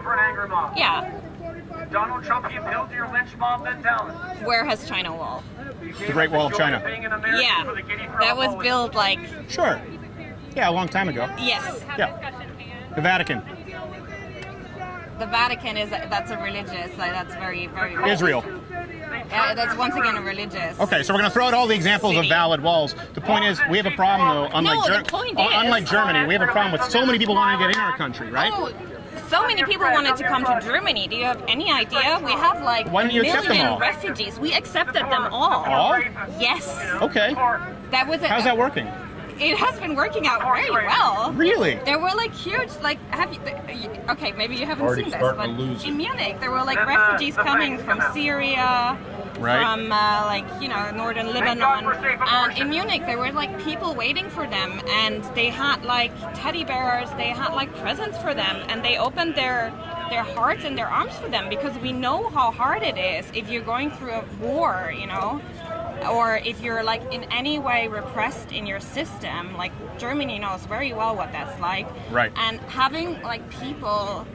Yeah. Donald Trump, you built your lynch mob mentality. Where has China wall? The Great Wall of China. Yeah. That was built like... Sure. Yeah, a long time ago. Yes. Yeah. The Vatican. the Vatican that's a religious, like that's very, very. Israel. Yeah, that's once again a religious. Okay, so we're going to throw out all the examples of valid walls. The point is, we have a problem though. Unlike Germany, we have a problem with so many people wanting to get in our country, right? Oh, so many people wanted to come to Germany. Do you have any idea? We have like Why don't you accept them all? refugees. We accepted them all. All? Yes. Okay. That was. How's that working? It has been working out very well. Really? There were like huge, like, okay, maybe you haven't seen this, but in Munich there were like refugees coming from Syria, from like, you know, northern Lebanon, and in Munich there were like people waiting for them, and they had like teddy bears, they had like presents for them, and they opened their hearts and their arms for them, because we know how hard it is if you're going through a war, you know, or if you're like in any way repressed in your system. Like Germany knows very well what that's like. Right. And having like people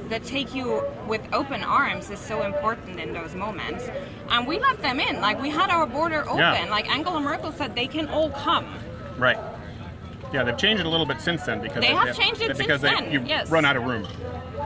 that take you with open arms is so important in those moments. And we let them in. Like we had our border open. Yeah. Like Angela Merkel said they can all come. Right. Yeah, they've changed it a little bit since then because They have changed it since then, you yes. run out of room.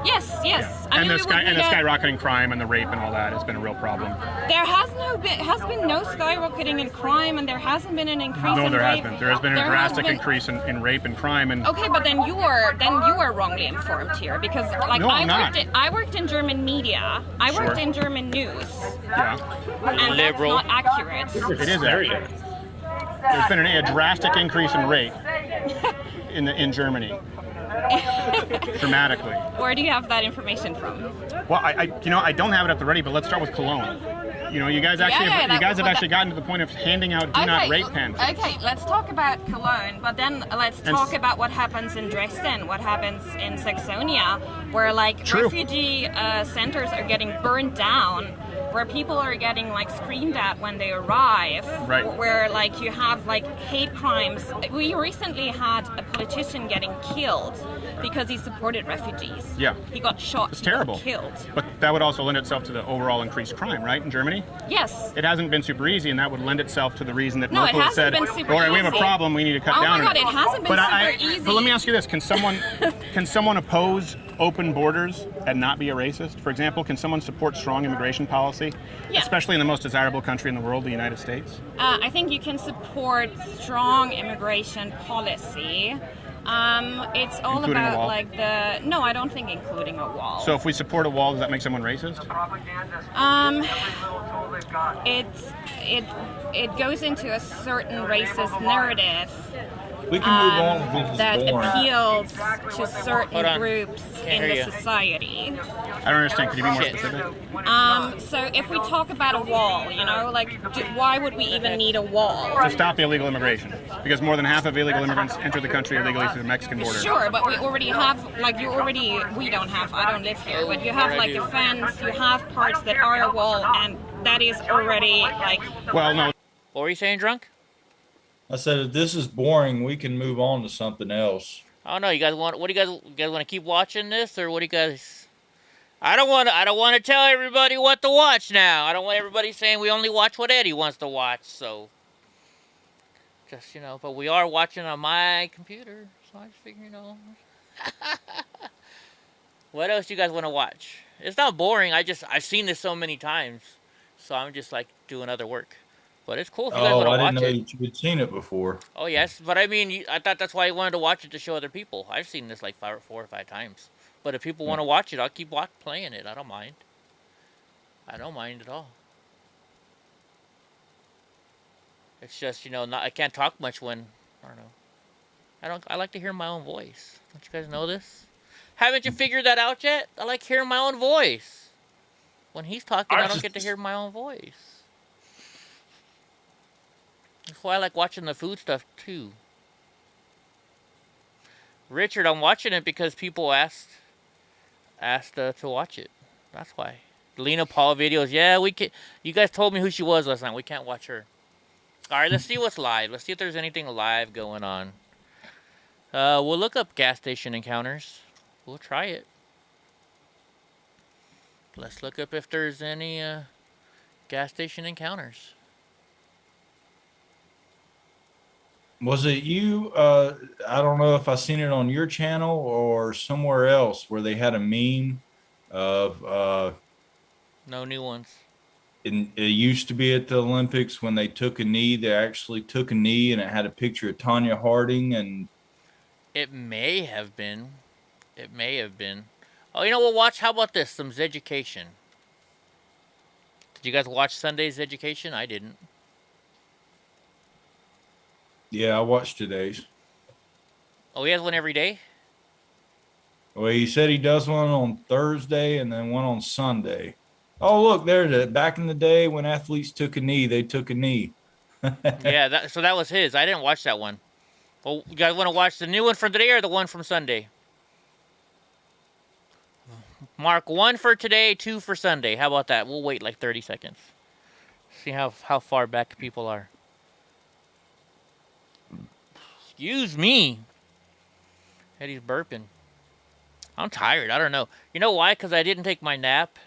Yes, yes. Yeah. I And mean, the we would skyrocketing crime and the rape and all that has been a real problem. There has been no skyrocketing in crime, and there hasn't been an increase No, in there has rape. been. There has been a There has drastic been- increase in rape and crime and. Okay, but then you are wrongly informed here, because like No, I'm not. I worked in German media. I worked Sure. in German news. Yeah. And Liberal. that's not accurate. It is accurate. There's been a drastic increase in rape in Germany. Dramatically. Where do you have that information from? Well, I don't have it at the ready, but let's start with Cologne. You know, you guys actually have actually gotten to the point of handing out do not rape pamphlets. Okay, let's talk about Cologne, but then let's talk about what happens in Dresden, what happens in Saxonia, where like refugee centers are getting burned down, where people are getting like screamed at when they arrive, where like you have like hate crimes. We recently had a politician getting killed because he supported refugees. Yeah. He got shot. It's terrible. He got killed. But that would also lend itself to the overall increased crime, right, in Germany? Yes. It hasn't been super easy, and that would lend itself to the reason that No, it Merkel hasn't said, been super all right, we have a easy. problem, we need to cut Oh down my on God, it hasn't been super easy. But let me ask you this, can someone oppose open borders and not be a racist? For example, can someone support strong immigration policy, especially in the most desirable country in the world, the United States? I think you can support strong immigration policy. It's all Including a about wall? like no, I don't think including a wall. So if we support a wall, does that make someone racist? It goes into a certain racist narrative. We can move on with this that boring. appeals to certain Hold on. groups Can't in hear the you. society. I don't understand. Could you be more specific? So if we talk about a wall, you know, like why would we even need a wall? To stop illegal immigration, because more than half of illegal immigrants enter the country illegally through the Mexican border. Sure, but we already have, like, we don't have, I don't live here, but you have, like, a fence, you have parts that are a wall, and that is already, like... Well, no. What were you saying, Drunk? I said, if this is boring, we can move on to something else. I don't know. You guys want? What do you guys want to keep watching this, or what do you guys? I don't want to tell everybody what to watch now. I don't want everybody saying we only watch what Eddie wants to watch. So, just but we are watching on my computer, so I just figure What else do you guys want to watch? It's not boring. I've seen this so many times, so I'm just like doing other work. But it's cool if you guys want to I watch didn't know it. that you had seen it before. Oh, yes. But I mean, I thought that's why I wanted to watch it, to show other people. I've seen this like 4 or 5 times. But if people want to watch it, I'll keep playing it. I don't mind. I don't mind at all. It's just, I can't talk much when, I don't know. I like to hear my own voice. Don't you guys know this? Haven't you figured that out yet? I like hearing my own voice. When he's talking, I don't get to hear my own voice. That's why I like watching the food stuff, too. Richard, I'm watching it because people asked to watch it. That's why. Lena Paul videos. Yeah, we can. You guys told me who she was last night. We can't watch her. All right, let's see what's live. Let's see if there's anything live going on. We'll look up gas station encounters. We'll try it. Let's look up if there's any gas station encounters. Was it you? I don't know if I seen it on your channel or somewhere else where they had a meme of No new ones. it used to be at the Olympics when they took a knee. They actually took a knee, and it had a picture of Tanya Harding. And It may have been. It may have been. Oh, you know what? Watch. How about this? Some Education. Did you guys watch Sunday's Education? I didn't. yeah, I watched today's. Oh, he has one every day? Well, he said he does one on Thursday and then one on Sunday. Oh, look, there's it. Back in the day when athletes took a knee, they took a knee. Yeah, so that was his. I didn't watch that one. Well, you guys want to watch the new one from today or the one from Sunday? Mark 1 for today, 2 for Sunday. How about that? We'll wait like 30 seconds. See how far back people are. Excuse me. Eddie's burping. I'm tired. I don't know. You know why? Because I didn't take my nap.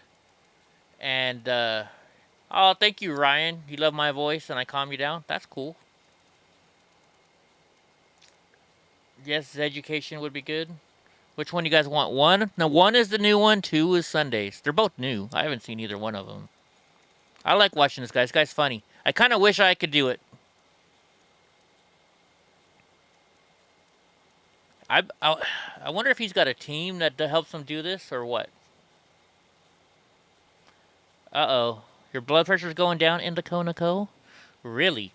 And, oh, thank you, Ryan. You love my voice and I calm you down. That's cool. Yes, Education would be good. Which one do you guys want? 1? No, 1 is the new one. 2 is Sundays. They're both new. I haven't seen either one of them. I like watching this guy. This guy's funny. I kind of wish I could do it. I wonder if he's got a team that helps him do this or what. Uh-oh. Your blood pressure's going down in the Conoco? Really?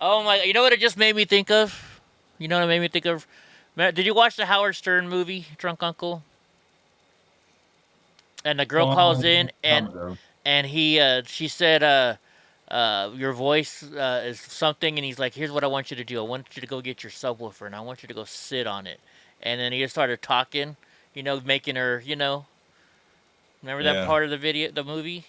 Oh my, you know what it just made me think of? You know what it made me think of? Did you watch the Howard Stern movie, Drunk Uncle? And the girl calls in and she said, your voice is something, and he's like, here's what I want you to do. I want you to go get your subwoofer, and I want you to go sit on it. And then he just started talking, you know, making her, you know. Remember that part of the video, the movie?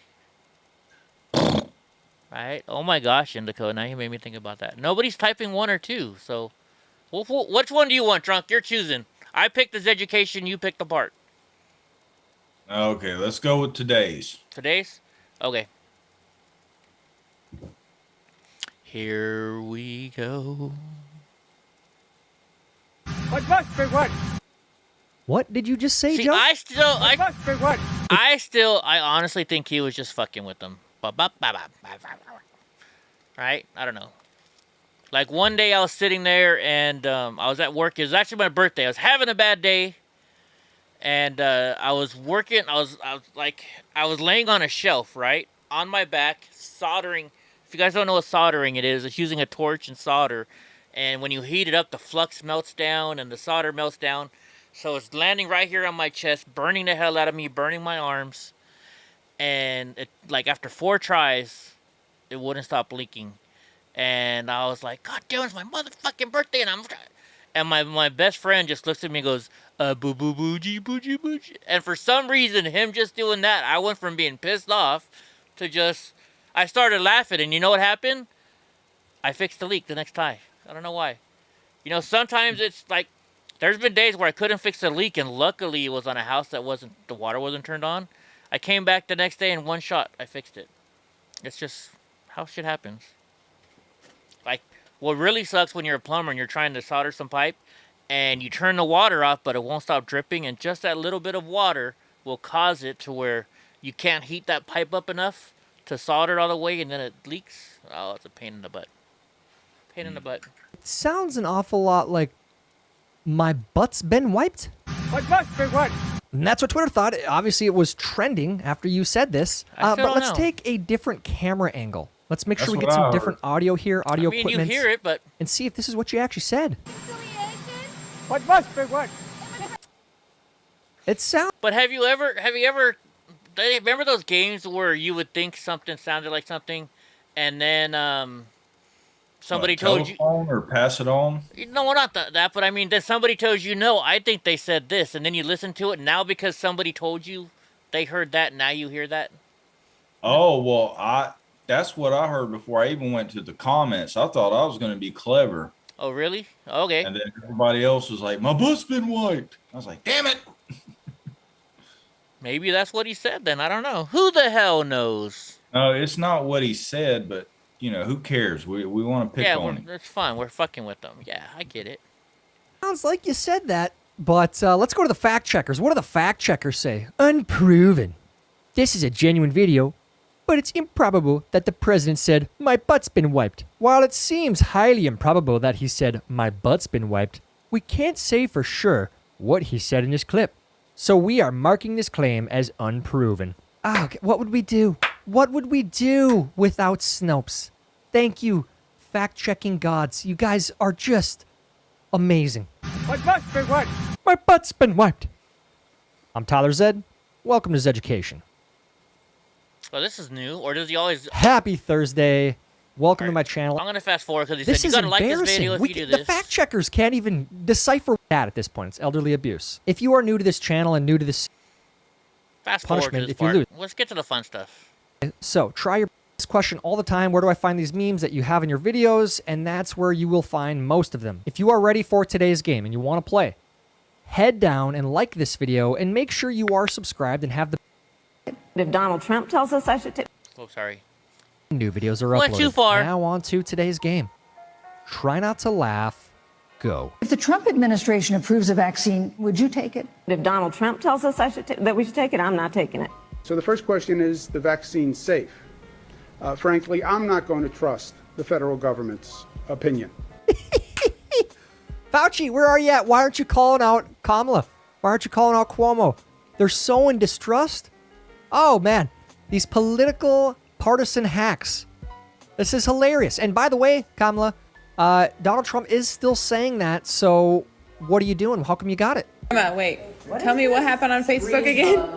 Right? Oh my gosh, Indico, now you made me think about that. Nobody's typing 1 or 2, so. Which one do you want, Drunk? You're choosing. I picked this Education, you picked the part. Okay, let's go with today's. Today's? Okay. Here we go. What did you just say, See, Joe? I honestly think he was just fucking with them. Right? I don't know. Like one day I was sitting there and I was at work. It was actually my birthday. I was having a bad day. And I was working. I was laying on a shelf, right? On my back, soldering. If you guys don't know what soldering it is, it's using a torch and solder. And when you heat it up, the flux melts down and the solder melts down. So it's landing right here on my chest, burning the hell out of me, burning my arms. And it, like after 4 tries, it wouldn't stop leaking. And I was like, God damn, it's my motherfucking birthday, and my best friend just looks at me and goes, boo boo boogie boogie boogie. And for some reason, him just doing that, I went from being pissed off to just, I started laughing, and you know what happened? I fixed the leak the next time. I don't know why. You know, sometimes it's like, there's been days where I couldn't fix the leak, and luckily it was on a house that the water wasn't turned on. I came back the next day in 1 shot, I fixed it. It's just how shit happens. Like, what really sucks when you're a plumber and you're trying to solder some pipe and you turn the water off, but it won't stop dripping, and just that little bit of water will cause it to where you can't heat that pipe up enough to solder it all the way, and then it leaks. Oh, it's a pain in the butt. Pain in the butt. It sounds an awful lot like my butt's been wiped. My butt's been wiped. And that's what Twitter thought. Obviously, it was trending after you said this. But let's take a different camera angle. Let's make sure we get some different audio here, audio equipment. You hear it, but... And see if this is what you actually said. My butt's been wiped. It sounds... But have you ever... Remember those games where you would think something sounded like something, and then somebody told you... or pass it on? No, well, not that, but I mean, then somebody tells you, no, I think they said this, and then you listen to it, and now because somebody told you they heard that, now you hear that? Oh, well, that's what I heard before I even went to the comments. I thought I was going to be clever. Oh, really? Okay. And then everybody else was like, my butt's been wiped. I was like, damn it. Maybe that's what he said then. I don't know. Who the hell knows? No, it's not what he said, but who cares? We want to pick on him. It's fun. We're fucking with them. Yeah, I get it. Sounds like you said that, but let's go to the fact checkers. What do the fact checkers say? Unproven. This is a genuine video, but it's improbable that the president said, "My butt's been wiped." While it seems highly improbable that he said, "My butt's been wiped," we can't say for sure what he said in this clip. So we are marking this claim as unproven. Okay, what would we do? What would we do without Snopes? Thank you, fact-checking gods. You guys are just amazing. My butt's been wiped. My butt's been wiped. I'm Tyler Zed. Welcome to Zeducation. Well, this is new, or does he always... Happy Thursday. Welcome to my channel. I'm going to fast forward because he This said, you is got to like this embarrassing. video if you do this. The fact checkers can't even decipher that at this point. It's elderly abuse. If you are new to this channel and new to this Fast forward to punishment, this if you part. lose. Let's get to the fun stuff. So try your this question all the time. Where do I find these memes that you have in your videos? And that's where you will find most of them. If you are ready for today's game and you want to play, head down and like this video and make sure you are subscribed and have the... If Donald Trump tells us I should take... Oh, sorry. New videos are uploaded. Went too far. Now on to today's game. Try not to laugh. Go. If the Trump administration approves a vaccine, would you take it? If Donald Trump tells us that we should take it, I'm not taking it. So the first question is the vaccine safe? Frankly, I'm not going to trust the federal government's opinion. Fauci, where are you at? Why aren't you calling out Kamala? Why aren't you calling out Cuomo? They're so in distrust. Oh, man. These political partisan hacks. This is hilarious. And by the way, Kamala, Donald Trump is still saying that. So what are you doing? How come you got it? Wait. Tell me what happened on Facebook again.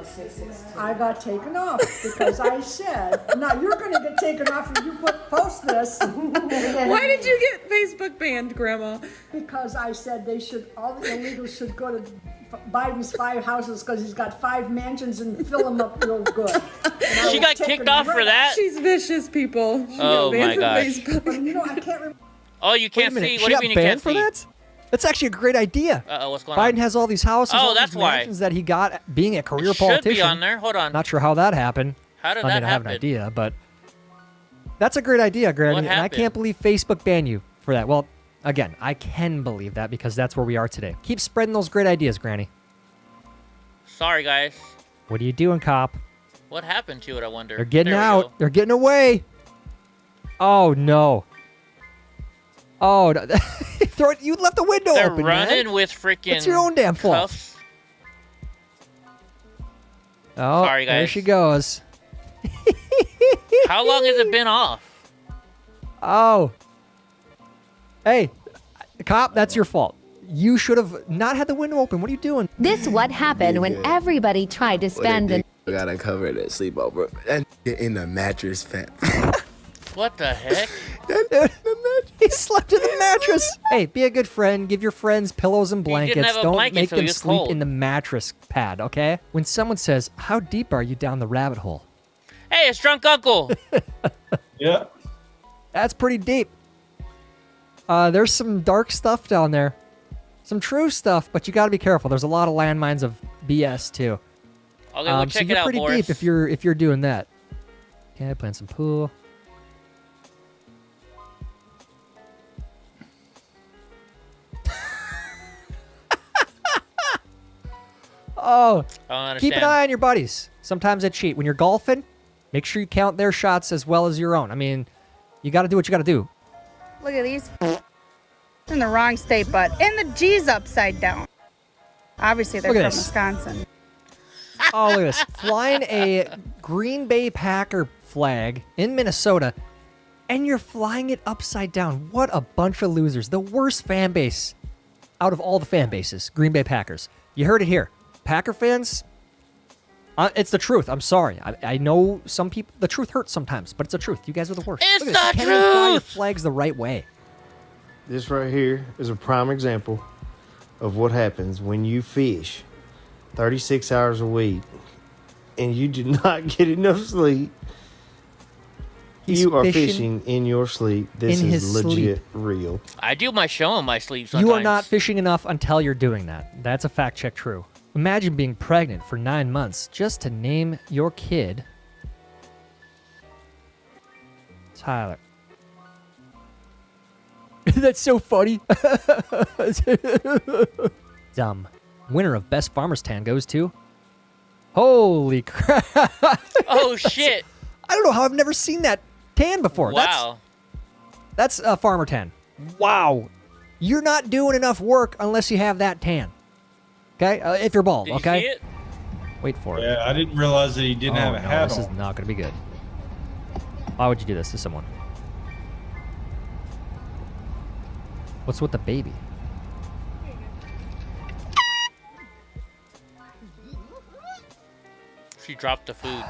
I got taken off because I said, now you're going to get taken off if you post this. Why did you get Facebook banned, Grandma? Because I said all the illegals should go to Biden's 5 houses because he's got 5 mansions and fill them up real good. She got kicked off for that? She's vicious, people. She Oh, got banned my from gosh. Facebook. I can't remember. Oh, you can't see? She What do you got mean you banned can't for see? that? That's actually a great idea. Uh-oh, what's going Biden on? has all these houses, all that's these why. mansions that he got being a career It politician. should be on there. Hold on. Not sure how that happened. How did I that mean, I have an happen? idea, but that's a great idea, Granny. And I happened? can't believe Facebook banned you for that. Well, again, I can believe that because that's where we are today. Keep spreading those great ideas, Granny. Sorry, guys. What are you doing, cop? What happened to it, I wonder? They're getting There we out. go. They're getting away. Oh, no. Oh, no. You left the window They're open, running man. with freaking It's your own damn fault. cuffs. Oh, Sorry, there guys. she goes. How long has it been off? Oh. Hey, cop, that's your fault. You should have not had the window open. What are you doing? This what happened when everybody tried to spend the Got uncovered at sleepover. And in the mattress, fam. What the heck? He slept in the mattress. Hey, be a good friend. Give your friends pillows and blankets. have a Don't blanket, make so them he was sleep cold. in the mattress pad, okay? When someone says, "How deep are you down the rabbit hole?" Hey, it's Drunk Uncle. Yeah. That's pretty deep. There's some dark stuff down there. Some true stuff, but you got to be careful. There's a lot of landmines of BS too. Okay, we'll so check you're it out, pretty Boris. deep if you're doing that. Okay, playing some pool. Oh, I don't keep an understand. eye on your buddies. Sometimes they cheat. When you're golfing, make sure you count their shots as well as your own. I mean, you got to do what you got to do. Look at these. In the wrong state, but and the G's upside down. Obviously, they're Look from at this. Wisconsin. Oh, look at this. Flying a Green Bay Packer flag in Minnesota, and you're flying it upside down. What a bunch of losers. The worst fan base out of all the fan bases, Green Bay Packers. You heard it here. Packer fans, it's the truth. I'm sorry. I know some people, the truth hurts sometimes, but it's the truth. You guys are the worst. It's Look at this. the You can't even fly your truth. flags the right way. This right here is a prime example of what happens when you fish 36 hours a week and you do not get enough sleep. You are fishing in your sleep. This in is his legit sleep. real. I do my show in my sleep sometimes. You are not fishing enough until you're doing that. That's a fact check true. Imagine being pregnant for 9 months just to name your kid Tyler. That's so funny. Dumb. Winner of Best Farmer's Tan goes to... Holy crap. Oh, shit. I don't know how I've never seen that tan before. Wow. That's a farmer tan. Wow. You're not doing enough work unless you have that tan. Okay? If you're bald, Did you okay? see it? Wait for it. Yeah, I didn't realize that he didn't have a hat This on. is not going to be good. Why would you do this to someone? What's with the baby? She dropped the food.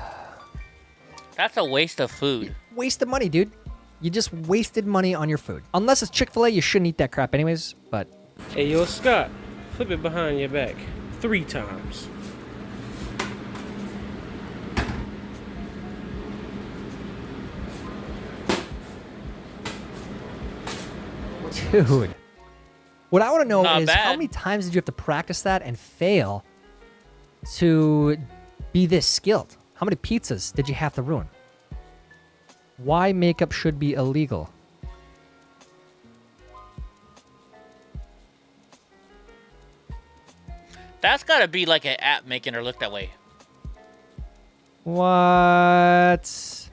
That's a waste of food. Waste of money, dude. You just wasted money on your food. Unless it's Chick-fil-A, you shouldn't eat that crap anyways, but... Hey, yo, Scott, flip it behind your back 3 times. Dude. What I want to know Not is bad. how many times did you have to practice that and fail to be this skilled? How many pizzas did you have to ruin? Why makeup should be illegal? That's gotta be like an app making her look that way. What?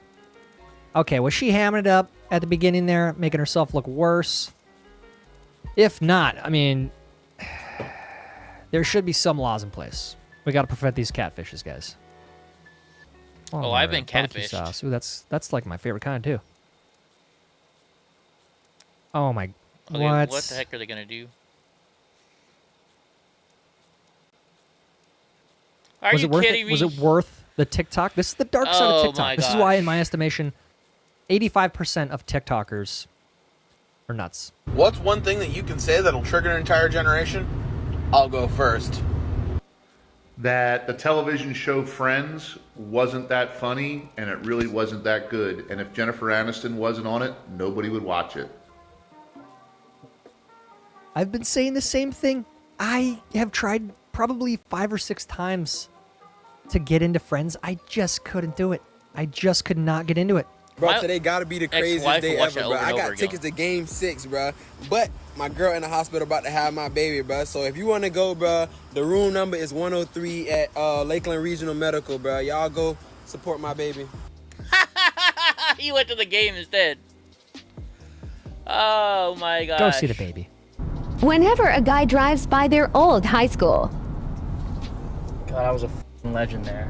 Okay, was she hamming it up at the beginning there, making herself look worse? If not, I mean, there should be some laws in place. We got to prevent these catfishes, guys. Oh, I've been barbecue catfished. sauce. Ooh, that's like my favorite kind too. Oh my! Okay, what? what the heck are they gonna do? Are Was you it worth kidding it? me? Was it worth the TikTok? This is the dark side of Oh, TikTok. my This is why, in my estimation, 85% of TikTokers are nuts. What's one thing that you can say that'll trigger an entire generation? I'll go first. That the television show Friends wasn't that funny and it really wasn't that good. And if Jennifer Aniston wasn't on it, nobody would watch it. I've been saying the same thing. I have tried probably 5 or 6 times to get into Friends. I just couldn't do it. I just could not get into it. Bro, today gotta be the craziest day watched ever, it bro. over and I over got again. tickets to Game 6, bro. But my girl in the hospital about to have my baby, bro. So if you want to go, bro, the room number is 103 at Lakeland Regional Medical, bro. Y'all go support my baby. You went to the game instead. Oh my god. Go see the baby. Whenever a guy drives by their old high school, God, I was a f***ing legend there.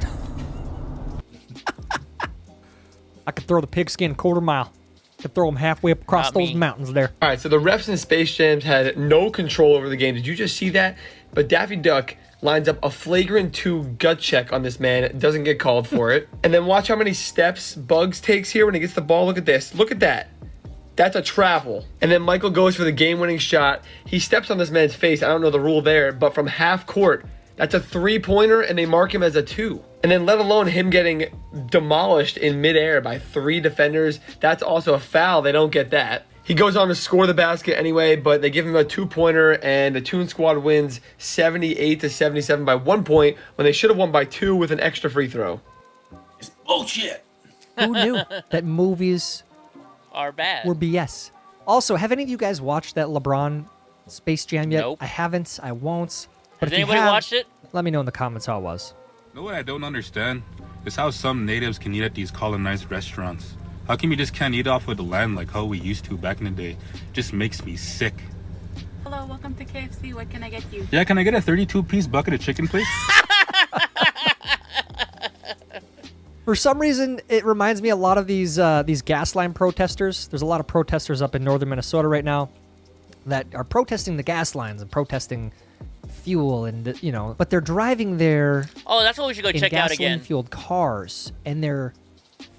I could throw the pigskin 1/4 mile. Could throw them halfway up across Not those me. mountains there. All right, so the refs in Space Jams had no control over the game. Did you just see that? But Daffy Duck lines up a flagrant 2 gut check on this man, doesn't get called for it. And then watch how many steps Bugs takes here when he gets the ball. Look at this. Look at that. That's a travel. And then Michael goes for the game-winning shot. He steps on this man's face. I don't know the rule there, but from half court, that's a 3-pointer, and they mark him as a 2. And then let alone him getting demolished in midair by 3 defenders. That's also a foul. They don't get that. He goes on to score the basket anyway, but they give him a 2-pointer, and the Toon Squad wins 78-77 by 1 point when they should have won by 2 with an extra free throw. It's bullshit. Who knew that movies Are bad. were BS? Also, have any of you guys watched that LeBron Space Jam yet? Nope. I haven't. I won't. But Has if you anybody have, watched it? let me know in the comments how it was. You know what I don't understand? Is how some natives can eat at these colonized restaurants. How come you just can't eat off of the land like how we used to back in the day? Just makes me sick. Hello, welcome to KFC. What can I get you? Yeah, can I get a 32-piece bucket of chicken, please? For some reason, it reminds me a lot of these gas line protesters. There's a lot of protesters up in northern Minnesota right now that are protesting the gas lines and protesting fuel and but they're driving their Oh, that's what we should go check out again. gasoline-fueled cars and they're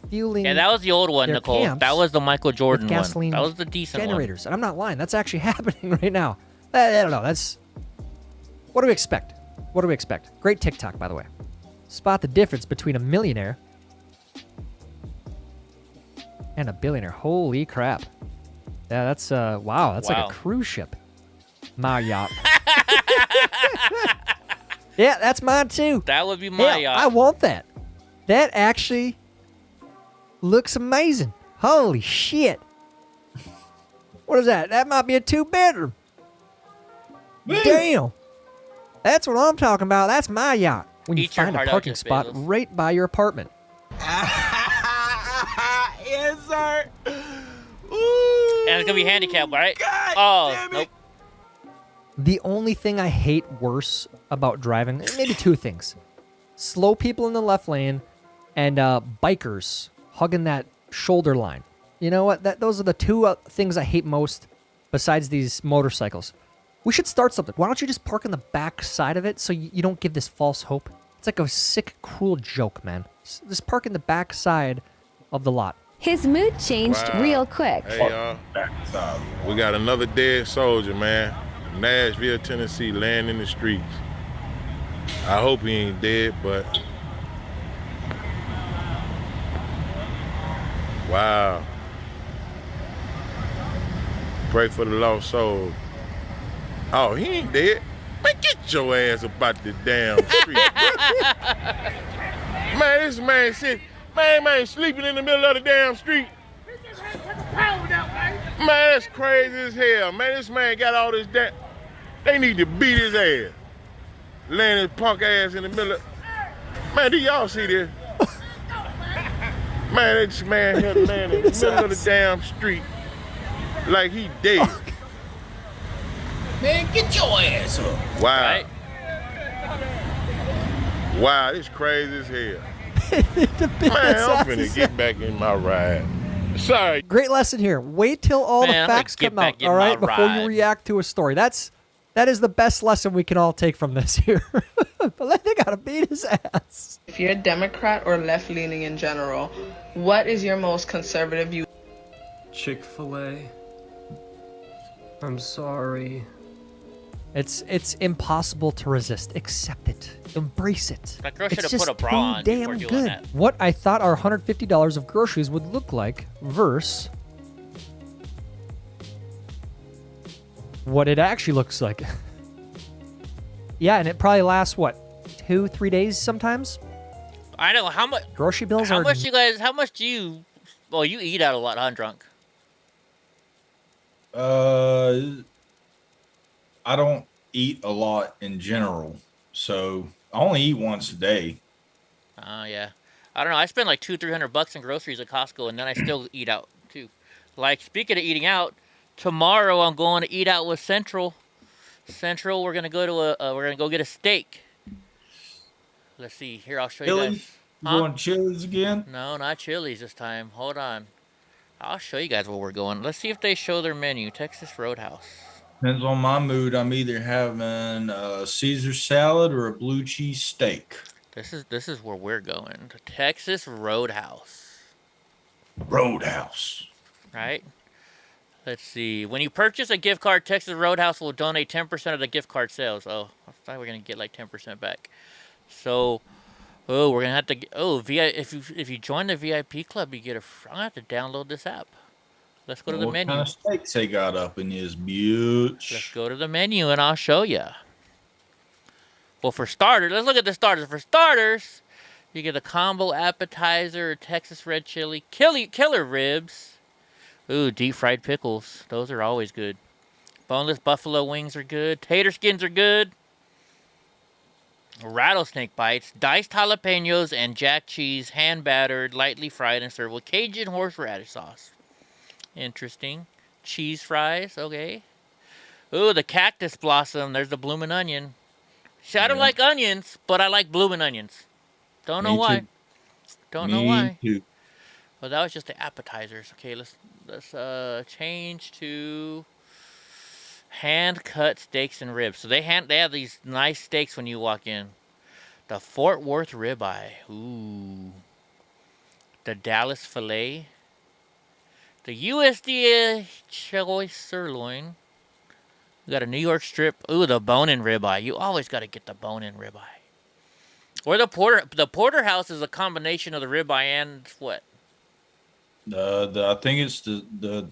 fueling. Yeah, that was the old one, their Nicole. camps That was the Michael Jordan with gasoline one. That was the decent generators. And I'm not lying. That's actually happening right now. I don't know. That's what do we expect? What do we expect? Great TikTok, by the way. Spot the difference between a millionaire and a billionaire. Holy crap. Yeah, that's wow, that's like Wow. a cruise ship. My yacht. Yeah, that's mine too. That would be my Hell, yacht. I want that. That actually looks amazing. Holy shit. What is that? That might be a two-bedroom. Damn. That's what I'm talking about. That's my yacht. When you Eat your find a heart out, parking Jeff spot Bezos. right by your apartment. Yes, sir. And it's gonna be handicapped, right? Oh, nope. The only thing I hate worse about driving, maybe two things. Slow people in the left lane and bikers hugging that shoulder line. You know what? Those are the two things I hate most besides these motorcycles. We should start something. Why don't you just park on the back side of it so you don't give this false hope? It's like a sick, cruel joke, man. Just park in the back side of the lot. His mood changed real quick. Hey, y'all. We got another dead soldier, man. Nashville, Tennessee, laying in the streets. I hope he ain't dead, but... Wow. Pray for the lost soul. Oh, he ain't dead. Man, get your ass about the damn street. Man, this man shit. Man, sleeping in the middle of the damn street. Man, that's crazy as hell. Man, this man got all this damn... They need to beat his ass. Laying his punk ass in the middle of... Man, do y'all see this? Man, this man here laying in the middle of the damn street like he dead. Man, get your ass up. Wow. Right? Wow, this crazy as hell. Man, I'm finna get back in my ride. Sorry. Great lesson here. Wait till all Man, I'm the gonna facts get come back out, in all right, my before you ride. react to a story. That is the best lesson we can all take from this here. But they gotta beat his ass. If you're a Democrat or left-leaning in general, what is your most conservative view? Chick-fil-A. I'm sorry. It's impossible to resist. Accept it. Embrace it. That girl It's should have just put a bra too on before damn doing good. that. What I thought our $150 of groceries would look like versus what it actually looks like. Yeah, and it probably lasts, what, 2-3 days sometimes? I know how much. Grocery bills How are... much you guys? How much do you? Well, you eat out a lot, huh, drunk? I don't eat a lot in general, so I only eat once a day. Oh yeah. I don't know. I spend like $200-300 in groceries at Costco, and then I still eat out too. Like, speaking of eating out, tomorrow I'm going to eat out with Central. Central, we're gonna go to we're gonna go get a steak. Let's see. Here, I'll show you Chili's? guys. You going to Chili's again? No, not Chili's this time. Hold on. I'll show you guys where we're going. Let's see if they show their menu. Texas Roadhouse. Depends on my mood. I'm either having a Caesar salad or a blue cheese steak. This is where we're going. The Texas Roadhouse. Roadhouse. Right? Let's see. When you purchase a gift card, Texas Roadhouse will donate 10% of the gift card sales. Oh, I thought we were gonna get like 10% back. So, we're gonna have to. If you join the VIP club, you get a. I'm gonna have to download this app. Let's go to the What menu. kind of steaks they got up in this bitch? Let's go to the menu and I'll show you. Well, for starters, let's look at the starters. For starters, you get a combo appetizer, Texas red chili, killer ribs. Ooh, deep fried pickles. Those are always good. Boneless buffalo wings are good. Tater skins are good. Rattlesnake bites, diced jalapenos, and jack cheese, hand battered, lightly fried, and served with Cajun horseradish sauce. Interesting. Cheese fries, okay. Ooh, the cactus blossom. There's the bloomin' onion. See, I don't like onions, but I like bloomin' onions. Don't know why. Don't know why. Too. Well, that was just the appetizers. Okay, let's change to hand cut steaks and ribs. So they have these nice steaks when you walk in. The Fort Worth ribeye. Ooh. The Dallas filet. The USDA choice sirloin. We got a New York strip. Ooh, the bone-in ribeye. You always got to get the bone-in ribeye. Or the porterhouse is a combination of the ribeye and what? I think it's the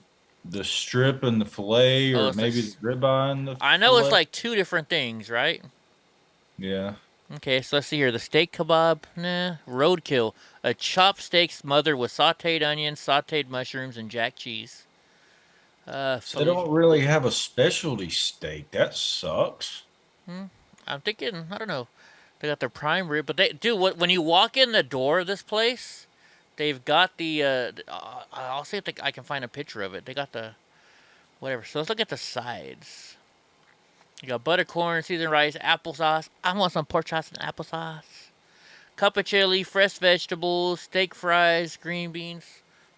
strip and the fillet, or maybe the ribeye and the I know fillet. it's like two different things, right? Yeah. Okay, so let's see here. The steak kebab, roadkill. A chopped steak smothered with sauteed onions, sauteed mushrooms, and jack cheese. So they don't really have a specialty steak. That sucks. I'm thinking, I don't know. They got their prime rib, but they do when you walk in the door of this place, they've got the. I'll see if I can find a picture of it. They got the whatever. So let's look at the sides. You got buttercorn, seasoned rice, applesauce. I want some pork chops and applesauce. Cup of chili, fresh vegetables, steak fries, green beans.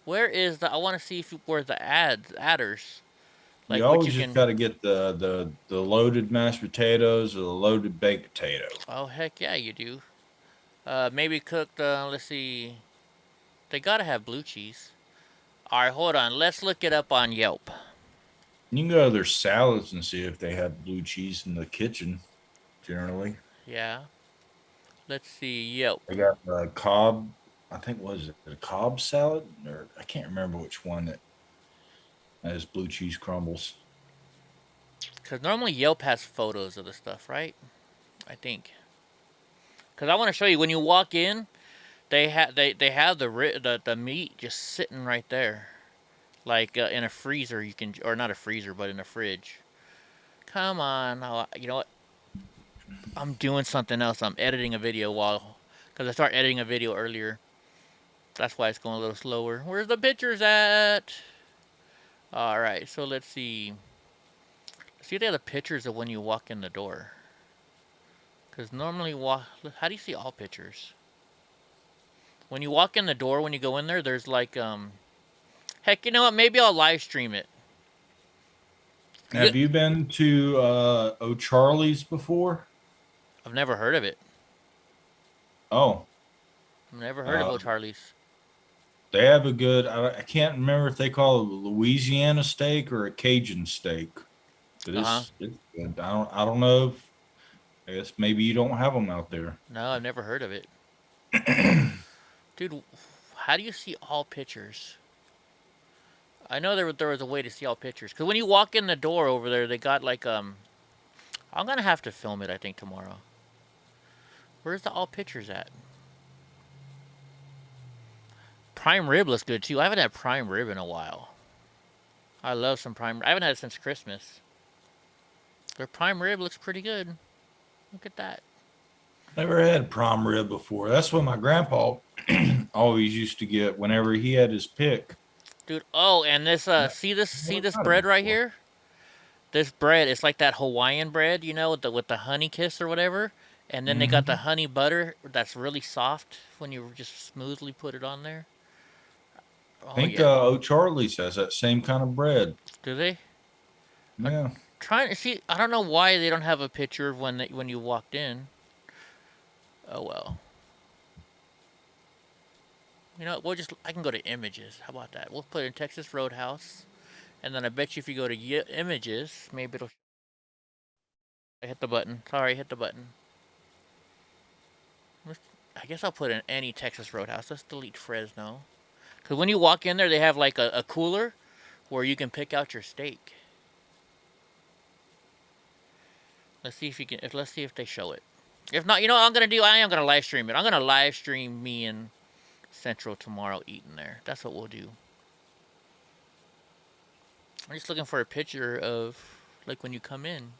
Where is the? I want to see where the adders. Like You always just got to get the loaded mashed potatoes or the loaded baked potato. Oh heck yeah, you do. Maybe cooked. Let's see. They gotta have blue cheese. All right, hold on. Let's look it up on Yelp. You can go to their salads and see if they have blue cheese in the kitchen. Generally. Yeah. Let's see. Yelp. They got Cobb. I think was it a Cobb salad, or I can't remember which one that has blue cheese crumbles. Because normally Yelp has photos of the stuff, right? I think. Because I want to show you when you walk in, they have the meat just sitting right there, like in a freezer. You can, or not a freezer, but in a fridge. Come on, you know what? I'm doing something else. I'm editing a video because I started editing a video earlier. That's why it's going a little slower. Where's the pictures at? All right, so let's see. Let's see if they have the pictures of when you walk in the door. Because normally, how do you see all pictures? When you walk in the door, when you go in there, there's like, heck, you know what? Maybe I'll live stream it. Have you been to O'Charlie's before? I've never heard of it. Oh. I've never heard of O'Charlie's. They have a good, I can't remember if they call it a Louisiana steak or a Cajun steak. But it's good. I don't know if, I guess maybe you don't have them out there. No, I've never heard of it. Dude, how do you see all pictures? I know there was a way to see all pictures. Because when you walk in the door over there, they got like, I'm going to have to film it, I think, tomorrow. Where's the all pictures at? Prime rib looks good, too. I haven't had prime rib in a while. I love some prime. I haven't had it since Christmas. Their prime rib looks pretty good. Look at that. Never had prime rib before. That's what my grandpa always used to get whenever he had his pick. Dude, oh, and this, see this bread right here? This bread, it's like that Hawaiian bread, you know, with the honey kiss or whatever. And then they got the honey butter that's really soft when you just smoothly put it on there. I think O'Charlie's has that same kind of bread. Do they? Yeah. I'm trying to see. I don't know why they don't have a picture of when you walked in. Oh well. You know, I can go to images. How about that? We'll put in Texas Roadhouse, and then I bet you if you go to images, maybe it'll. I hit the button. Sorry, hit the button. I guess I'll put in any Texas Roadhouse. Let's delete Fresno. Because when you walk in there, they have like a cooler where you can pick out your steak. Let's see if you can. Let's see if they show it. If not, you know what I'm gonna do? I am gonna live stream it. I'm gonna live stream me and Central tomorrow eating there. That's what we'll do. I'm just looking for a picture of like when you come in.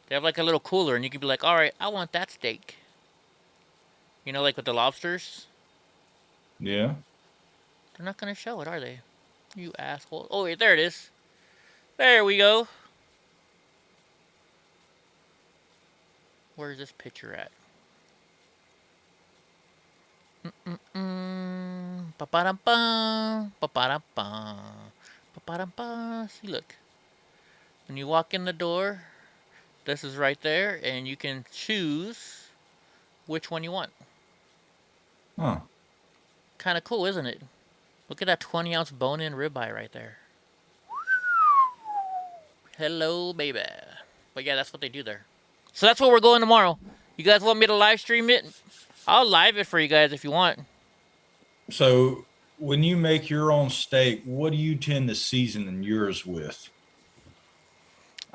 They have like a little cooler, and you can be like, all right, I want that steak. You know, like with the lobsters? Yeah. They're not going to show it, are they? You asshole. Oh, wait, there it is. There we go. Where's this picture at? Ba-ba-dum-bum. Ba-ba-dum-bum. Ba-ba-dum-bum. See, look. When you walk in the door, this is right there, and you can choose which one you want. Huh. Kind of cool, isn't it? Look at that 20-ounce bone-in ribeye right there. Hello, baby. But yeah, that's what they do there. So that's where we're going tomorrow. You guys want me to live stream it? I'll live it for you guys if you want. So when you make your own steak, what do you tend to season yours with?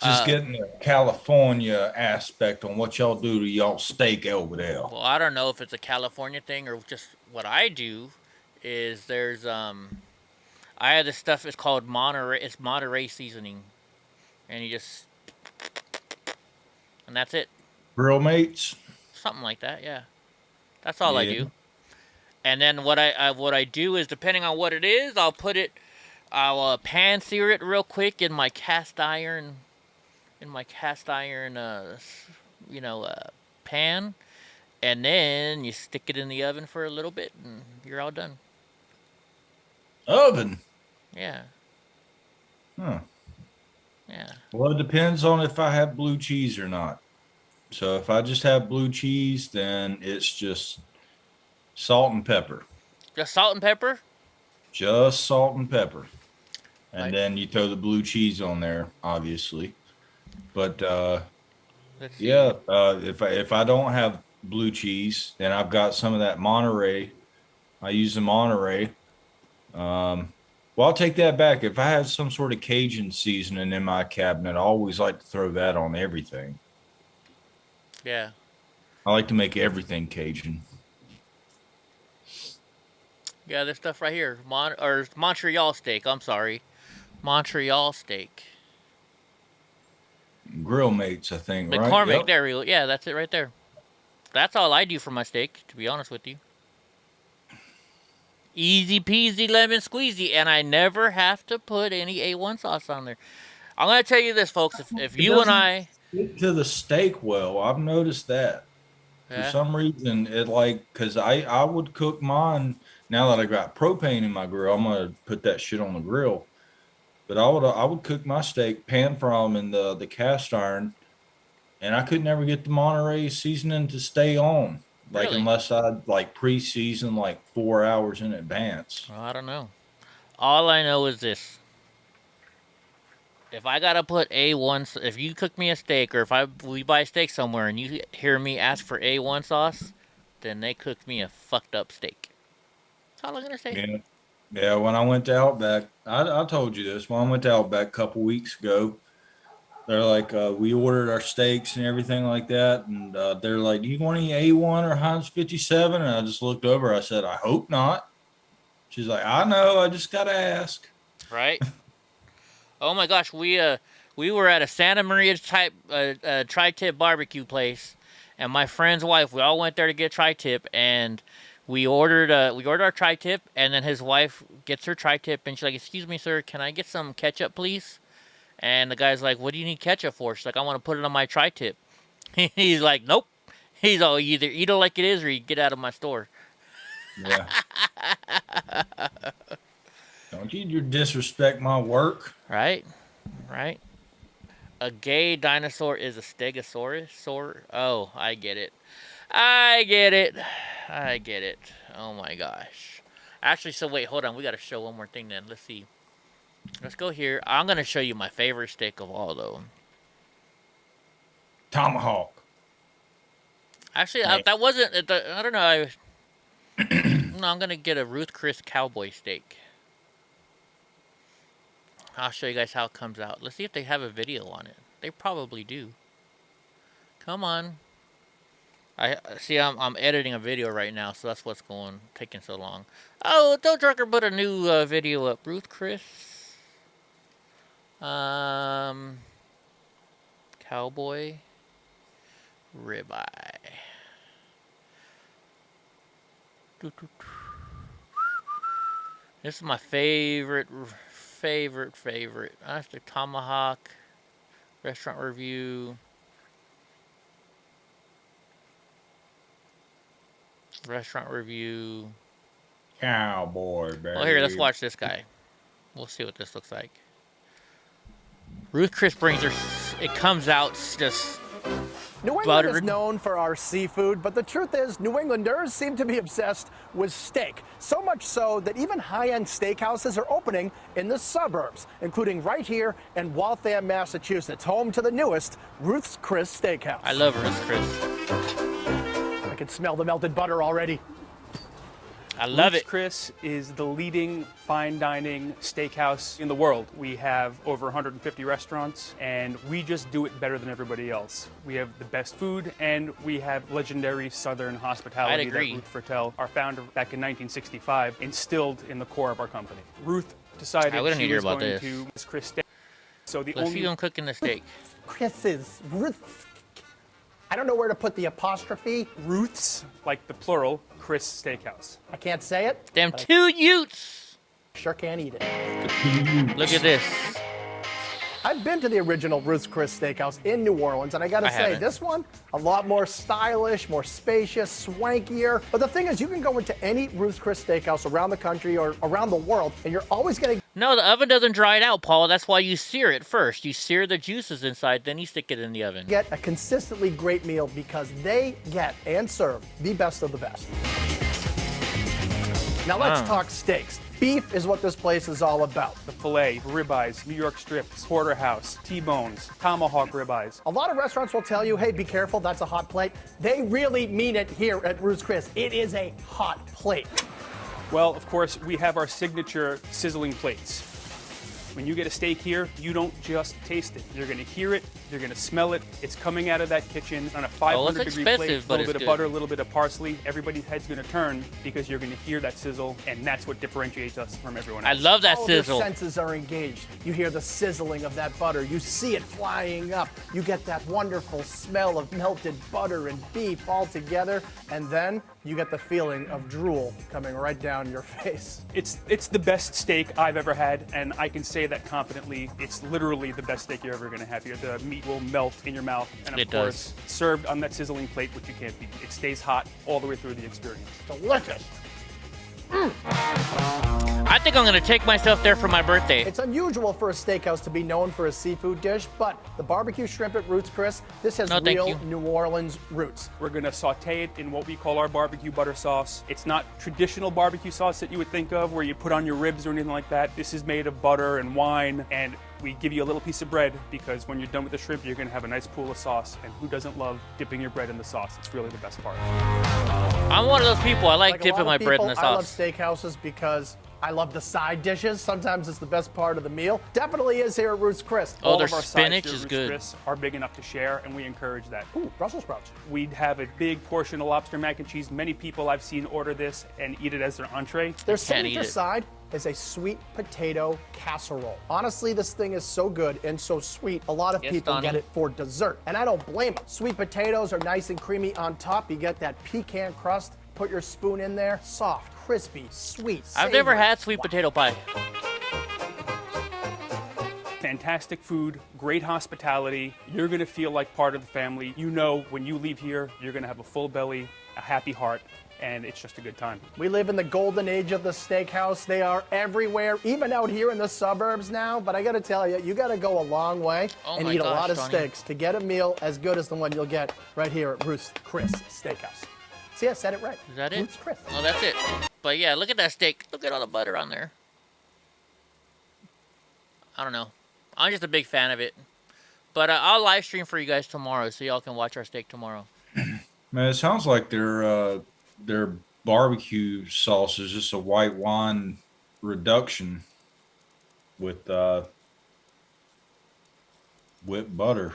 Just getting the California aspect on what y'all do to y'all steak over there. Well, I don't know if it's a California thing or just what I do is there's, I I have this stuff. It's called Monterey. It's Monterey seasoning, and you just, and that's it. Grill mates. Something like that. Yeah, that's all I Yeah. do. And then what I do is, depending on what it is, I'll pan sear it real quick in my cast iron, pan, and then you stick it in the oven for a little bit, and you're all done. Oven. Yeah. Huh. Yeah. Well, it depends on if I have blue cheese or not. So if I just have blue cheese, then it's just salt and pepper. Just salt and pepper? Just salt and pepper. And Right. then you throw the blue cheese on there, obviously. But Let's see. yeah, if I don't have blue cheese, then I've got some of that Monterey. I use the Monterey. Well, I'll take that back. If I have some sort of Cajun seasoning in my cabinet, I always like to throw that on everything. Yeah. I like to make everything Cajun. Yeah, this stuff right here. Montreal steak. I'm sorry. Montreal steak. Grill mates, I think, right? McCormick, Yep. there we go. Yeah, that's it right there. That's all I do for my steak, to be honest with you. Easy peasy lemon squeezy, and I never have to put any A1 sauce on there. I'm going to tell you this, folks. If It you and doesn't I... stick to the steak well, I've noticed that. Yeah. For some reason, because I would cook mine, now that I got propane in my grill, I'm going to put that shit on the grill. But I would cook my steak, pan fry them in the cast iron, and I could never get the Monterey seasoning to stay on. Like, Really? unless I'd pre-season 4 hours in advance. Well, I don't know. All I know is this. If I gotta put A1, if you cook me a steak, or we buy a steak somewhere and you hear me ask for A1 sauce, then they cooked me a fucked up steak. That's all I'm gonna say. Yeah. Yeah, when I went to Outback, I told you this. When I went to Outback a couple weeks ago, they're like, we ordered our steaks and everything like that. And they're like, do you want any A1 or Heinz 57? And I just looked over. I said, I hope not. She's like, I know. I just got to ask. Right? Oh my gosh, we were at a Santa Maria type tri-tip barbecue place, and my friend's wife, we all went there to get tri-tip, and we ordered our tri-tip, and then his wife gets her tri-tip, and she's like, excuse me, sir, can I get some ketchup, please? And the guy's like, what do you need ketchup for? She's like, I want to put it on my tri-tip. He's like, nope. He's all, you either eat it like it is, or you get out of my store. Yeah. Don't you disrespect my work. Right? Right? A gay dinosaur is a stegosaurus? Oh, I get it. I get it. I get it. Oh my gosh. Actually, so wait, hold on. We got to show one more thing then. Let's see. Let's go here. I'm going to show you my favorite steak of all, though. Tomahawk. Actually, Right. that wasn't... I don't know. No, I'm going to get a Ruth Chris cowboy steak. I'll show you guys how it comes out. Let's see if they have a video on it. They probably do. Come on. I see. I'm editing a video right now, so that's what's taking so long. Oh, Doe Trucker put a new video up. Ruth Chris. Cowboy ribeye. This is my favorite. That's the tomahawk. Restaurant review. Cowboy, baby. Oh, here, let's watch this guy. We'll see what this looks like. Ruth Chris brings her. It comes out just. New England is known for our seafood, but the truth is, New Englanders seem to be obsessed with steak. So much so that even high-end steakhouses are opening in the suburbs, including right here in Waltham, Massachusetts, home to the newest Ruth's Chris Steakhouse. I love Ruth's Chris. I can smell the melted butter already. I love Ruth's it. Chris is the leading fine dining steakhouse in the world. We have over 150 restaurants, and we just do it better than everybody else. We have the best food, and we have legendary Southern hospitality I'd agree. that Ruth Fertel, our founder back in 1965, instilled in the core of our company. Ruth decided I wouldn't she need to was hear about going this. to Miss Chris Steak. So the Let's only see them cooking the steak. Chris's. Ruth. I don't know where to put the apostrophe. Ruth's, like the plural, Chris Steakhouse. I can't say it. Them two Utes. Sure can't eat it. Look at this. I've been to the original Ruth's Chris Steakhouse in New Orleans, and I gotta I say, haven't. this one, a lot more stylish, more spacious, swankier. But the thing is, you can go into any Ruth's Chris Steakhouse around the country or around the world, and you're always gonna No, the oven doesn't dry it out, Paul. That's why you sear it first. You sear the juices inside, then you stick it in the oven. get a consistently great meal because they get and serve the best of the best. Now let's talk steaks. Beef is what this place is all about. The filet, ribeyes, New York strips, porterhouse, T-bones, tomahawk ribeyes. A lot of restaurants will tell you, hey, be careful, that's a hot plate. They really mean it here at Ruth's Chris. It is a hot plate. Well, of course, we have our signature sizzling plates. When you get a steak here, you don't just taste it. You're gonna hear it, you're gonna smell it. It's coming out of that kitchen on a 500-degree plate, a little bit of butter, a little bit of parsley. Everybody's head's gonna turn because you're gonna hear that sizzle, and that's what differentiates us from everyone else. I love that All sizzle. Your senses are engaged. You hear the sizzling of that butter. You see it flying up. You get that wonderful smell of melted butter and beef all together, and then you get the feeling of drool coming right down your face. It's the best steak I've ever had, and I can say that confidently. It's literally the best steak you're ever gonna have here. The meat will melt in your mouth, and of course, served on that sizzling plate, which you can't beat. It stays hot all the way through the experience. Delicious. I think I'm gonna take myself there for my birthday. It's unusual for a steakhouse to be known for a seafood dish, but the barbecue shrimp at Ruth's Chris, this has real New Orleans roots. We're gonna saute it in what we call our barbecue butter sauce. It's not traditional barbecue sauce that you would think of where you put on your ribs or anything like that. This is made of butter and wine, and we give you a little piece of bread because when you're done with the shrimp, you're gonna have a nice pool of sauce, and who doesn't love dipping your bread in the sauce? It's really the best part. I'm one of those people. I like a lot dipping of my bread in the people, I love sauce. steakhouses because I love the side dishes. Sometimes it's the best part of the meal. Definitely is here at Ruth's Chris. Oh, All their of our spinach sides here is at good. Ruth's Chris are big enough to share, and we encourage that. Ooh, Brussels sprouts. We'd have a big portion of lobster mac and cheese. Many people I've seen order this and eat it as their entree. Their signature side is a sweet potato casserole. Honestly, this thing is so good and so sweet. A lot of Yes, people Donnie. get it for dessert, and I don't blame them. Sweet potatoes are nice and creamy on top. You get that pecan crust. Put your spoon in there. Soft, crispy, sweet. I've never savory. had sweet potato pie. Fantastic food, great hospitality. You're gonna feel like part of the family. You know when you leave here, you're gonna have a full belly, a happy heart, and it's just a good time. We live in the golden age of the steakhouse. They are everywhere, even out here in the suburbs now. But I gotta tell you, you gotta go a long way and my eat a gosh, lot of Donnie. steaks to get a meal as good as the one you'll get right here at Ruth's Chris Steakhouse. See, I said it right. Is that it? Ruth's Chris. Oh, that's it. But yeah, look at that steak. Look at all the butter on there. I don't know. I'm just a big fan of it. But I'll live stream for you guys tomorrow so y'all can watch our steak tomorrow. Man, it sounds like their barbecue sauce is just a white wine reduction with whipped butter.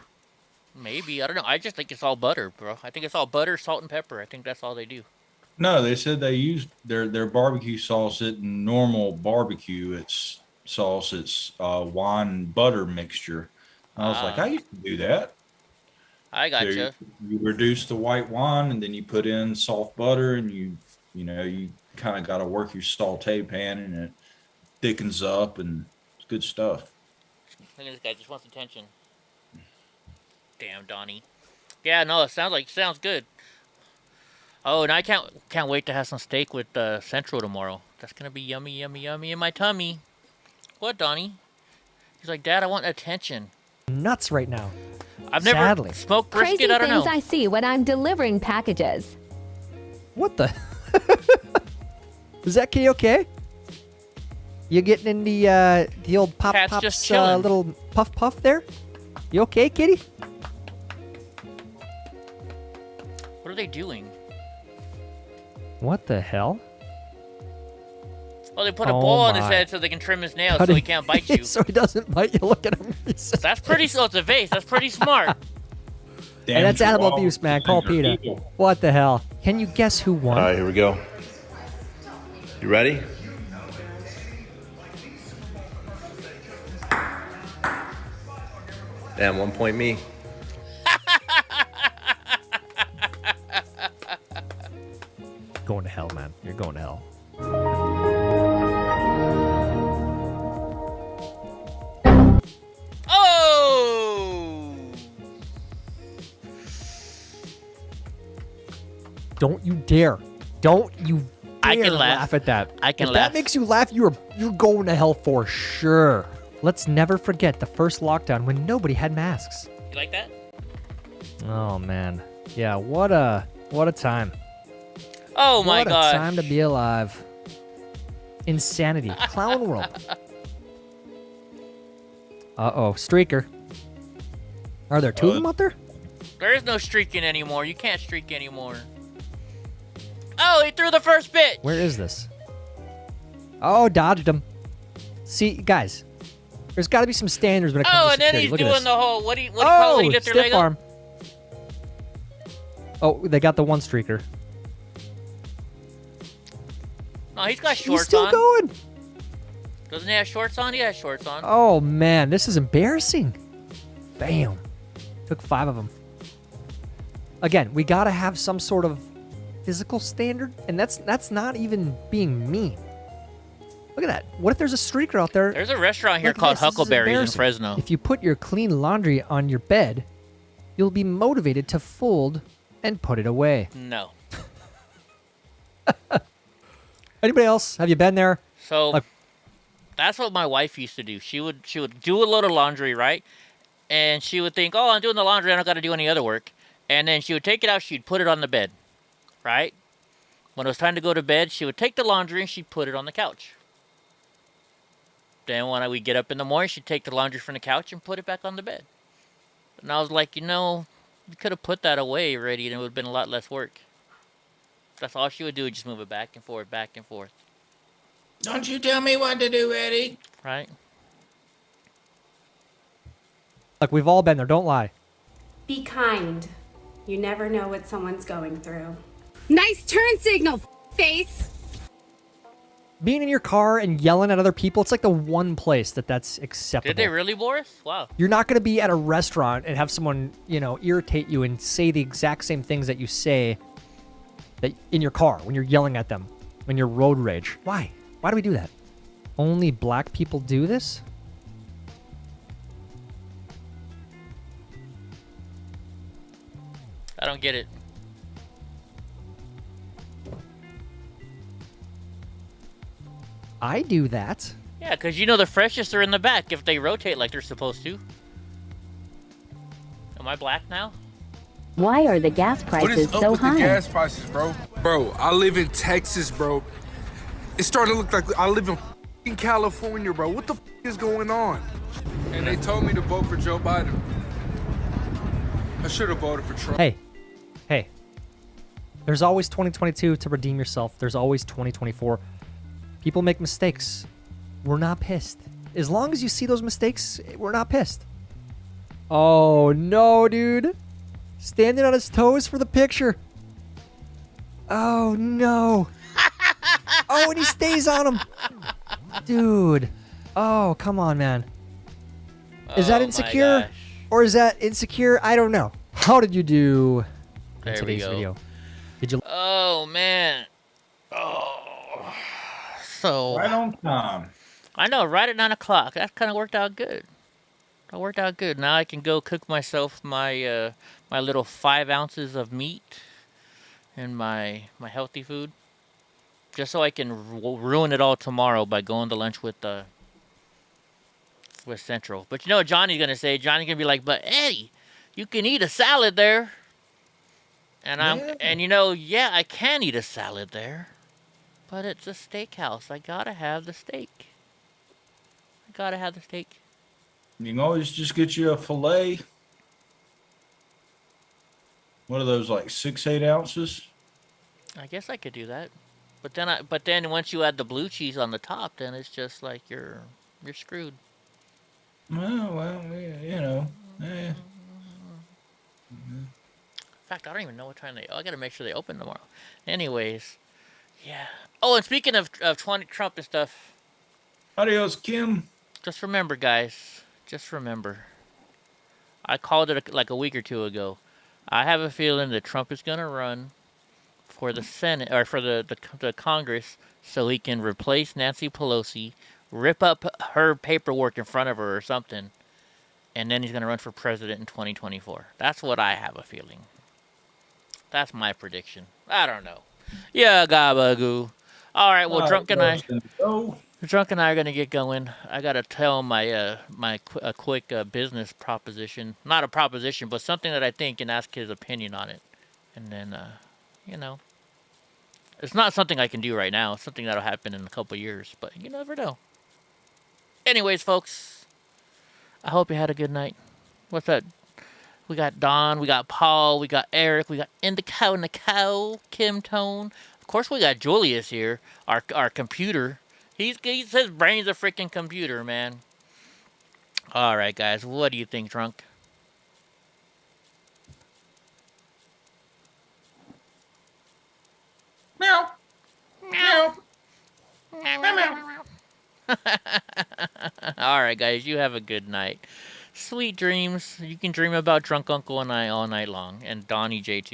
Maybe. I don't know. I just think it's all butter, bro. I think it's all butter, salt, and pepper. I think that's all they do. No, they said they used their barbecue sauce isn't normal barbecue. It's sauce. It's wine and butter mixture. I was like, I used to do that. I got So you reduce the white wine and then you put in soft butter and you kind of got to work your saute pan and it thickens up and it's good stuff. Look at this guy. Just wants attention. Damn, Donnie. Yeah, no, it sounds good. Oh, and I can't wait to have some steak with Central tomorrow. That's gonna be yummy, yummy, yummy in my tummy. What, Donnie? He's like, Dad, I want attention. Nuts right now. I've never Sadly. smoked brisket. Crazy I don't things know. I see when I'm delivering packages. What the? Is that kitty okay? You getting in the old pop Cat's pop's just chilling. little puff puff there? You okay, kitty? What are they doing? What the hell? Well, they put a Oh bowl on his my. head so they can trim his nails But so he can't bite you. So he doesn't bite you. Look at him. That's pretty. So it's a vase. That's pretty smart. Hey, that's animal abuse, man. Call PETA. What the hell? Can you guess who won? All right, here we go. You ready? Damn, 1 point me. Going to hell, man. You're going to hell. Oh! Don't you dare. Don't you dare I can laugh. at that. I can if laugh. that makes you laugh, you're going to hell for sure. Let's never forget the first lockdown when nobody had masks. You like that? Oh man. Yeah, what a time. Oh my What a gosh. time to be alive. Insanity. Clown world. Uh-oh, streaker. Are there two of them out there? There is no streaking anymore. You can't streak anymore. Oh, he threw the first pitch. Where is this? Oh, dodged him. See, guys, there's got to be some standards when it comes Oh, to and then security. he's Look at doing this. the whole what do you call it? He lift your stiff leg up? arm. Oh, they got the one streaker. No, he's got He's shorts still on. going. Doesn't he have shorts on? He has shorts on. Oh man, this is embarrassing. Bam. Took 5 of them. Again, we got to have some sort of physical standard, and that's not even being mean. Look at that. What if there's a streaker out there? There's a restaurant here Look at called this. This is Huckleberries in embarrassing. Fresno. If you put your clean laundry on your bed, you'll be motivated to fold and put it away. No. Anybody else? Have you been there? So that's what my wife used to do. She would do a load of laundry, right? And she would think, "Oh, I'm doing the laundry. I don't got to do any other work." And then she would take it out. She'd put it on the bed, right? When it was time to go to bed, she would take the laundry and she'd put it on the couch. Then when we get up in the morning, she'd take the laundry from the couch and put it back on the bed. And I was like, you could have put that away already, and it would have been a lot less work. That's all she would do, just move it back and forth, back and forth. Don't you tell me what to do, Eddie. Right? Look, we've all been there. Don't lie. Be kind. You never know what someone's going through. Nice turn signal, face. Being in your car and yelling at other people, it's like the one place that's acceptable. Did they really, Boris? Wow. You're not going to be at a restaurant and have someone, irritate you and say the exact same things that you say that in your car when you're yelling at them, when you're road rage. Why? Why do we do that? Only black people do this? I don't get it. I do that. Yeah, because the freshest are in the back if they rotate like they're supposed to. Am I black now? Why are the gas What prices is up so with high? the gas prices, bro? Bro, I live in Texas, bro. It's starting to look like I live in California, bro. What the is going on? And they told me to vote for Joe Biden. I should have voted for Trump. Hey. There's always 2022 to redeem yourself. There's always 2024. People make mistakes. We're not pissed. As long as you see those mistakes, we're not pissed. Oh, no, dude. Standing on his toes for the picture. Oh, no. Oh, and he stays on him. Dude. Oh, come on, man. Is that insecure? Or is that insecure? I don't know. How did you do in There we today's go. video? Did you... Oh, man. Oh. So. Right on time. I know, right at 9 o'clock. That kind of worked out good. That worked out good. Now I can go cook myself my my little 5 ounces of meat and my healthy food, just so I can ruin it all tomorrow by going to lunch with Central. But you know what Johnny's gonna say? Johnny's gonna be like, "But Eddie, you can eat a salad there." And yeah, I can eat a salad there, but it's a steakhouse. I gotta have the steak. You can always just get you a filet. What are those, like 6-8 ounces? I guess I could do that. But then once you add the blue cheese on the top, then it's just like you're screwed. Well, you know. In fact, I don't even know what time I gotta make sure they open tomorrow. Anyways, yeah. Oh, and speaking of Trump and stuff. Adios, Kim. Just remember, guys. Just remember. I called it like a week or two ago. I have a feeling that Trump is gonna run for the Senate or for the Congress so he can replace Nancy Pelosi, rip up her paperwork in front of her or something, and then he's gonna run for president in 2024. That's what I have a feeling. That's my prediction. I don't know. Yeah, gabagoo. All right, well, Drunk and I are gonna get going. I gotta tell my a quick business proposition, not a proposition, but something that I think, and ask his opinion on it. And then, you know, it's not something I can do right now. It's something that'll happen in a couple years, but you never know. Anyways, folks, I hope you had a good night. What's that? We got Don, we got Paul, we got Eric, we got Nicole, Kim Tone. Of course, we got Julius here, our computer. His brain's a freaking computer, man. All right, guys, what do you think, Drunk? Meow. Meow. Meow, meow, meow. All right, guys, you have a good night. Sweet dreams. You can dream about Drunk Uncle and I all night long, and Donnie J too.